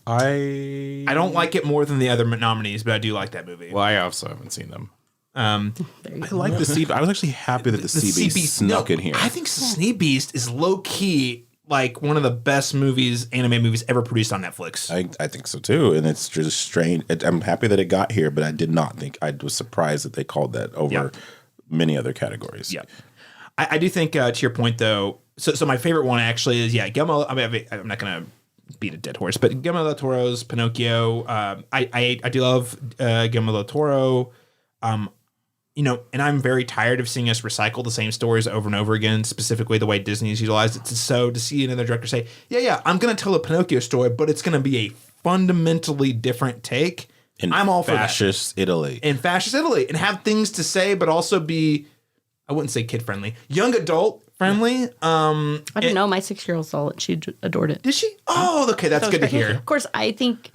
I don't like it more than the other nominees, but I do like that movie.
Well, I also haven't seen them.
I like the Sea. I was actually happy that the Sea Beast snuck in here.
I think Sea Beast is low key like one of the best anime movies ever produced on Netflix.
I think so too, and it's just strange. I'm happy that it got here, but I did not think. I was surprised that they called that over many other categories.
Yeah, I do think to your point though. So my favorite one actually is Guillermo. I mean, I'm not gonna beat a dead horse, but Guillermo del Toro's Pinocchio. I do love Guillermo del Toro. And I'm very tired of seeing us recycle the same stories over and over again, specifically the way Disney's utilized it. So to see another director say, I'm going to tell a Pinocchio story, but it's going to be a fundamentally different take. I'm all for that.
Fascist Italy.
In fascist Italy. And have things to say, but also be, I wouldn't say kid-friendly, young adult friendly.
I don't know. My 6-year-old saw it. She adored it.
Did she? Oh, okay. That's good to hear.
Of course, I think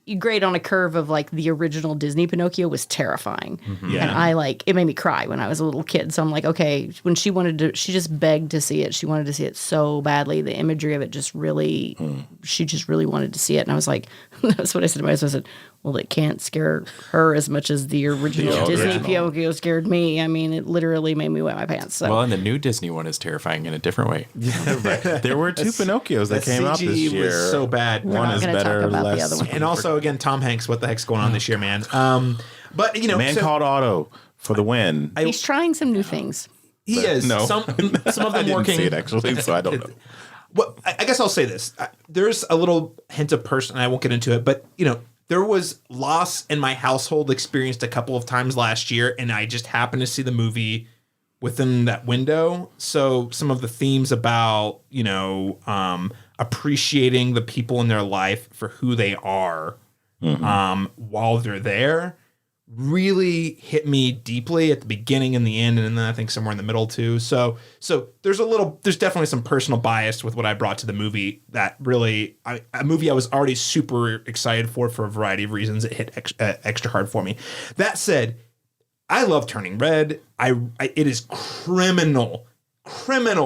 you grade on a curve of like the original Disney Pinocchio was terrifying.
Yeah.
And it made me cry when I was a little kid. So I'm like, okay, when she just begged to see it. She wanted to see it so badly. The imagery of it just really, she just really wanted to see it. And I was like, that's what I said to myself. I said, well, it can't scare her as much as the original Disney Pinocchio scared me. I mean, it literally made me wet my pants. So.
Well, and the new Disney one is terrifying in a different way.
There were 2 Pinocchios that came out this
CG
year.
was so bad.
One is better,
the
less.
other one.
And also, again, Tom Hanks, what the heck's going on this year, man? But,
Man Called Otto for the win.
He's trying some new things.
He is.
No.
Some of
I
them
didn't
working.
see it actually, so I don't know.
Well, I guess I'll say this. There's a little hint of person, and I won't get into it, but, there was loss in my household experienced a couple of times last year, and I just happened to see the movie within that window. So some of the themes about, appreciating the people in their life for who they are while they're there really hit me deeply at the beginning and the end, and then I think somewhere in the middle too. So there's definitely some personal bias with what I brought to the movie that really, a movie I was already super excited for a variety of reasons. It hit extra hard for me. That said, I love Turning Red. It is criminal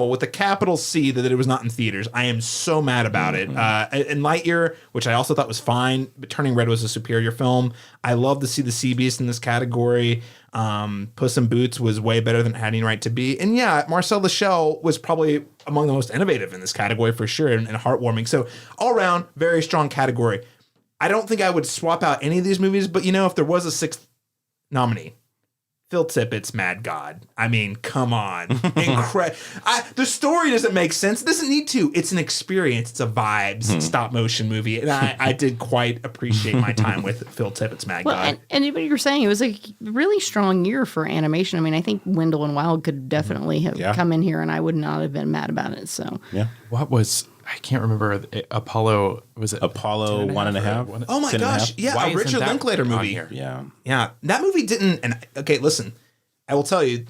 with a capital C that it was not in theaters. I am so mad about it. And Lightyear, which I also thought was fine, but Turning Red was a superior film. I love to see the Sea Beast in this category. Puss in Boots was way better than it had any right to be. And Marcel the Shell was probably among the most innovative in this category for sure, and heartwarming. So all around, very strong category. I don't think I would swap out any of these movies, but if there was a 6th nominee, Phil Tippett's Mad God. I mean, come on. The story doesn't make sense. It doesn't need to. It's an experience. It's a vibes stop motion movie. And I did quite appreciate my time with Phil Tippett's Mad God.
And what you were saying, it was a really strong year for animation. I mean, I think Wendell and Wild could definitely have come in here, and I would not have been mad about it. So
What was... I can't remember. Apollo, was it
Apollo 1.5?
Oh my gosh. Yeah,
Why
a
isn't
Richard
that
Linklater
on
movie.
here?
Yeah.
That movie didn't. And okay, listen, I will tell you,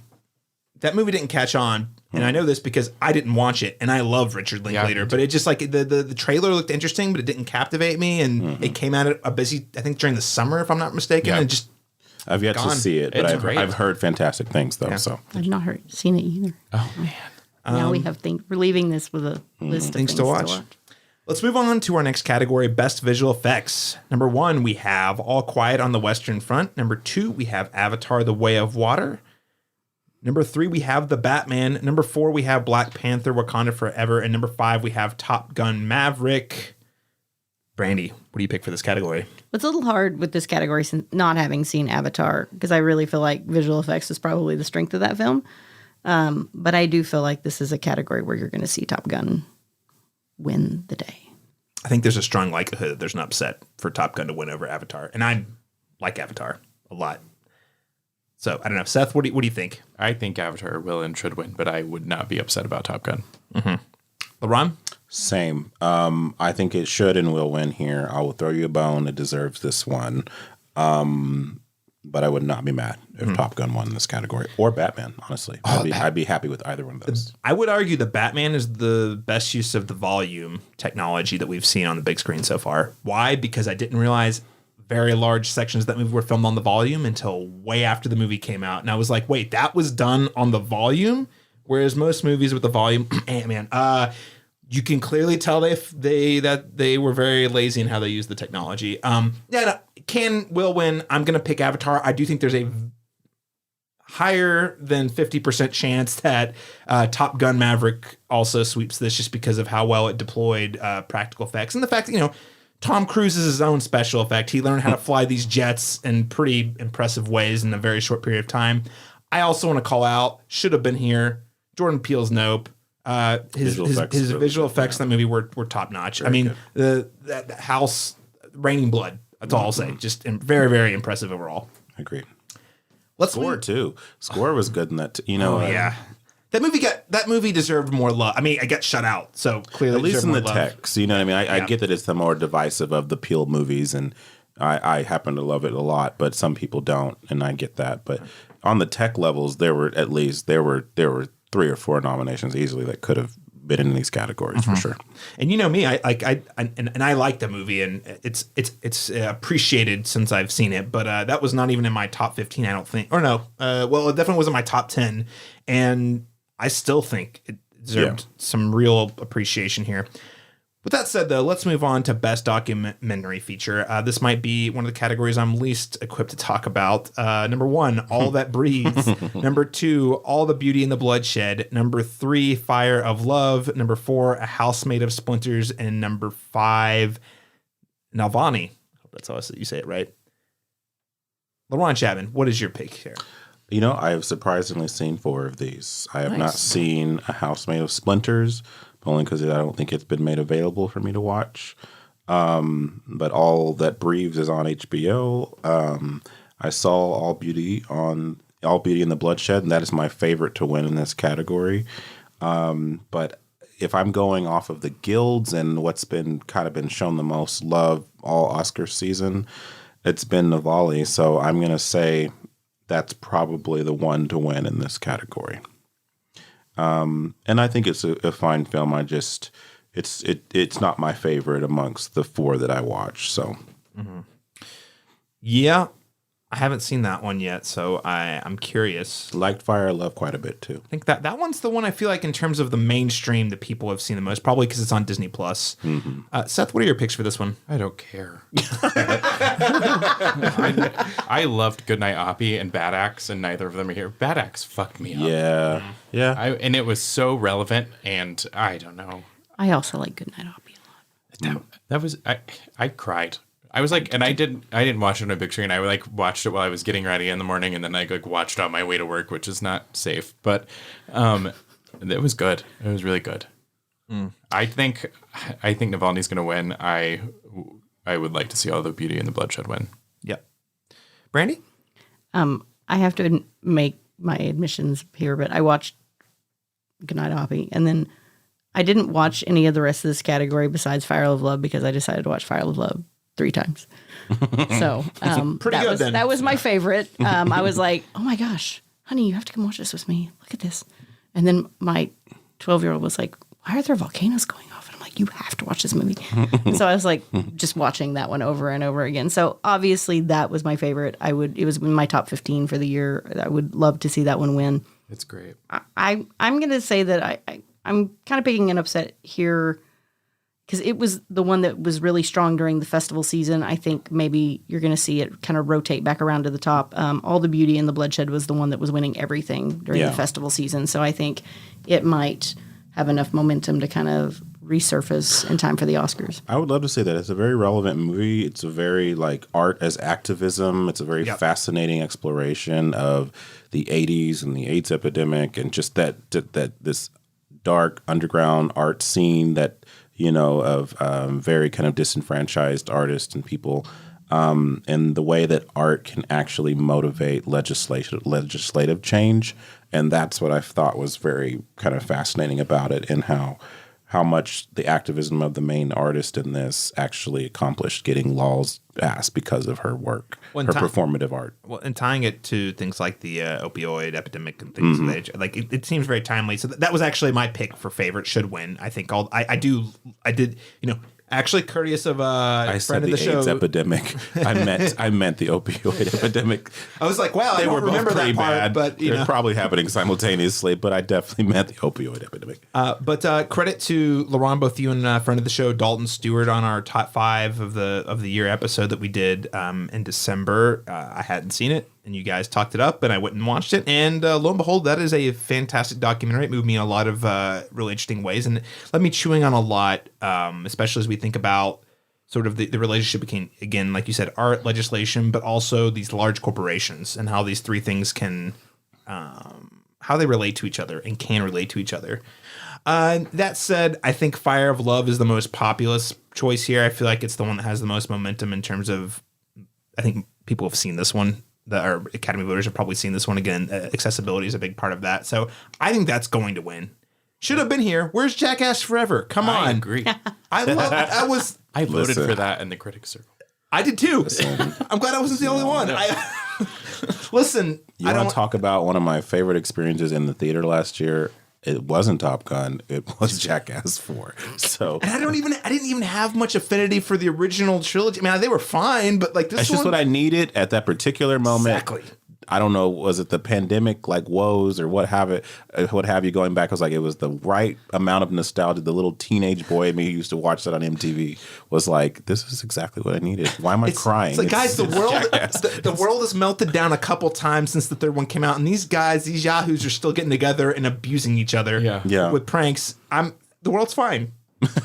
that movie didn't catch on. And I know this because I didn't watch it, and I love Richard Linklater, but it just like the trailer looked interesting, but it didn't captivate me. And it came out at a busy, I think during the summer, if I'm not mistaken, and just.
I've yet to see it, but I've heard fantastic things though. So
I've not seen it either.
Oh man.
Now we have we're leaving this with a list of things to watch.
Let's move on to our next category, Best Visual Effects. Number 1, we have All Quiet on the Western Front. Number 2, we have Avatar: The Way of Water. Number 3, we have The Batman. Number 4, we have Black Panther: Wakanda Forever. And number 5, we have Top Gun: Maverick. Brandy, what do you pick for this category?
It's a little hard with this category since not having seen Avatar, because I really feel like visual effects is probably the strength of that film. But I do feel like this is a category where you're going to see Top Gun win the day.
I think there's a strong likelihood that there's an upset for Top Gun to win over Avatar. And I like Avatar a lot. So, I don't know. Seth, what do you think?
I think Avatar will and should win, but I would not be upset about Top Gun.
LaRon?
Same. I think it should and will win here. I will throw you a bone. It deserves this one. but I would not be mad if Top Gun won this category or Batman. Honestly, I'd be happy with either one of those.
I would argue the Batman is the best use of the volume technology that we've seen on the big screen so far. Why? Because I didn't realize very large sections of that movie were filmed on the volume until way after the movie came out. And I was like, wait, that was done on the volume? Whereas most movies with the volume, you can clearly tell that they were very lazy in how they used the technology. Will win. I'm going to pick Avatar. I do think there's a higher than 50% chance that Top Gun Maverick also sweeps this just because of how well it deployed practical effects. And the fact that, Tom Cruise is his own special effect. He learned how to fly these jets in pretty impressive ways in a very short period of time. I also want to call out, should have been here, Jordan Peele's Nope. His visual effects in that movie were top notch. The house, Raining Blood. That's all I'll say. Just very, very impressive overall.
Agreed. Score was good in that.
That movie deserved more love. I got shut out, so clearly
at least in the
love.
text. You know what I mean? I get that it's the more divisive of the Peele movies, and I happen to love it a lot, but some people don't, and I get that. But on the tech levels, there were 3 or 4 nominations easily that could have been in these categories for sure. And
me, I like the movie, and it's appreciated since I've seen it. But that was not even in my top 15, I don't think. Or no, it definitely was in my top 10, and I still think it deserved some real appreciation here. With that said, though, let's move on to Best Documentary Feature. This might be one of the categories I'm least equipped to talk about. Number 1, All That Breathes. Number 2, All the Beauty and the Bloodshed. Number 3, Fire of Love. Number 4, A House Made of Splinters. And number 5, Nalvani. I hope that's how you say it right. Laron Chapman, what is your pick here?
I have surprisingly seen 4 of these. I have not seen A House Made of Splinters, only because I don't think it's been made available for me to watch. But All That Breathes is on HBO. I saw All Beauty and the Bloodshed, and that is my favorite to win in this category. But if I'm going off of the guilds and what's been shown the most love all Oscar season, it's been Navali. So I'm going to say that's probably the one to win in this category. And I think it's a fine film. It's not my favorite amongst the 4 that I watched. So,
yeah, I haven't seen that one yet, so I'm curious.
Liked Fire of Love quite a bit too.
I think that one's the one I feel like in terms of the mainstream that people have seen the most, probably because it's on Disney Plus. Seth, what are your picks for this one?
I don't care. I loved Goodnight Oppie and Bad Axe, and neither of them are here. Bad Axe fucked me up.
Yeah.
And it was so relevant, and I don't know.
I also like Goodnight Oppie a lot.
That was I cried. I was like, and I didn't watch it on a big screen. I watched it while I was getting ready in the morning, and then I watched on my way to work, which is not safe. But it was good. It was really good. I think Navalny's going to win. I would like to see All the Beauty and the Bloodshed win.
Yep. Brandy?
I have to make my admissions here, but I watched Goodnight Oppie, and then I didn't watch any of the rest of this category besides Fire of Love because I decided to watch Fire of Love 3 times. So that was my favorite. I was like, oh my gosh, honey, you have to come watch this with me. Look at this. And then my 12-year-old was like, why are there volcanoes going off? And I'm like, you have to watch this movie. And so I was like just watching that one over and over again. So obviously that was my favorite. It was in my top 15 for the year. I would love to see that one win.
It's great.
I'm going to say that I'm kind of picking an upset here because it was the one that was really strong during the festival season. I think maybe you're going to see it kind of rotate back around to the top. All the Beauty and the Bloodshed was the one that was winning everything during the festival season. So I think it might have enough momentum to kind of resurface in time for the Oscars.
I would love to say that. It's a very relevant movie. It's a very art as activism. It's a very fascinating exploration of the 80s and the AIDS epidemic and just that this dark underground art scene that of very kind of disenfranchised artists and people, and the way that art can actually motivate legislative change. And that's what I thought was very kind of fascinating about it, and how how much the activism of the main artist in this actually accomplished getting laws passed because of her work, her performative art.
Well, and tying it to things like the opioid epidemic and things of that age, like it seems very timely. So that was actually my pick for favorite should win. I think I did, actually courteous of
I said
friend of
the
the show.
AIDS epidemic. I meant the opioid epidemic.
I was like, wow,
They
I don't
were both
remember
pretty
that part,
bad,
but
they're probably happening simultaneously. But I definitely meant the opioid epidemic.
But credit to Laron, both you and friend of the show, Dalton Stewart, on our top 5 of the year episode that we did in December. I hadn't seen it, and you guys talked it up, and I went and watched it. And lo and behold, that is a fantastic documentary. It moved me in a lot of really interesting ways, and left me chewing on a lot, especially as we think about sort of the relationship between, again, like you said, art, legislation, but also these large corporations and how these three things can, how they relate to each other and can relate to each other. That said, I think Fire of Love is the most populous choice here. I feel like it's the one that has the most momentum in terms of, I think people have seen this one. Our Academy voters have probably seen this one again. Accessibility is a big part of that. So I think that's going to win. Should have been here. Where's Jackass Forever? Come on.
I agree.
I love.
I voted for that in the critics circle.
I did too. I'm glad I wasn't the only one. Listen,
You want to talk about one of my favorite experiences in the theater last year? It wasn't Top Gun. It was Jackass 4. So
and I didn't even have much affinity for the original trilogy. I mean, they were fine, but like this
that's
one,
just what I needed at that particular moment.
Exactly.
I don't know, was it the pandemic like woes or what have you going back? I was like, it was the right amount of nostalgia. The little teenage boy in me who used to watch that on MTV was like, this is exactly what I needed. Why am I crying?
It's like, guys, the world has melted down a couple times since the third one came out, and these yahoos are still getting together and abusing each other with pranks. The world's fine.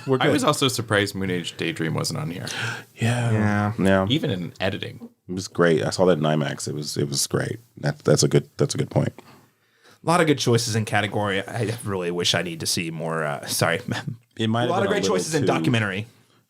We're good.
I was also surprised Moon Age Daydream wasn't on here.
Yeah.
Even in editing.
It was great. I saw that in IMAX. It was great. That's a good point.
A lot of good choices in category. I really wish I need to see more.
It might have
a lot
been
of great choices in documentary.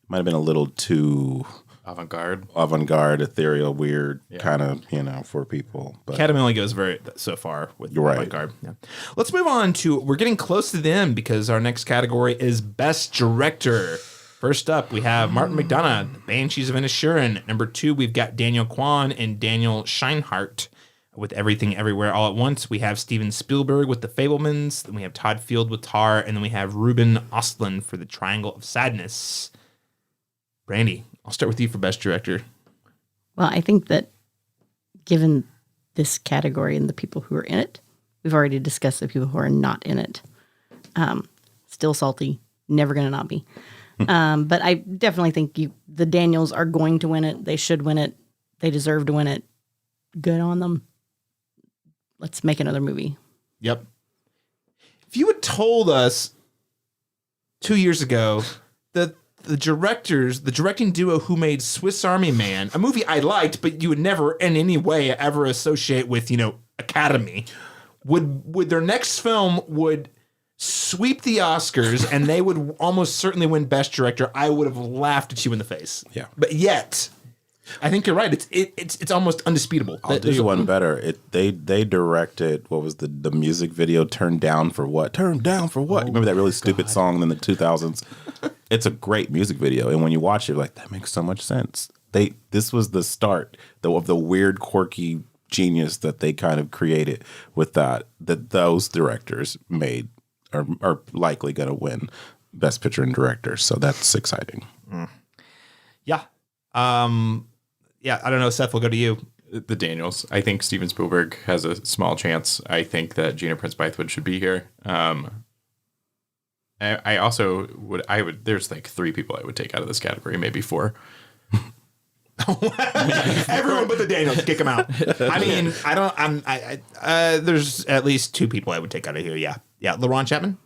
Might have been a little too avant-garde, ethereal, weird, kind of, for people. But
Academy only goes so far with
You're right.
avant-garde. Yeah. Let's move on to, we're getting close to the end because our next category is Best Director. First up, we have Martin McDonagh, The Banshees of Inisherin. Number 2, we've got Daniel Kwan and Daniel Scheinhardt with Everything Everywhere All at Once. We have Steven Spielberg with The Fabelmans. Then we have Todd Field with Tar. And then we have Ruben Östlund for The Triangle of Sadness. Brandy, I'll start with you for Best Director.
Well, I think that given this category and the people who are in it, we've already discussed the people who are not in it. Still salty, never going to not be. But I definitely think the Daniels are going to win it. They should win it. They deserve to win it. Good on them. Let's make another movie.
Yep. If you had told us 2 years ago that the directing duo who made Swiss Army Man, a movie I liked, but you would never in any way ever associate with, Academy, would their next film would sweep the Oscars and they would almost certainly win Best Director, I would have laughed at you in the face.
Yeah.
But yet, I think you're right. It's almost undisputable.
I'll do you one better. They directed, what was the music video, Turned Down for What? Turned Down for What? Remember that really stupid song in the 2000s? It's a great music video. And when you watch it, you're like, that makes so much sense. This was the start of the weird, quirky genius that they kind of created with that those directors made are likely going to win Best Picture and Director. So that's exciting.
Yeah. I don't know. Seth, we'll go to you.
The Daniels. I think Steven Spielberg has a small chance. I think that Gina Prince Bythewood should be here. I also would. There's like 3 people I would take out of this category, maybe 4.
Everyone but the Daniels, kick them out. I mean, there's at least 2 people I would take out of here. Yeah. Laron Chapman.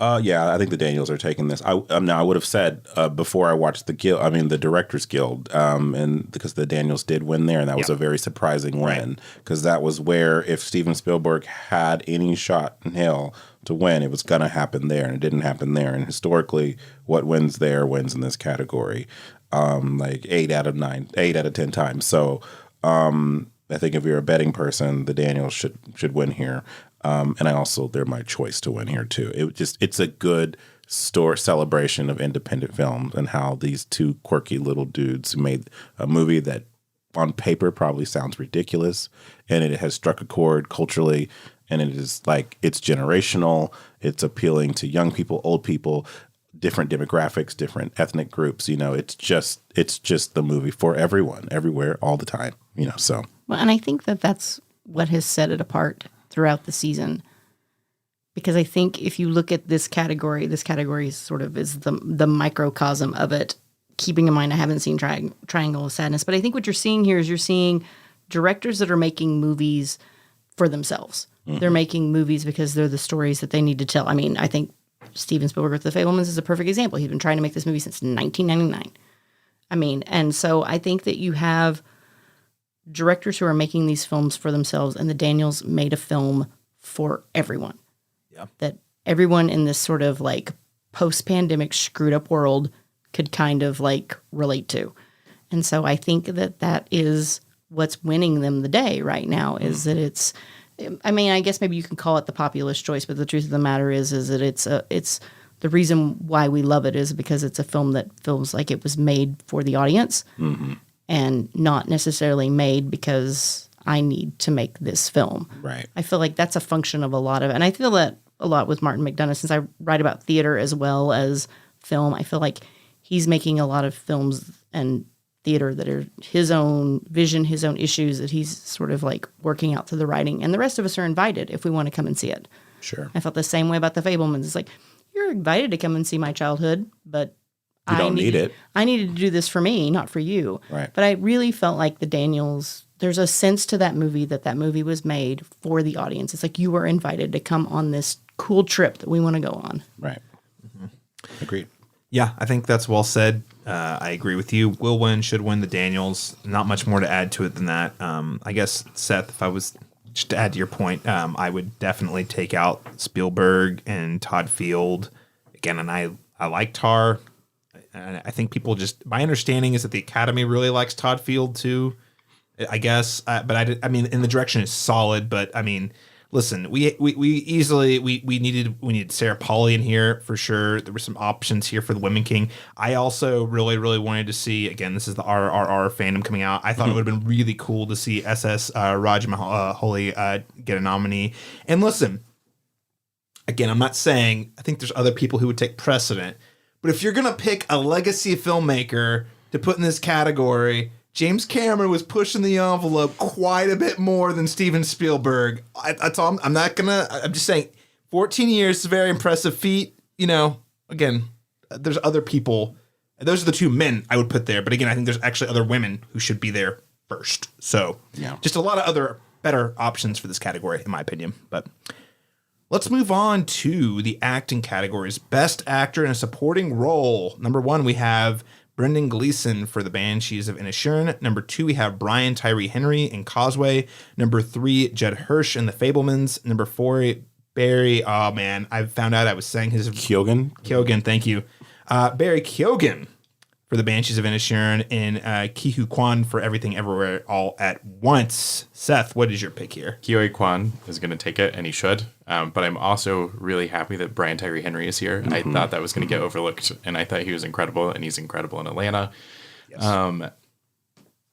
Yeah, I think the Daniels are taking this. I would have said before I watched the Directors Guild, and because the Daniels did win there, and that was a very surprising win, because that was where if Steven Spielberg had any shot in hell to win, it was going to happen there, and it didn't happen there. And historically, what wins there wins in this category, like 8 out of 10 times. So I think if you're a betting person, the Daniels should win here. And they're my choice to win here too. It's a good celebration of independent films and how these two quirky little dudes who made a movie that on paper probably sounds ridiculous, and it has struck a chord culturally, and it is like it's generational, it's appealing to young people, old people, different demographics, different ethnic groups. It's just the movie for everyone, everywhere, all the time. So
Well, and I think that that's what has set it apart throughout the season. Because I think if you look at this category sort of is the microcosm of it. Keeping in mind, I haven't seen Triangle of Sadness, but I think what you're seeing here is you're seeing directors that are making movies for themselves. Mm-hmm. They're making movies because they're the stories that they need to tell. I mean, I think Steven Spielberg with The Fabelmans is a perfect example. He's been trying to make this movie since 1999. I mean, and so I think that you have directors who are making these films for themselves, and the Daniels made a film for everyone. Yeah. That everyone in this sort of like post-pandemic screwed up world could kind of like relate to. And so I think that that is what's winning them the day right now is that it's, I mean, I guess maybe you can call it the populist choice, but the truth of the matter is that it's the reason why we love it is because it's a film that feels like it was made for the audience and not necessarily made because I need to make this film.
Right.
I feel like that's a function of a lot of, and I feel that a lot with Martin McDonagh, since I write about theater as well as film. I feel like he's making a lot of films and theater that are his own vision, his own issues that he's sort of like working out through the writing. And the rest of us are invited if we want to come and see it.
Sure.
I felt the same way about The Fabelmans. It's like, you're invited to come and see my childhood, but
you don't need it.
I needed to do this for me, not for you.
Right.
But I really felt like the Daniels, there's a sense to that movie was made for the audience. It's like you were invited to come on this cool trip that we want to go on.
Right. Agreed.
Yeah, I think that's well said. I agree with you. Will win, should win the Daniels. Not much more to add to it than that. I guess, Seth, if I was just to add to your point, I would definitely take out Spielberg and Todd Field. Again, and I like Tar. And I think people just, my understanding is that the Academy really likes Todd Field too, I guess. But I mean, in the direction is solid, but I mean, listen, we needed Sarah Polley in here for sure. There were some options here for the Women King. I also really wanted to see, again, this is the RRR fandom coming out. I thought it would have been really cool to see SS Rajamouli get a nominee. And listen, again, I'm not saying I think there's other people who would take precedent, but if you're gonna pick a legacy filmmaker to put in this category, James Cameron was pushing the envelope quite a bit more than Steven Spielberg. That's all. I'm just saying, 14 years is a very impressive feat. Again, there's other people. Those are the two men I would put there. But again, I think there's actually other women who should be there first. So just a lot of other better options for this category, in my opinion. But let's move on to the acting categories. Best actor in a supporting role. Number 1, we have Brendan Gleeson for The Banshees of Inisherin. Number 2, we have Brian Tyree Henry in Causeway. Number 3, Judd Hirsch in The Fabelmans. Number 4, Barry. Oh man, I found out I was saying his Keoghan. Thank you, Barry Keoghan for The Banshees of Inisherin, and Ki Hu Kwan for Everything Everywhere All at Once. Seth, what is your pick here?
Ki Hu Kwan is going to take it, and he should. But I'm also really happy that Brian Tyree Henry is here. I thought that was going to get overlooked, and I thought he was incredible, and he's incredible in Atlanta. Yes.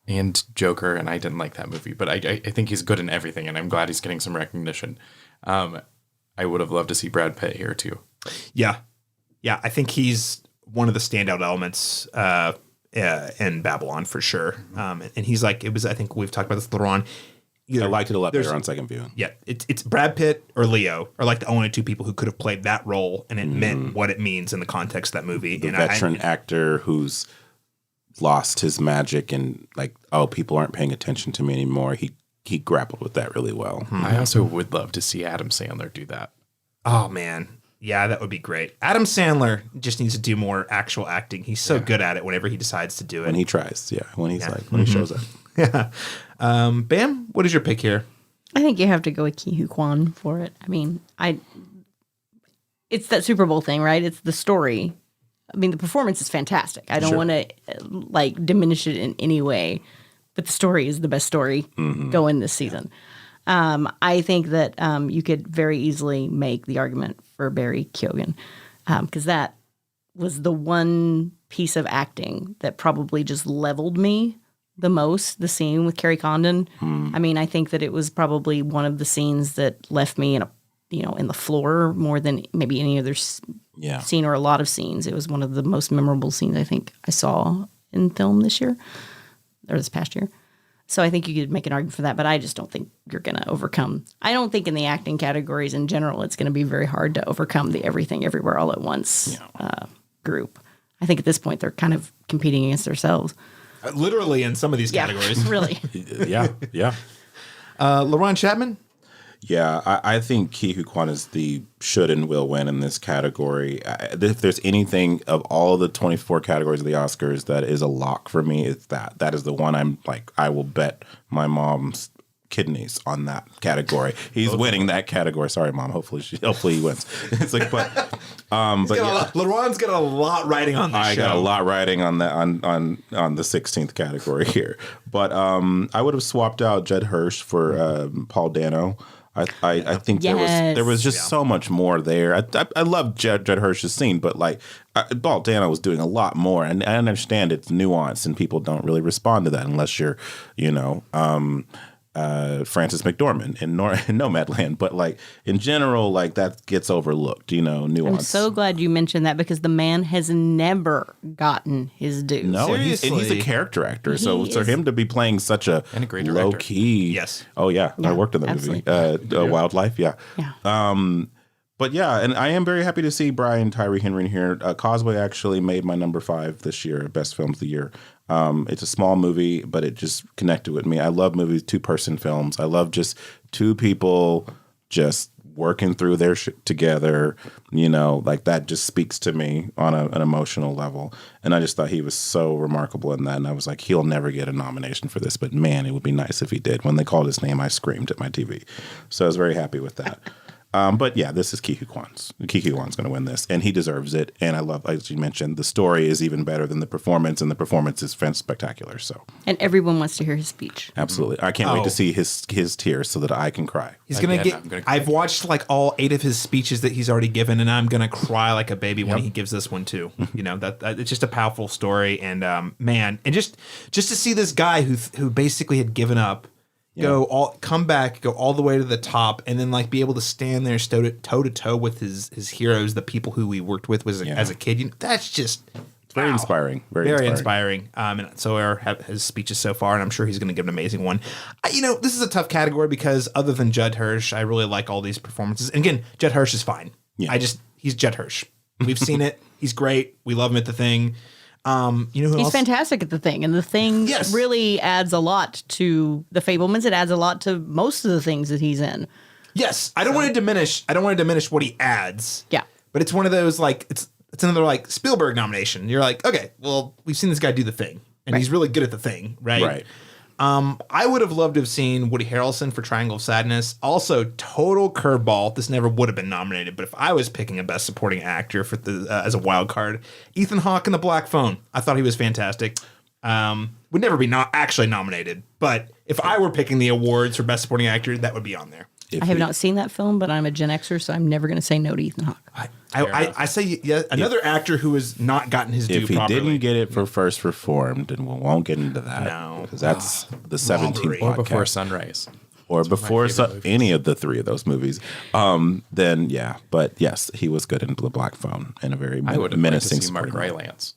And Joker, and I didn't like that movie, but I think he's good in everything, and I'm glad he's getting some recognition. I would have loved to see Brad Pitt here, too.
Yeah, I think he's one of the standout elements in Babylon for sure. And he's like, I think we've talked about this, Laron.
I liked it a lot better on second view.
Yeah, it's Brad Pitt or Leo are like the only two people who could have played that role, and it meant what it means in the context of that movie.
The veteran actor who's lost his magic and like, oh, people aren't paying attention to me anymore. He grappled with that really well.
I also would love to see Adam Sandler do that.
Oh man. Yeah, that would be great. Adam Sandler just needs to do more actual acting. He's so good at it whenever he decides to do it.
When he tries, when he's when he shows up.
Yeah. Bam, what is your pick here?
I think you have to go with Ki Hu Kwan for it. I mean, it's that Super Bowl thing, right? It's the story. I mean, the performance is fantastic. I don't want to like diminish it in any way, but the story is the best story going this season. I think that you could very easily make the argument for Barry Keoghan. because that was the one piece of acting that probably just leveled me the most, the scene with Carrie Condon. I mean, I think that it was probably one of the scenes that left me in the floor more than maybe any other scene or a lot of scenes. It was one of the most memorable scenes I think I saw in film this year or this past year. So I think you could make an argument for that, but I just don't think you're going to overcome. I don't think in the acting categories in general, it's going to be very hard to overcome the Everything Everywhere All at Once group. I think at this point they're kind of competing against themselves.
Literally in some of these categories.
Really.
Yeah.
Laron Chapman?
Yeah, I think Ke Huy Quan is the should and will win in this category. If there's anything of all the 24 categories of the Oscars that is a lock for me, it's that. That is the one I'm like, I will bet my mom's kidneys on that category. He's winning that category. Sorry, Mom. Hopefully he wins. It's like, but
Laron's got a lot riding on this show.
I got a lot riding on the on the 16th category here. But I would have swapped out Judd Hirsch for Paul Dano. I think there was just so much more there. I love Judd Hirsch's scene, but like Paul Dano was doing a lot more, and I understand it's nuanced, and people don't really respond to that unless you're, Frances McDormand in Nomadland, but like in general, like that gets overlooked, nuance.
I'm so glad you mentioned that because the man has never gotten his due.
No, and he's a character actor, so for him to be playing such a
great
low
director.
key,
yes,
oh yeah, I worked in that movie, Wildlife, yeah. But yeah, and I am very happy to see Brian Tyree Henry in here. Causeway actually made my number 5 this year, best films of the year. It's a small movie, but it just connected with me. I love movies, 2-person films. I love just 2 people just working through their shit together. Like that just speaks to me on an emotional level. And I just thought he was so remarkable in that. And I was like, he'll never get a nomination for this, but man, it would be nice if he did. When they called his name, I screamed at my TV. So I was very happy with that. But yeah, this is Ke Huy Quan's. Ke Huy Quan's going to win this, and he deserves it. And I love, as you mentioned, the story is even better than the performance, and the performance is spectacular. So,
and everyone wants to hear his speech.
Absolutely, I can't wait to see his tears so that I can cry.
He's going to get. I've watched like all 8 of his speeches that he's already given, and I'm going to cry like a baby when he gives this one too. That it's just a powerful story, and man, and just to see this guy who basically had given up. Come back, go all the way to the top, and then like be able to stand there toe to toe with his heroes, the people who we worked with as a kid. That's just
very inspiring.
Very inspiring. And so are his speeches so far, and I'm sure he's going to give an amazing one. This is a tough category because other than Judd Hirsch, I really like all these performances. And again, Judd Hirsch is fine. Yeah. He's Judd Hirsch. We've seen it. He's great. We love him at The Thing. Who
he's
else?
fantastic at The Thing, and The Thing really adds a lot to The Fabelmans. It adds a lot to most of the things that he's in.
Yes, I don't want to diminish what he adds.
Yeah,
but it's one of those like it's another like Spielberg nomination. You're like, okay, well, we've seen this guy do The Thing, and he's really good at The Thing, right?
Right.
I would have loved to have seen Woody Harrelson for Triangle of Sadness. Also, total curveball. This never would have been nominated, but if I was picking a Best Supporting Actor for as a wild card, Ethan Hawke in The Black Phone. I thought he was fantastic. Would never be actually nominated, but if I were picking the awards for Best Supporting Actor, that would be on there.
I have not seen that film, but I'm a Gen Xer, so I'm never going to say no to Ethan Hawke.
I say another actor who has not gotten his due properly.
If he didn't get it for First Reformed, and we won't get into that. No. Because that's the 17th podcast.
Or Before Sunrise.
Or before any of the 3 of those movies. Then, yeah. But yes, he was good in The Black Phone and a very
I would have
menacing
liked to see Mark Rylance.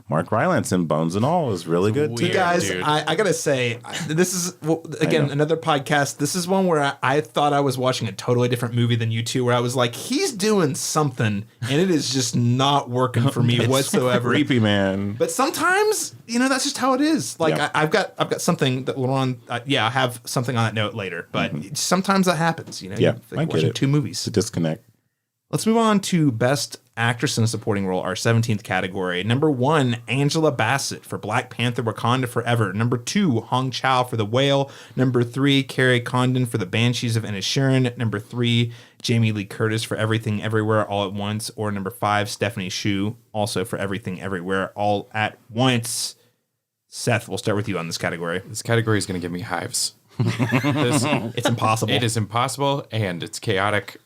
Mark Rylance in Bones and All is really good too.
You guys, I gotta say, this is again another podcast. This is one where I thought I was watching a totally different movie than you two. Where I was like, he's doing something, and it is just not working for me whatsoever.
Creepy, man.
But sometimes, that's just how it is. Like I've got something that Laron. I have something on that note later. But sometimes that happens.
I get
watching
it.
2 movies.
To disconnect.
Let's move on to Best Actress in a Supporting Role, our 17th category. Number 1, Angela Bassett for Black Panther Wakanda Forever. Number 2, Hong Chow for The Whale. Number 3, Carrie Condon for The Banshees of Inisherin. Number 3, Jamie Lee Curtis for Everything Everywhere All at Once. Or number 5, Stephanie Hsu, also for Everything Everywhere All at Once. Seth, we'll start with you on this category.
This category is going to give me hives.
It's impossible.
It is impossible, and it's chaotic.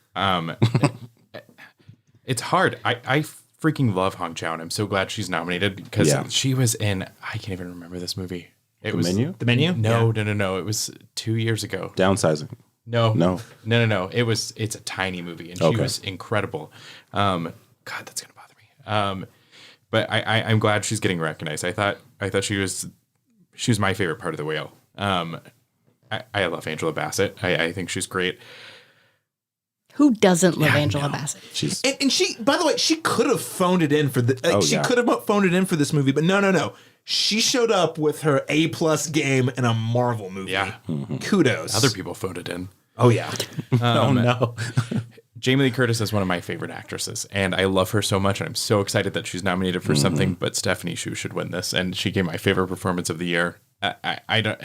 It's hard. I freaking love Hong Chow, and I'm so glad she's nominated because she was in. I can't even remember this movie. It was
Menu?
The Menu?
No. It was 2 years ago.
Downsizing.
No. It's a tiny movie, and she was incredible. God, that's gonna bother me. But I'm glad she's getting recognized. I thought she was my favorite part of The Whale. I love Angela Bassett. I think she's great.
Who doesn't love Angela Bassett?
And she, by the way, she could have phoned it in for could have phoned it in for this movie, but no. She showed up with her A+ game in a Marvel movie.
Yeah.
Kudos.
Other people phoned it in.
Oh yeah.
No.
Jamie Lee Curtis is one of my favorite actresses, and I love her so much, and I'm so excited that she's nominated for something, but Stephanie Hsu should win this, and she gave my favorite performance of the year. I'm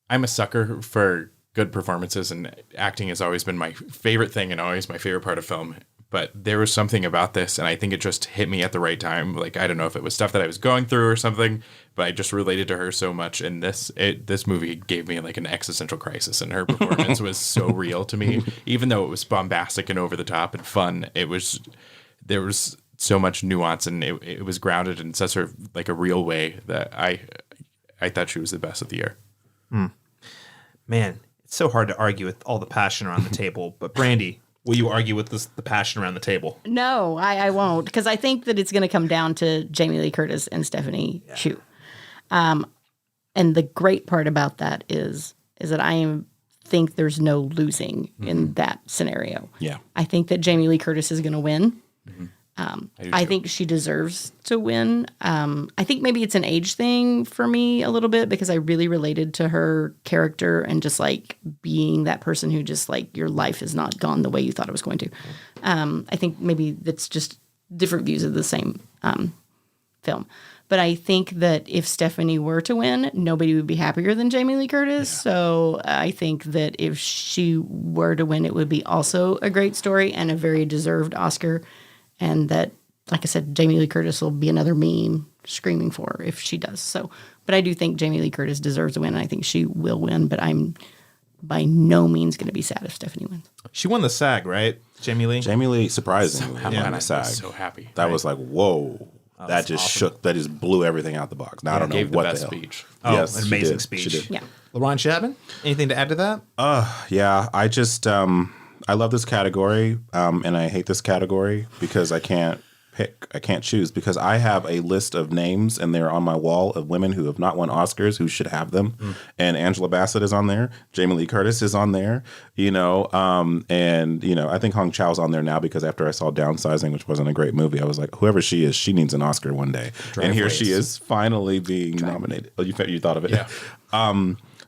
a sucker for good performances, and acting has always been my favorite thing and always my favorite part of film. But there was something about this, and I think it just hit me at the right time. Like, I don't know if it was stuff that I was going through or something, but I just related to her so much. And this movie gave me like an existential crisis, and her performance was so real to me. Even though it was bombastic and over the top and fun, there was so much nuance, and it was grounded in such a real way that I thought she was the best of the year.
Man, it's so hard to argue with all the passion around the table. But Brandy, will you argue with the passion around the table?
No, I won't, because I think that it's going to come down to Jamie Lee Curtis and Stephanie Hsu. And the great part about that is that think there's no losing in that scenario.
Yeah.
I think that Jamie Lee Curtis is going to win. I think she deserves to win. I think maybe it's an age thing for me a little bit because I really related to her character and just like being that person who just like your life has not gone the way you thought it was going to. I think maybe that's just different views of the same film. But I think that if Stephanie were to win, nobody would be happier than Jamie Lee Curtis. Yeah. So I think that if she were to win, it would be also a great story and a very deserved Oscar. And that, like I said, Jamie Lee Curtis will be another meme screaming for her if she does. So, but I do think Jamie Lee Curtis deserves to win, and I think she will win. But I'm by no means going to be sad if Stephanie wins.
She won the SAG, right, Jamie Lee?
Jamie Lee, surprisingly, won the SAG.
I was so happy.
That was like, whoa. That just
awesome.
shook. That just blew everything out the box. Now I don't know
gave
what
the best
hell.
speech.
Oh,
yes,
an amazing speech.
She did.
Yeah.
Laron Chapman, anything to add to that?
Yeah. I just I love this category, and I hate this category because I can't pick. I can't choose because I have a list of names and they're on my wall of women who have not won Oscars who should have them. And Angela Bassett is on there. Jamie Lee Curtis is on there. And I think Hong Chau's on there now because after I saw Downsizing, which wasn't a great movie, I was like, whoever she is, she needs an Oscar one day. And here she is finally being nominated. Oh, you thought of it?
Yeah.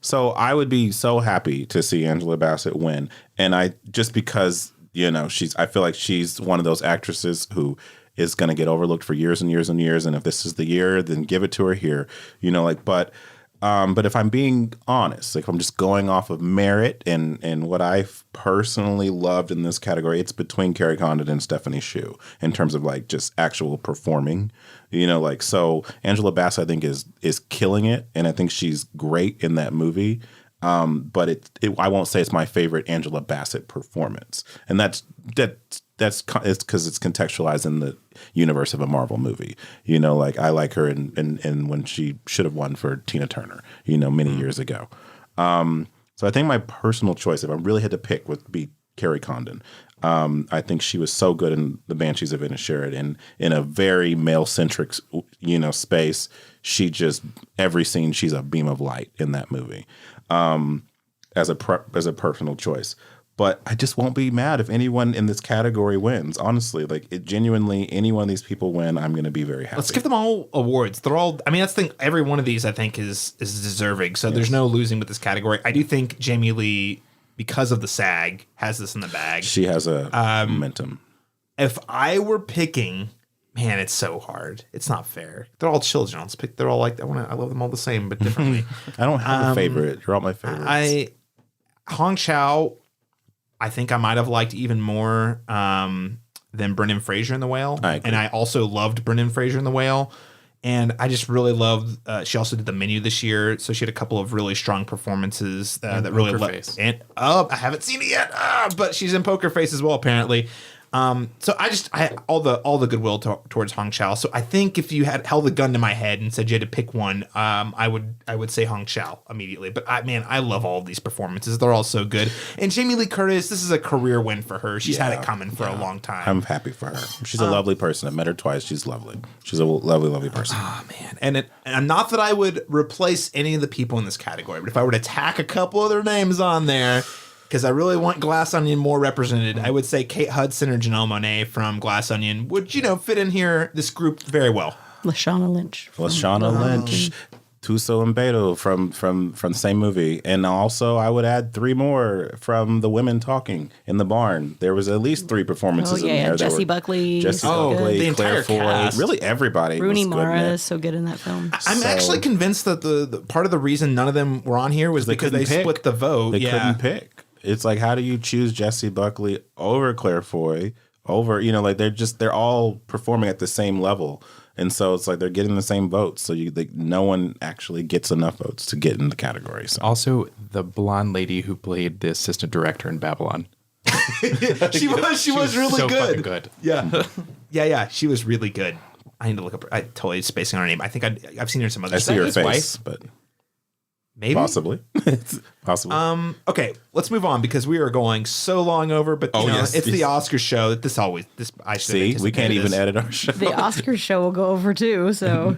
So I would be so happy to see Angela Bassett win. And I just because, I feel like she's one of those actresses who is going to get overlooked for years and years and years. And if this is the year, then give it to her here, but if I'm being honest, like if I'm just going off of merit and what I've personally loved in this category, it's between Carrie Condon and Stephanie Hsu in terms of like just actual performing, so Angela Bassett, I think is killing it. And I think she's great in that movie. But I won't say it's my favorite Angela Bassett performance. And that's it's because it's contextualized in the universe of a Marvel movie. I like her in when she should have won for Tina Turner, many years ago. So I think my personal choice, if I really had to pick, would be Carrie Condon. I think she was so good in The Banshees of Inisherin, and in a very male-centric, space. She just, every scene, she's a beam of light in that movie as a personal choice. But I just won't be mad if anyone in this category wins. Honestly, genuinely, any one of these people win, I'm going to be very happy.
Let's give them all awards. They're all. I mean, that's the thing. Every one of these, I think, is deserving. So there's no losing with this category. I do think Jamie Lee, because of the SAG, has this in the bag.
She has a momentum.
If I were picking, man, it's so hard. It's not fair. They're all children. Let's pick. They're all like I love them all the same, but differently.
I don't have a favorite. You're all my favorites.
Hong Chau, I think I might have liked even more than Brendan Fraser in The Whale. And I also loved Brendan Fraser in The Whale. And I just really loved. She also did the menu this year, so she had a couple of really strong performances that really
Poker
left.
Face.
And I haven't seen it yet, but she's in Poker Face as well, apparently. So I all the goodwill towards Hong Chau. So I think if you had held the gun to my head and said you had to pick one, I would say Hong Chau immediately. But I love all of these performances. They're all so good. And Jamie Lee Curtis, this is a career win for her. She's had it coming for a long time.
I'm happy for her. She's a lovely person. I met her twice. She's lovely. She's a lovely, lovely person.
Oh man, and not that I would replace any of the people in this category, but if I were to tack a couple other names on there, because I really want Glass Onion more represented, I would say Kate Hudson or Janelle Monáe from Glass Onion would, fit in here, this group very well.
Lashana Lynch.
Lashana Lynch, Tuso and Beto from the same movie. And also I would add 3 more from The Women Talking in the Barn. There was at least 3 performances in there.
Jessie Buckley.
Jessie
so
Buckley,
the
Claire
entire
Foy,
cast.
really everybody.
Rooney
was good in
Mara
it.
is so good in that film.
I'm actually convinced that the part of the reason none of them were on here was because they
couldn't pick.
split the vote.
They couldn't pick. It's like, how do you choose Jessie Buckley over Claire Foy, over, they're all performing at the same level. And so it's like they're getting the same votes. So no one actually gets enough votes to get in the category. So.
Also, the blonde lady who played the assistant director in Babylon.
She was really
so
good.
fucking good.
Yeah, she was really good. I need to look up. I totally spacing on her name. I think I've seen her in some other.
I see her
his
face,
wife?
but
Maybe.
possibly. It's possible.
Okay, let's move on because we are going so long over. But it's the Oscar show. I should
See, we can't even edit our show.
The Oscar show will go over too. So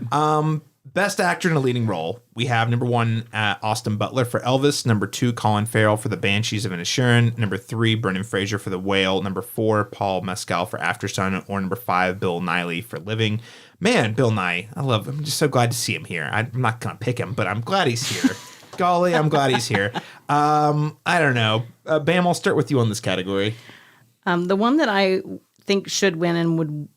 Best actor in a leading role. We have number 1, Austin Butler for Elvis. Number 2, Colin Farrell for The Banshees of Inisherin. Number 3, Brendan Fraser for The Whale. Number 4, Paul Mescal for Aftersun. Or number 5, Bill Nighy for Living. Man, Bill Nighy, I love him. I'm just so glad to see him here. I'm not going to pick him, but I'm glad he's here. Golly, I'm glad he's here. I don't know. Bam, I'll start with you on this category.
the one that I think should win and would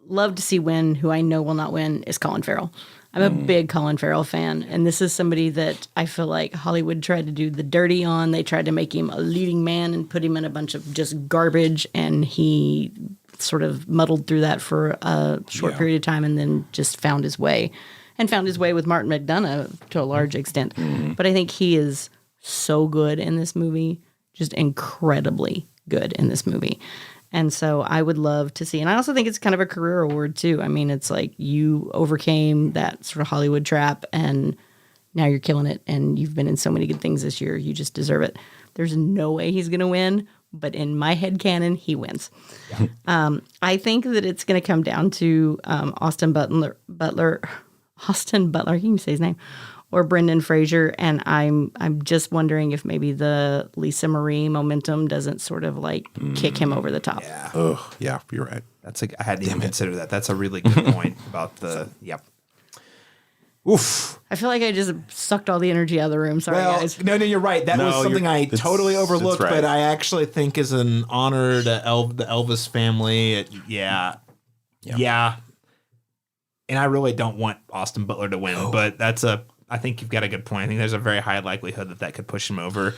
love to see win, who I know will not win, is Colin Farrell. I'm a big Colin Farrell fan, and this is somebody that I feel like Hollywood tried to do the dirty on. They tried to make him a leading man and put him in a bunch of just garbage, and he sort of muddled through that for a short period of time and then just found his way. And found his way with Martin McDonough to a large extent. But I think he is so good in this movie, just incredibly good in this movie. And so I would love to see, and I also think it's kind of a career award too. I mean, it's like you overcame that sort of Hollywood trap and now you're killing it and you've been in so many good things this year. You just deserve it. There's no way he's going to win, but in my headcanon, he wins. Yeah. I think that it's going to come down to Austin Butler, I can't even say his name, or Brendan Fraser, and I'm just wondering if maybe the Lisa Marie momentum doesn't sort of like kick him over the top.
Yeah.
Oh, yeah, you're right.
I hadn't even considered that. That's a really good point about the. Yep. Oof.
I feel like I just sucked all the energy out of the room. Sorry, guys.
No, you're right. That was something I totally overlooked,
right.
but I actually think is an honor to the Elvis family. Yeah. And I really don't want Austin Butler to win, but I think you've got a good point. I think there's a very high likelihood that could push him over.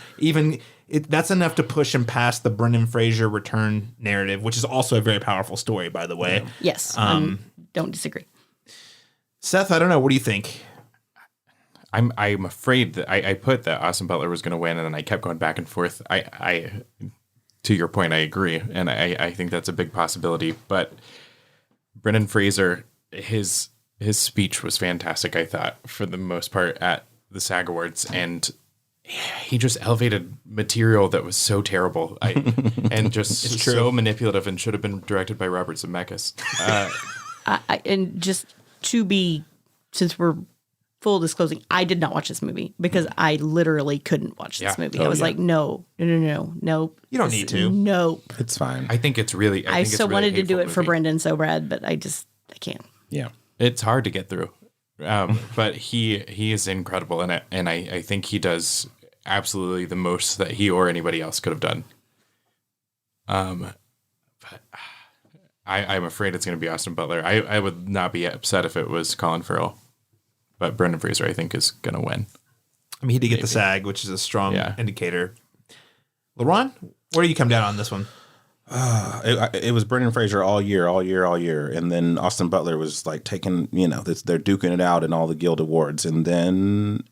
That's enough to push him past the Brendan Fraser return narrative, which is also a very powerful story, by the way.
Yes, don't disagree.
Seth, I don't know. What do you think?
I'm afraid that I put that Austin Butler was going to win, and then I kept going back and forth. I to your point, I agree, and I think that's a big possibility. But Brendan Fraser, his speech was fantastic, I thought, for the most part at the SAG Awards, and he just elevated material that was so terrible and just so manipulative and should have been directed by Robert Zemeckis.
And just to be, since we're full disclosing, I did not watch this movie because I literally couldn't watch this movie. I was like, no. You
don't need to.
Nope.
It's fine.
I think it's really.
I so wanted to do it for
movie.
Brendan so bad, but I can't.
Yeah.
It's hard to get through, but he is incredible in it, and I think he does absolutely the most that he or anybody else could have done. But I'm afraid it's going to be Austin Butler. I would not be upset if it was Colin Farrell, but Brendan Fraser I think is going to win.
I mean, he did get the SAG, which is a strong indicator. Laron, where do you come down on this one?
It was Brendan Fraser all year, and then Austin Butler was like taking, they're duking it out in all the Guild Awards, and then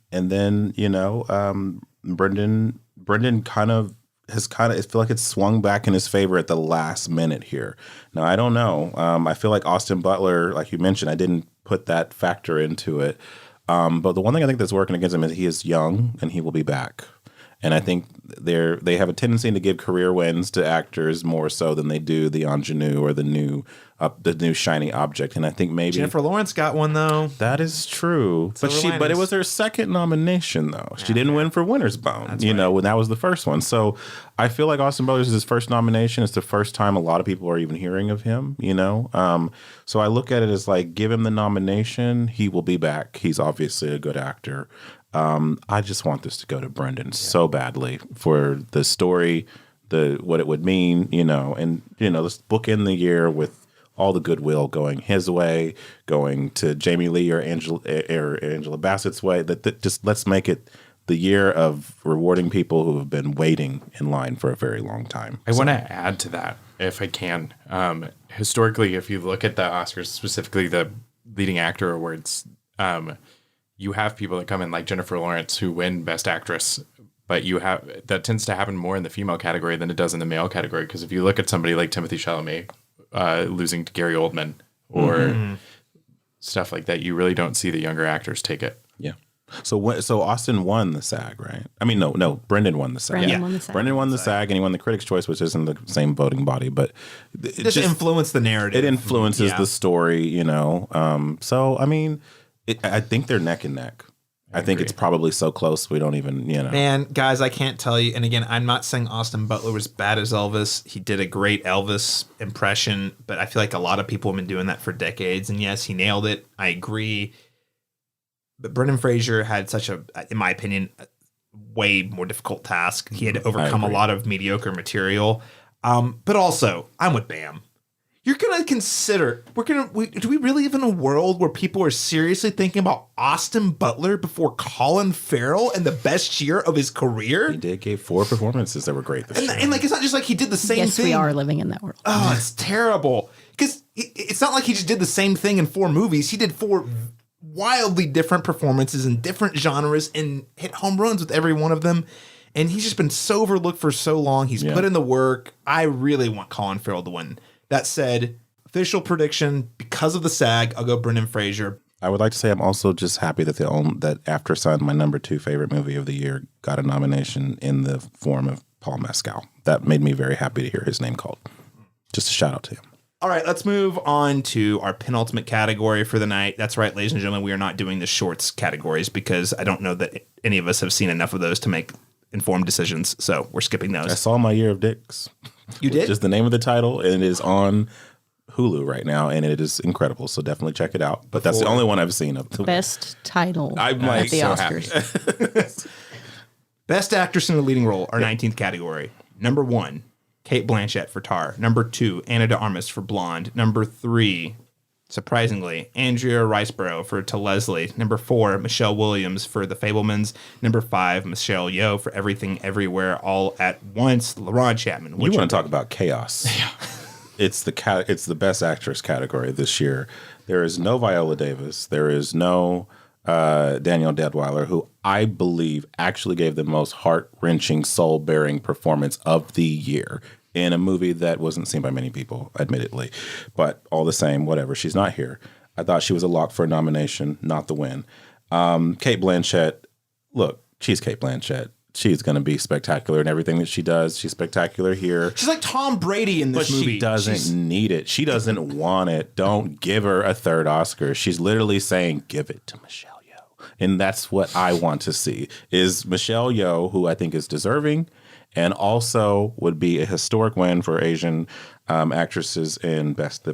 Brendan kind of I feel like it's swung back in his favor at the last minute here. Now I don't know. I feel like Austin Butler, like you mentioned, I didn't put that factor into it, but the one thing I think that's working against him is he is young and he will be back. And I think they have a tendency to give career wins to actors more so than they do the ingenue or the new shiny object. And I think maybe
Jennifer Lawrence got one though.
That is true, but it was her second nomination though. She didn't win for Winter's Bone, when that was the first one. So I feel like Austin Butler's is his first nomination. It's the first time a lot of people are even hearing of him. So I look at it as like, give him the nomination, he will be back. He's obviously a good actor. I just want this to go to Brendan so badly for the story, what it would mean, let's bookend the year with all the goodwill going his way, going to Jamie Lee or Angela Bassett's way. Just let's make it the year of rewarding people who have been waiting in line for a very long time.
I want to add to that, if I can. Historically, if you look at the Oscars, specifically the leading actor awards, you have people that come in like Jennifer Lawrence who win Best Actress, but that tends to happen more in the female category than it does in the male category. Because if you look at somebody like Timothée Chalamet losing to Gary Oldman or stuff like that, you really don't see the younger actors take it.
Yeah. So Austin won the SAG, right? I mean, no, Brendan won the SAG. Brendan won the SAG, and he won the Critics' Choice, which isn't the same voting body, but
it just influenced the narrative.
It influences the story, So I mean, I think they're neck and neck. I think it's probably so close we don't even,
Man, guys, I can't tell you. And again, I'm not saying Austin Butler was bad as Elvis. He did a great Elvis impression, but I feel like a lot of people have been doing that for decades. And yes, he nailed it. I agree. But Brendan Fraser had such in my opinion, a way more difficult task. He had to overcome a lot of mediocre material. But also, I'm with Bam. You're going to consider, do we really live in a world where people are seriously thinking about Austin Butler before Colin Farrell and the best year of his career?
He gave 4 performances that were great this year.
And it's not just like he did the same thing.
Yes, we are living in that world.
Oh, it's terrible. Because it's not like he just did the same thing in 4 movies. He did 4 wildly different performances in different genres and hit home runs with every one of them. And he's just been so overlooked for so long. He's put in the work. I really want Colin Farrell to win. That said, official prediction, because of the SAG, I'll go Brendan Fraser.
I would like to say I'm also just happy that After Sun, my number 2 favorite movie of the year, got a nomination in the form of Paul Mescal. That made me very happy to hear his name called. Just a shout out to him.
All right, let's move on to our penultimate category for the night. That's right, ladies and gentlemen, we are not doing the shorts categories because I don't know that any of us have seen enough of those to make informed decisions. So we're skipping those.
I saw My Year of Dicks.
You did?
Just the name of the title, and it is on Hulu right now, and it is incredible. So definitely check it out. But that's the only one I've seen of the
best title
I'm
at the
so
Oscars.
Best actress in a leading role, our 19th category. Number 1, Cate Blanchett for Tar. Number 2, Ana de Armas for Blonde. Number 3, surprisingly, Andrea Riseborough for To Leslie. Number 4, Michelle Williams for The Fabelmans. Number 5, Michelle Yeoh for Everything Everywhere All at Once. Laron Chapman.
You want to talk about chaos? Yeah. It's the best actress category this year. There is no Viola Davis. There is no Danielle Deadwyler, who I believe actually gave the most heart-wrenching, soul-bearing performance of the year in a movie that wasn't seen by many people, admittedly. But all the same, whatever, she's not here. I thought she was a lock for a nomination, not the win. Cate Blanchett, look, she's Cate Blanchett. She's going to be spectacular in everything that she does. She's spectacular here.
She's like Tom Brady in this movie.
But she doesn't need it. She doesn't want it. Don't give her a 3rd Oscar. She's literally saying, give it to Michelle Yeoh. And that's what I want to see, is Michelle Yeoh, who I think is deserving and also would be a historic win for Asian actresses in the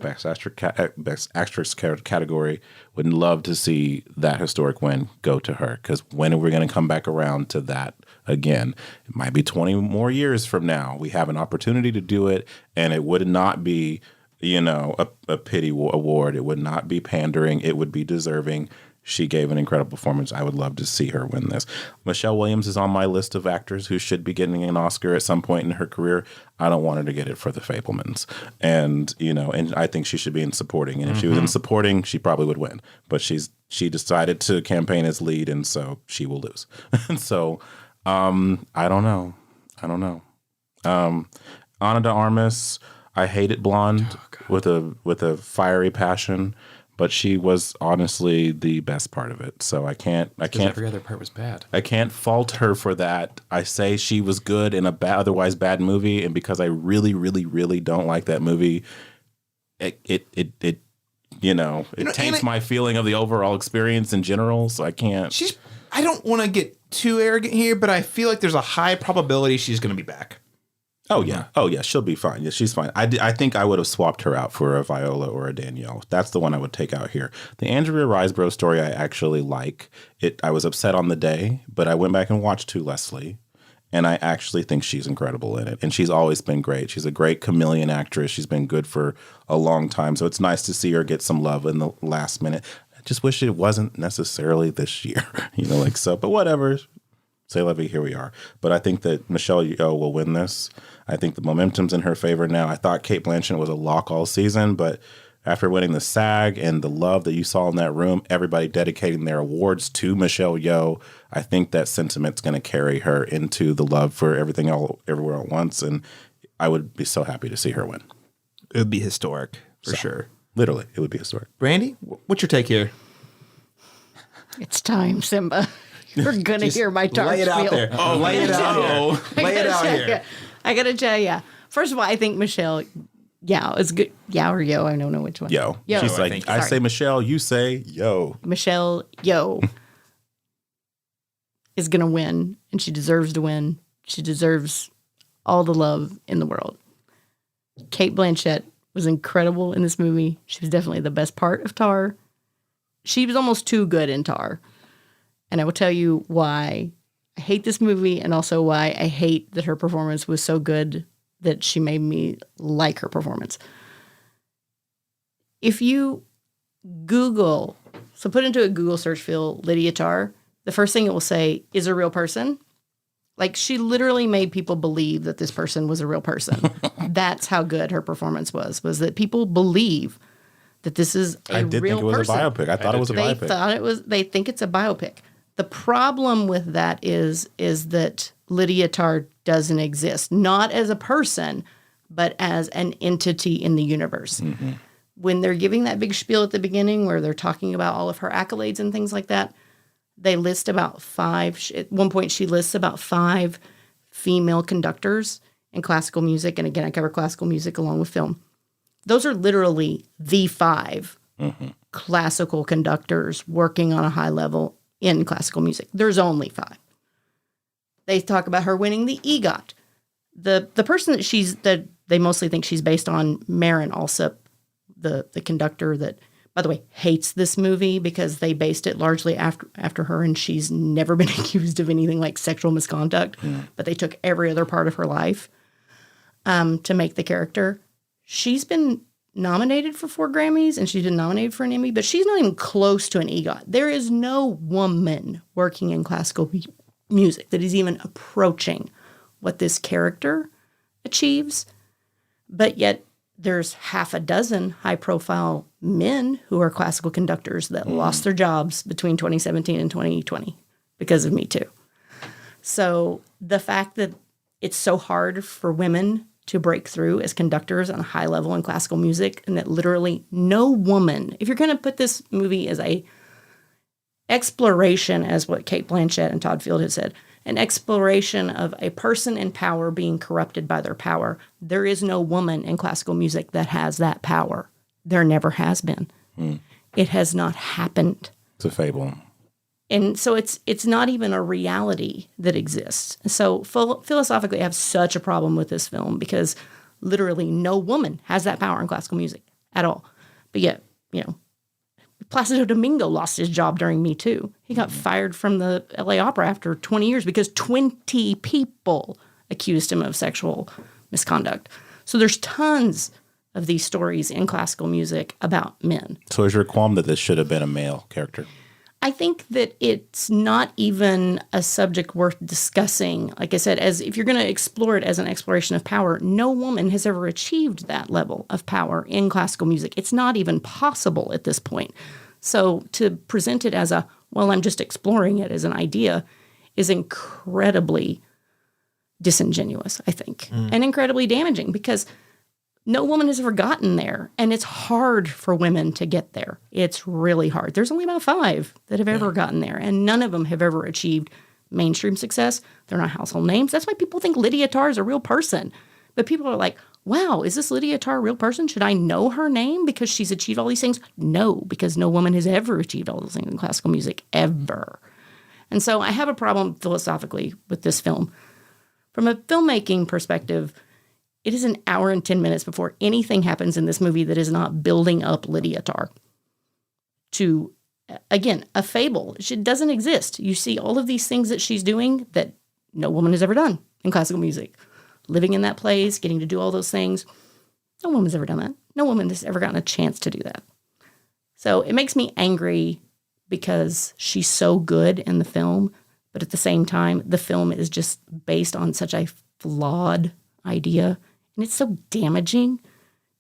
best actress category. Would love to see that historic win go to her, because when are we going to come back around to that again? It might be 20 more years from now. We have an opportunity to do it, and it would not be, a pity award. It would not be pandering. It would be deserving. she gave an incredible performance. I would love to see her win this. Michelle Williams is on my list of actors who should be getting an Oscar at some point in her career. I don't want her to get it for The Fabelmans. And, and I think she should be in supporting. And if she was in supporting, she probably would win. But she decided to campaign as lead, and so she will lose. And so I don't know. Ana de Armas, I hated Blonde with a fiery passion. But she was honestly the best part of it. So I can't.
Every other part was bad.
I can't fault her for that. I say she was good in a otherwise bad movie, and because I really, really, really don't like that movie, it taints my feeling of the overall experience in general. So I can't.
I don't want to get too arrogant here, but I feel like there's a high probability she's going to be back.
Oh yeah, she'll be fine. Yeah, she's fine. I think I would have swapped her out for a Viola or a Danielle. That's the one I would take out here. The Andrea Riseborough story I actually like. I was upset on the day, but I went back and watched To Leslie, and I actually think she's incredible in it. And she's always been great. She's a great chameleon actress. She's been good for a long time. So it's nice to see her get some love in the last minute. I just wish it wasn't necessarily this year, but whatever. C'est la vie, here we are. But I think that Michelle Yeoh will win this. I think the momentum's in her favor now. I thought Cate Blanchett was a lock all season, but after winning the SAG and the love that you saw in that room, everybody dedicating their awards to Michelle Yeoh, I think that sentiment's going to carry her into the love for everything everywhere at once, and I would be so happy to see her win.
It would be historic, for sure.
Literally, it would be historic.
Brandy, what's your take here?
It's time, Simba. You're going to hear my dark
Lay it out
spiel.
there. Oh, lay it out. Lay it out here.
I got to tell you. First of all, I think Michelle Yeoh is good. Yeoh or Yeoh, I don't know which one.
Yeoh. She's like, I say Michelle, you say Yeoh.
Michelle Yeoh is going to win, and she deserves to win. She deserves all the love in the world. Cate Blanchett was incredible in this movie. She was definitely the best part of Tar. She was almost too good in Tar. And I will tell you why I hate this movie, and also why I hate that her performance was so good that she made me like her performance. If you Google, so put into a Google search field Lydia Tarr, the first thing it will say is a real person. Like, she literally made people believe that this person was a real person. That's how good her performance was that people believe that this is a real person.
I did think it was a biopic. I thought it was a biopic.
They think it's a biopic. The problem with that is that Lydia Tarr doesn't exist, not as a person, but as an entity in the universe. Mm-hmm. When they're giving that big spiel at the beginning where they're talking about all of her accolades and things like that, they list about 5. At one point, she lists about 5 female conductors in classical music. And again, I cover classical music along with film. Those are literally the 5 classical conductors working on a high level in classical music. There's only 5. They talk about her winning the EGOT. The person that they mostly think she's based on, Marin Alsop, the conductor that, by the way, hates this movie because they based it largely after her, and she's never been accused of anything like sexual misconduct, but they took every other part of her life to make the character. She's been nominated for 4 Grammys, and she's been nominated for an Emmy, but she's not even close to an EGOT. There is no woman working in classical music that is even approaching what this character achieves, but yet there's half a dozen high-profile men who are classical conductors that lost their jobs between 2017 and 2020 because of Me Too. So the fact that it's so hard for women to break through as conductors on a high level in classical music, and that literally no woman, if you're going to put this movie as a exploration, as what Cate Blanchett and Todd Field has said, an exploration of a person in power being corrupted by their power, there is no woman in classical music that has that power. There never has been. It has not happened.
It's a fable.
And so it's not even a reality that exists. So philosophically, I have such a problem with this film because literally no woman has that power in classical music at all. But yet, Placido Domingo lost his job during Me Too. He got fired from the LA Opera after 20 years because 20 people accused him of sexual misconduct. So there's tons of these stories in classical music about men.
So is your qualm that this should have been a male character?
I think that it's not even a subject worth discussing. Like I said, as if you're going to explore it as an exploration of power, no woman has ever achieved that level of power in classical music. It's not even possible at this point. So to present it as I'm just exploring it as an idea is incredibly disingenuous, I think, and incredibly damaging because no woman has ever gotten there, and it's hard for women to get there. It's really hard. There's only about 5 that have ever gotten there, and none of them have ever achieved mainstream success. They're not household names. That's why people think Lydia Tarr is a real person. But people are like, wow, is this Lydia Tarr a real person? Should I know her name because she's achieved all these things? No, because no woman has ever achieved all those things in classical music, ever. And so I have a problem philosophically with this film. From a filmmaking perspective, it is an hour and 10 minutes before anything happens in this movie that is not building up Lydia Tarr to, again, a fable. She doesn't exist. You see all of these things that she's doing that no woman has ever done in classical music. Living in that place, getting to do all those things. No woman's ever done that. No woman has ever gotten a chance to do that. So it makes me angry because she's so good in the film, but at the same time, the film is just based on such a flawed idea. And it's so damaging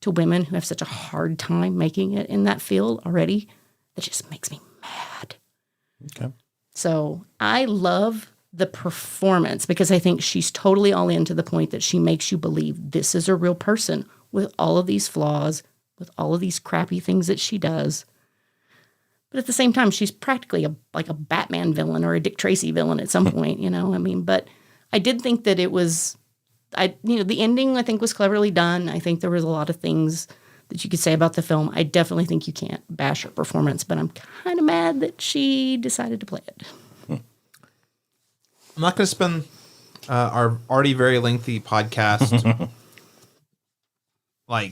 to women who have such a hard time making it in that field already. That just makes me mad.
Okay.
So I love the performance because I think she's totally all in to the point that she makes you believe this is a real person with all of these flaws, with all of these crappy things that she does. But at the same time, she's practically like a Batman villain or a Dick Tracy villain at some point, but I did think that it was... the ending, I think, was cleverly done. I think there was a lot of things that you could say about the film. I definitely think you can't bash her performance, but I'm kind of mad that she decided to play it.
I'm not going to spend our already very lengthy podcast. I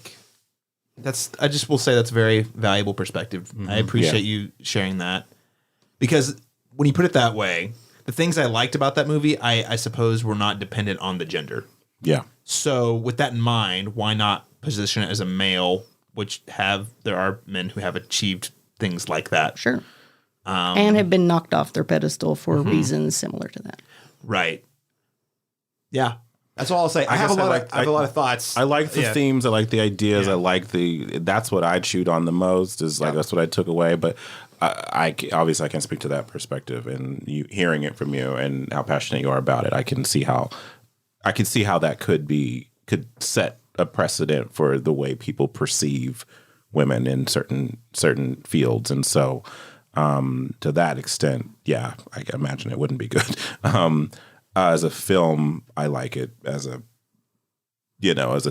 just will say that's a very valuable perspective. I appreciate you sharing that because when you put it that way, the things I liked about that movie, I suppose, were not dependent on the gender.
Yeah.
So with that in mind, why not position it as a male, there are men who have achieved things like that.
Sure. And have been knocked off their pedestal for reasons similar to that.
Right. Yeah. That's all I'll say. I have a lot of thoughts.
I like the themes. I like the ideas.
Yeah.
I like that's what I chewed on the most that's what I took away. But I obviously I can't speak to that perspective, and you hearing it from you and how passionate you are about it, I can see how that could set a precedent for the way people perceive women in certain fields. And so to that extent, yeah, I can imagine it wouldn't be good. As a film, I like it as a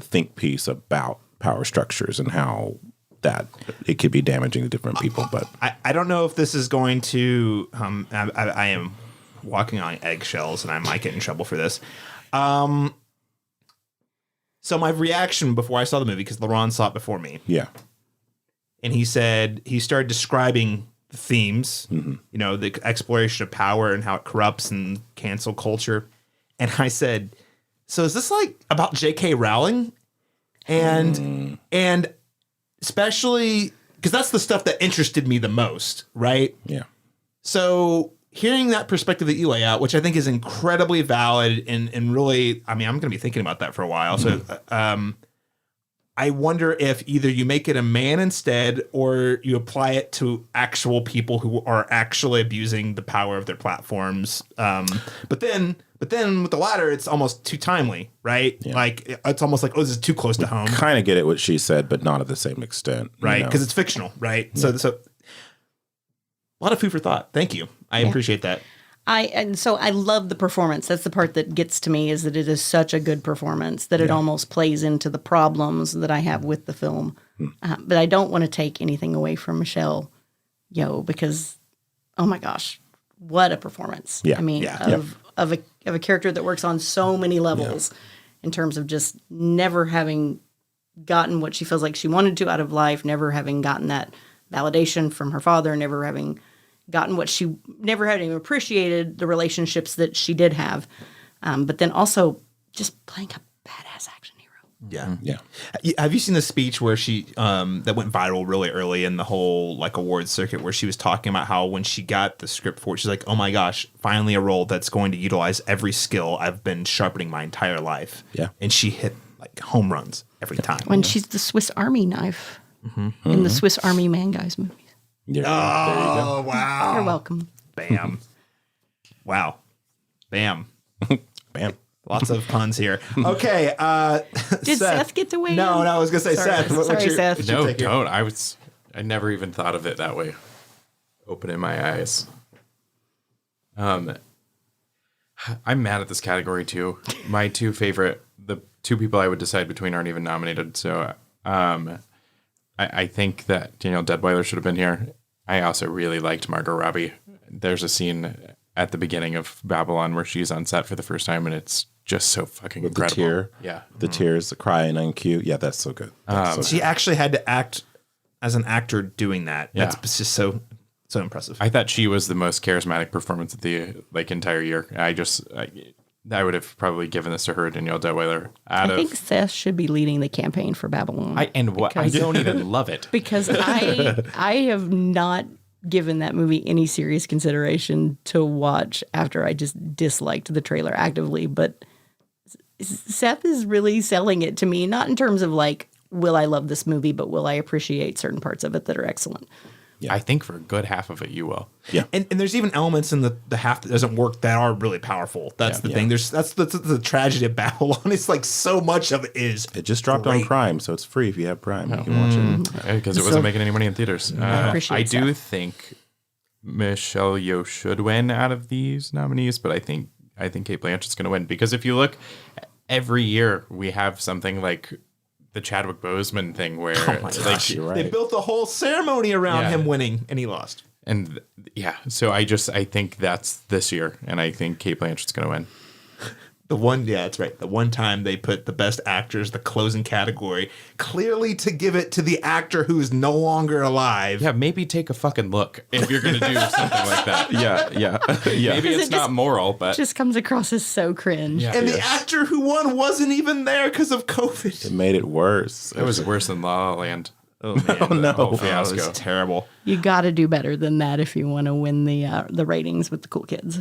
think piece about power structures and how that it could be damaging to different people. But
I don't know if this is going to, I am walking on eggshells and I might get in trouble for this. So my reaction before I saw the movie, because Laron saw it before me.
Yeah.
And he started describing the themes, the exploration of power and how it corrupts and cancel culture. And I said, so is this like about J.K. Rowling? And especially because that's the stuff that interested me the most, right?
Yeah.
So hearing that perspective that you lay out, which I think is incredibly valid and really, I'm going to be thinking about that for a while. So I wonder if either you make it a man instead or you apply it to actual people who are actually abusing the power of their platforms. But then with the latter, it's almost too timely, right? Yeah. Like it's almost like, this is too close to home.
Kind of get it what she said, but not at the same extent.
Right, because it's fictional, right? Yeah. So a lot of food for thought. Thank you. I appreciate that.
So I love the performance. That's the part that gets to me, is that it is such a good performance that it almost plays into the problems that I have with the film. But I don't want to take anything away from Michelle Yeoh because, oh my gosh, what a performance!
Yeah.
I mean, of a character that works on so many levels in terms of just never having gotten what she feels like she wanted to out of life, never having gotten that validation from her father, never having gotten never having appreciated the relationships that she did have. But then also just playing a badass action hero.
Yeah.
Yeah.
Have you seen the speech where she that went viral really early in the whole like awards circuit, where she was talking about how when she got the script for it, she's like, oh my gosh, finally a role that's going to utilize every skill I've been sharpening my entire life.
Yeah.
And she hit like home runs every time.
When she's the Swiss Army knife in the Swiss Army Man Guys movies.
Yeah.
Oh, wow.
You're welcome.
Bam. Wow. Bam.
Bam.
Lots of puns here. Okay.
Did Seth get to weigh in?
No, I was going to say,
Sorry.
Seth.
Sorry, Seth.
what's your
No,
take here?
don't. I never even thought of it that way. Opening my eyes. I'm mad at this category too. My two favorite, the two people I would decide between aren't even nominated. So I think that Danielle Deadwyler should have been here. I also really liked Margot Robbie. There's a scene at the beginning of Babylon where she's on set for the first time, and it's just so fucking
With the
incredible.
tear.
Yeah.
The tears, the crying on cue. Yeah, that's so good. That's so
She actually had to act as an actor doing that.
Yeah.
That's just so impressive.
I thought she was the most charismatic performance of the entire year. I would have probably given this to her, Danielle Deadwyler.
I think Seth should be leading the campaign for Babylon.
I don't even love it.
because I have not given that movie any serious consideration to watch after I just disliked the trailer actively. But Seth is really selling it to me, not in terms of like, will I love this movie, but will I appreciate certain parts of it that are excellent.
I think for a good half of it, you will.
Yeah.
And there's even elements in the half that doesn't work that are really powerful. That's the thing. That's the tragedy of Babylon. It's like so much of it is.
It just dropped on
great.
Prime, so it's free if you have Prime. You can watch it.
Because it wasn't making any money in theaters.
appreciate
I do
Seth.
think Michelle Yeoh should win out of these nominees, but I think Cate Blanchett's going to win. Because if you look, every year we have something like the Chadwick Boseman thing where
You're right.
They built a whole ceremony around
Yeah.
him winning, and he lost.
and so I think that's this year, and I think Cate Blanchett's going to win.
That's right. The one time they put the best actors, the closing category, clearly to give it to the actor who is no longer alive.
Yeah, maybe take a fucking look if you're going to do something like that.
Yeah.
Maybe it's
it
not
just-
moral, but
Just comes across as so cringe.
yeah.
And the actor who won wasn't even there because of COVID.
It made it worse.
It was worse than La La Land.
Oh man,
Oh, no.
Oh, it
fiasco.
was terrible.
You got to do better than that if you want to win the ratings with the cool kids.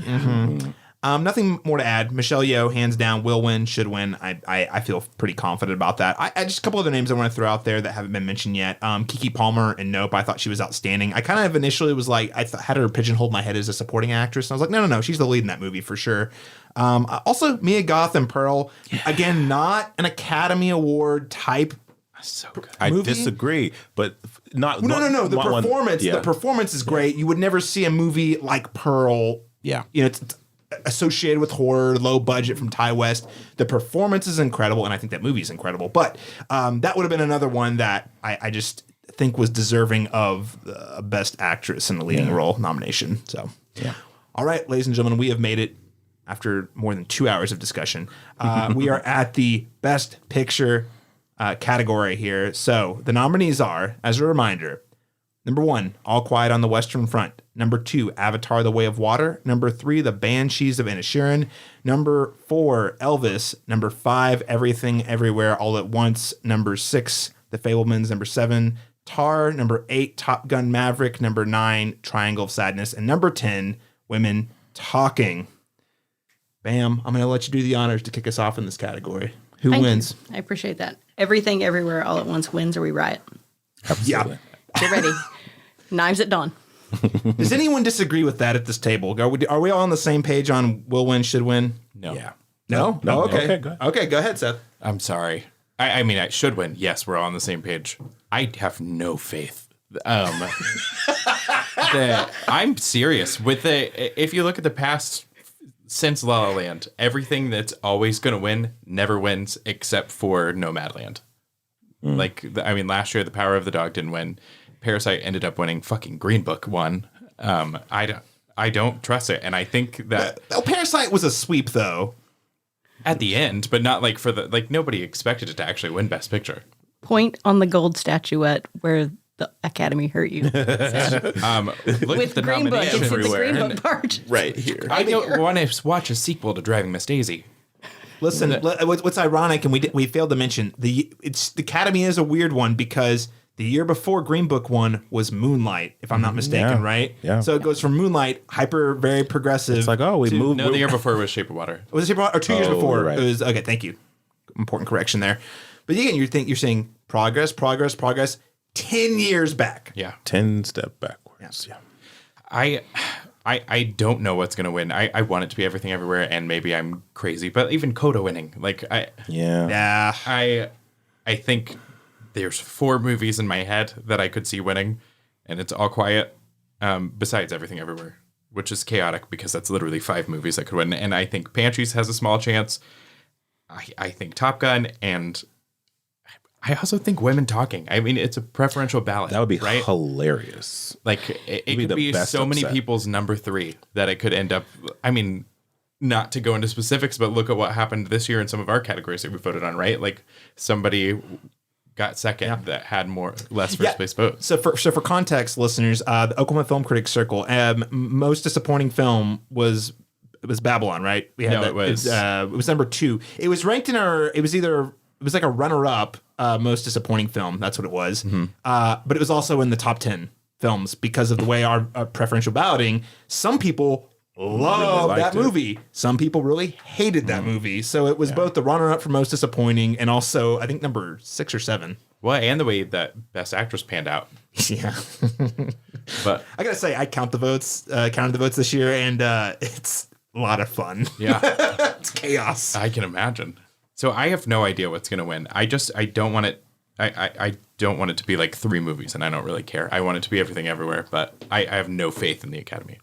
Nothing more to add. Michelle Yeoh, hands down, will win, should win. I feel pretty confident about that. I just a couple other names I want to throw out there that haven't been mentioned yet. Keke Palmer in Nope. I thought she was outstanding. I kind of initially was like, had her pigeonholed my head as a supporting actress. And I was like, no, she's the lead in that movie for sure. Also, Mia Goth and Pearl. Again, not an Academy Award type.
So good.
I
movie?
disagree, but not.
No. The
not one-
performance.
yeah.
The performance is great. You would never see a movie like Pearl.
Yeah.
You know, it's associated with horror, low budget from Ty West. The performance is incredible, and I think that movie is incredible. But that would have been another one that I just think was deserving of the Best Actress in the Leading Role nomination. So, all right, ladies and gentlemen, we have made it after more than 2 hours of discussion. We are at the Best Picture category here. So the nominees are, as a reminder, number 1, All Quiet on the Western Front. Number 2, Avatar: The Way of Water. Number 3, The Banshees of Inisherin. Number 4, Elvis. Number 5, Everything Everywhere All at Once. Number 6, The Fablemans. Number 7, Tar. Number 8, Top Gun Maverick. Number 9, Triangle of Sadness. And number 10, Women Talking. Bam, I'm going to let you do the honors to kick us off in this category. Who
Thank
wins?
you. I appreciate that. Everything, everywhere, all at once wins, or we riot.
Absolutely.
Get ready. Knives at dawn.
Does anyone disagree with that at this table? Are we all on the same page on will win, should win?
No.
Yeah.
No?
No.
Okay.
Okay, go ahead.
Okay, go ahead, Seth.
I'm sorry. I mean, I should win. Yes, we're all on the same page. I have no faith. I'm serious. If you look at the past since La La Land, everything that's always going to win never wins except for Nomadland. Last year, The Power of the Dog didn't win. Parasite ended up winning. Fucking Green Book won. I don't trust it, and I think that
Parasite was a sweep, though.
at the end, but not like for the nobody expected it to actually win Best Picture.
Point on the gold statuette where the Academy hurt you.
Look
With
at the
Green Book,
nomination.
it's the
everywhere.
Green Book part.
Right here.
I don't want to watch a sequel to Driving Miss Daisy.
Listen, what's ironic, and we failed to mention, the Academy is a weird one because the year before Green Book won was Moonlight, if I'm not mistaken, right?
Yeah.
So it goes from Moonlight, very progressive.
It's like, we moved.
No, the year before was Shape of Water.
Was it Shape of Water? Or 2 years before?
Right.
It was okay. Thank you. Important correction there. But again, you're saying progress. 10 years back.
Yeah.
10 step backwards. Yeah.
I don't know what's gonna win. I want it to be Everything Everywhere, and maybe I'm crazy, but even Coda winning,
Yeah.
I think there's 4 movies in my head that I could see winning, and it's All Quiet, besides Everything Everywhere, which is chaotic because that's literally 5 movies that could win. And I think Pantries has a small chance. I think Top Gun, and I also think Women Talking. I mean, it's a preferential ballot.
That would be
right?
hilarious.
Like it
be
could
the
be
best
so many
upset.
people's number 3 that it could end up. I mean, not to go into specifics, but look at what happened this year in some of our categories that we voted on. Right, like somebody got second that had less first place votes.
So for context, listeners, the Oklahoma Film Critics Circle, most disappointing film was Babylon, right? We had
it was
number 2. It was ranked in it was like a runner-up most disappointing film. That's what it was. But it was also in the top 10 films because of the way our preferential balloting. Some people loved that movie. Some people really hated that movie. So it was both the runner-up for most disappointing and also, I think, number 6 or 7.
Well, and the way that Best Actress panned out.
Yeah.
But
I gotta say, I counted the votes this year, and it's a lot of fun.
yeah,
It's chaos.
I can imagine. So I have no idea what's going to win. I don't want it. I don't want it to be like 3 movies, and I don't really care. I want it to be Everything Everywhere, but I have no faith in the Academy.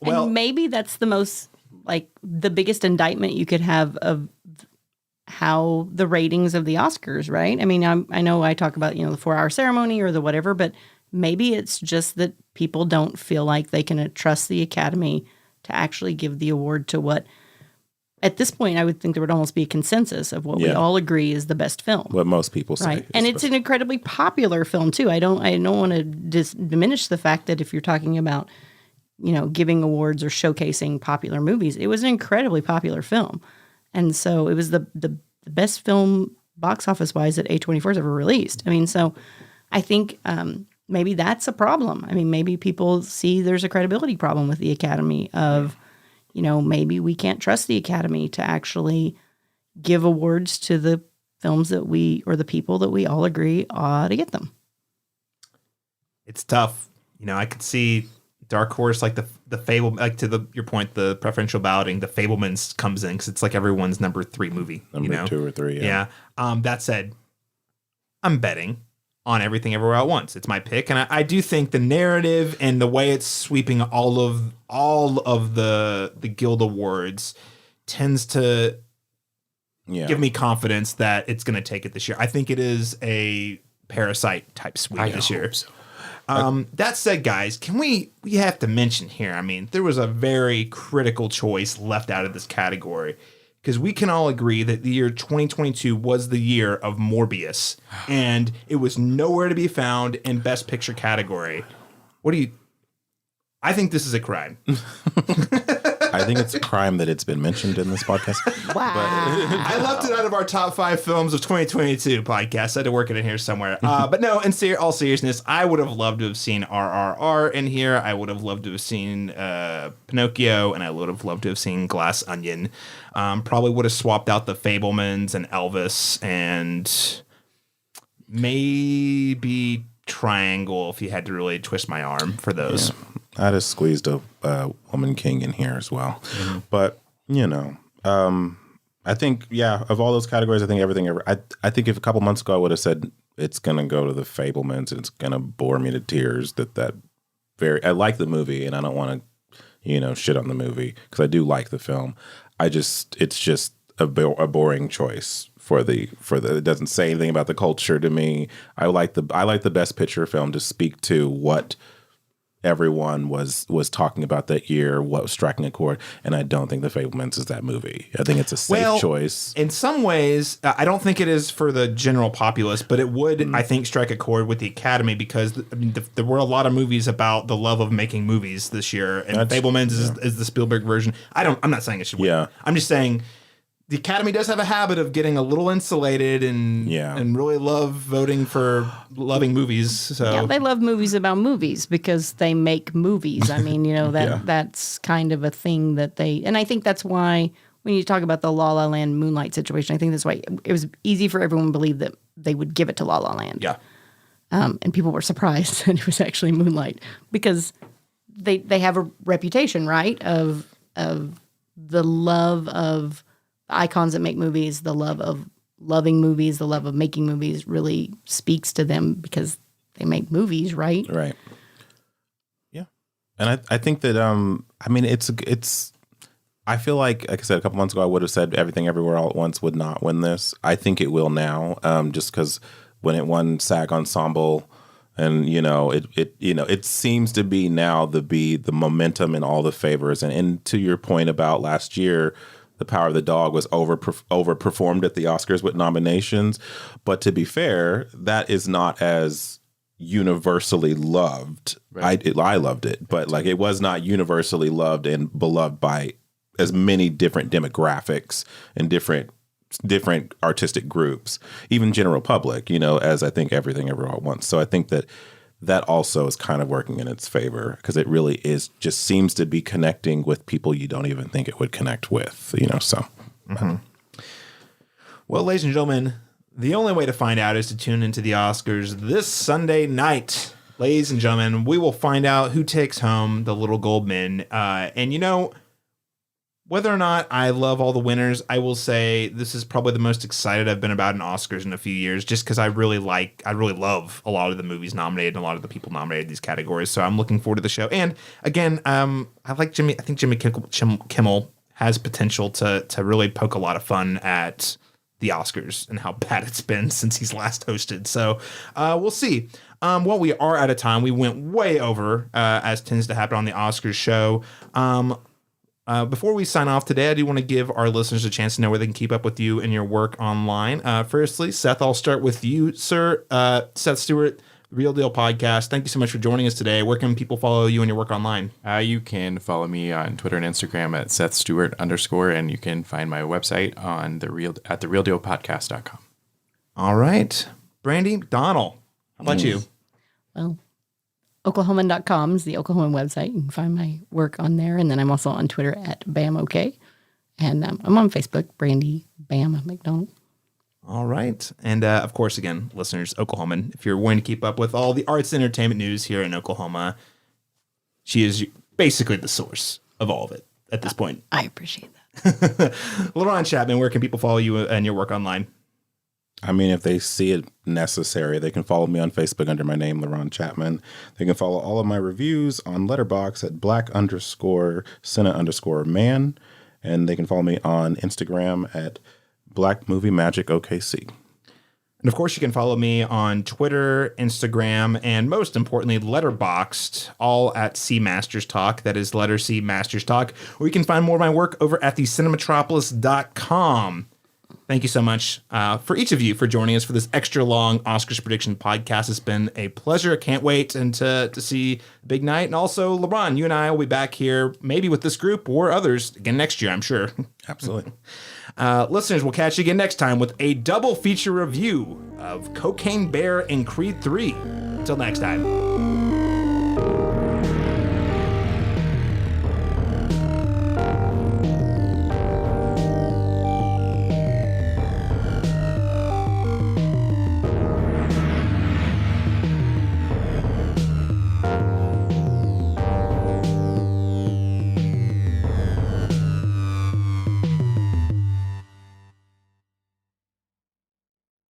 Well,
and maybe that's the biggest indictment you could have of how the ratings of the Oscars, right? I mean, I know I talk about, the 4-hour ceremony or the whatever, but maybe it's just that people don't feel like they can trust the Academy to actually give the award to what, at this point, I would think there would almost be a consensus of what we all agree is the best film.
What most people say.
Right. And it's an incredibly popular film, too. I don't want to diminish the fact that if you're talking about, giving awards or showcasing popular movies, it was an incredibly popular film. And so it was the best film box office wise that A24 has ever released. I mean, so I think maybe that's a problem. I mean, maybe people see there's a credibility problem with the Academy of, maybe we can't trust the Academy to actually give awards to the films that or the people that we all agree ought to get them.
it's tough. I could see Dark Horse, like the Fable, like to your point, the preferential balloting, the Fablemans comes in because it's like everyone's number 3 movie.
Number 2 or 3.
Yeah. That said, I'm betting on Everything Everywhere at Once. It's my pick, and I do think the narrative and the way it's sweeping all of the Guild Awards tends to give me confidence that it's going to take it this year. I think it is a Parasite type sweep this year.
So.
That said, guys, we have to mention here, I mean, there was a very critical choice left out of this category because we can all agree that the year 2022 was the year of Morbius, and it was nowhere to be found in Best Picture category. I think this is a crime.
I think it's a crime that it's been mentioned in this podcast.
Wow.
I left it out of our top 5 films of 2022 podcast. I had to work it in here somewhere. But no, in all seriousness, I would have loved to have seen RRR in here. I would have loved to have seen Pinocchio, and I would have loved to have seen Glass Onion. Probably would have swapped out the Fablemans and Elvis and maybe Triangle if you had to really twist my arm for those.
Yeah. I just squeezed a Woman King in here as well. Mm-hmm. But, I think, of all those categories, I think everything ever. I think if a couple months ago I would have said it's going to go to the Fablemans and it's going to bore me to tears I like the movie and I don't want to, shit on the movie because I do like the film. It's just a boring choice for the it doesn't say anything about the culture to me. I like the Best Picture film to speak to what everyone was talking about that year, what was striking a chord, and I don't think The Fabelmans is that movie. I think it's a safe choice.
In some ways, I don't think it is for the general populace, but it would, I think, strike a chord with the Academy because there were a lot of movies about the love of making movies this year, and Fabelmans is the Spielberg version. I'm not saying it should win.
Yeah.
I'm just saying the Academy does have a habit of getting a little insulated and really love voting for loving movies. So
Yeah, they love movies about movies because they make movies. I mean, that's kind of a thing that and I think that's why when you talk about the La La Land Moonlight situation, I think that's why it was easy for everyone to believe that they would give it to La La Land.
Yeah.
And people were surprised that it was actually Moonlight because they have a reputation, right, of the love of icons that make movies, the love of loving movies, the love of making movies really speaks to them because they make movies, right?
Right. Yeah. And I think that, I mean, it's, I feel like I said, a couple months ago, I would have said Everything Everywhere All at Once would not win this. I think it will now, just because when it won SAG Ensemble and, it seems to be now the momentum in all the favors. And to your point about last year, The Power of the Dog was overperformed at the Oscars with nominations. But to be fair, that is not as universally loved. Right. I loved it, but like it was not universally loved and beloved by as many different demographics and different artistic groups, even general public, as I think Everything Everywhere at Once. So I think that also is kind of working in its favor because it really just seems to be connecting with people you don't even think it would connect with, so.
Mm-hmm. Well, ladies and gentlemen, the only way to find out is to tune into the Oscars this Sunday night. Ladies and gentlemen, we will find out who takes home the Little Gold Men. And whether or not I love all the winners, I will say this is probably the most excited I've been about an Oscars in a few years, just because I really love a lot of the movies nominated and a lot of the people nominated in these categories. So I'm looking forward to the show. And again, I think Jimmy Kimmel has potential to really poke a lot of fun at the Oscars and how bad it's been since he's last hosted. So we'll see. Well, we are out of time. We went way over, as tends to happen on the Oscars show. Before we sign off today, I do want to give our listeners a chance to know where they can keep up with you and your work online. Firstly, Seth, I'll start with you, sir. Seth Stuart, Real Deal Podcast. Thank you so much for joining us today. Where can people follow you and your work online?
You can follow me on Twitter and Instagram at SethStuart_, and you can find my website at therealdealpodcast.com.
All right. Brandy McDonnell, how about you?
Well, Oklahoman.com is the Oklahoman website. You can find my work on there. And then I'm also on Twitter at BamOK. And I'm on Facebook, Brandy Bam McDonnell.
All right. And of course, again, listeners, Oklahoman, if you're wanting to keep up with all the arts and entertainment news here in Oklahoma, she is basically the source of all of it at this point.
I appreciate
that. Laron Chapman, where can people follow you and your work online?
I mean, if they see it necessary, they can follow me on Facebook under my name, Laron Chapman. They can follow all of my reviews on Letterboxd at black_Cine_man. And they can follow me on Instagram at Black Movie Magic OKC.
And of course, you can follow me on Twitter, Instagram, and most importantly, Letterboxd, all at C Masters Talk. That is letter C Masters Talk. Or you can find more of my work over at thecinemetropolis.com. Thank you so much for each of you for joining us for this extra long Oscars prediction podcast. It's been a pleasure. I can't wait and to see the big night. And also, LeBron, you and I will be back here maybe with this group or others again next year, I'm sure.
Absolutely.
Listeners, we'll catch you again next time with a double feature review of Cocaine Bear and Creed 3. Until next time.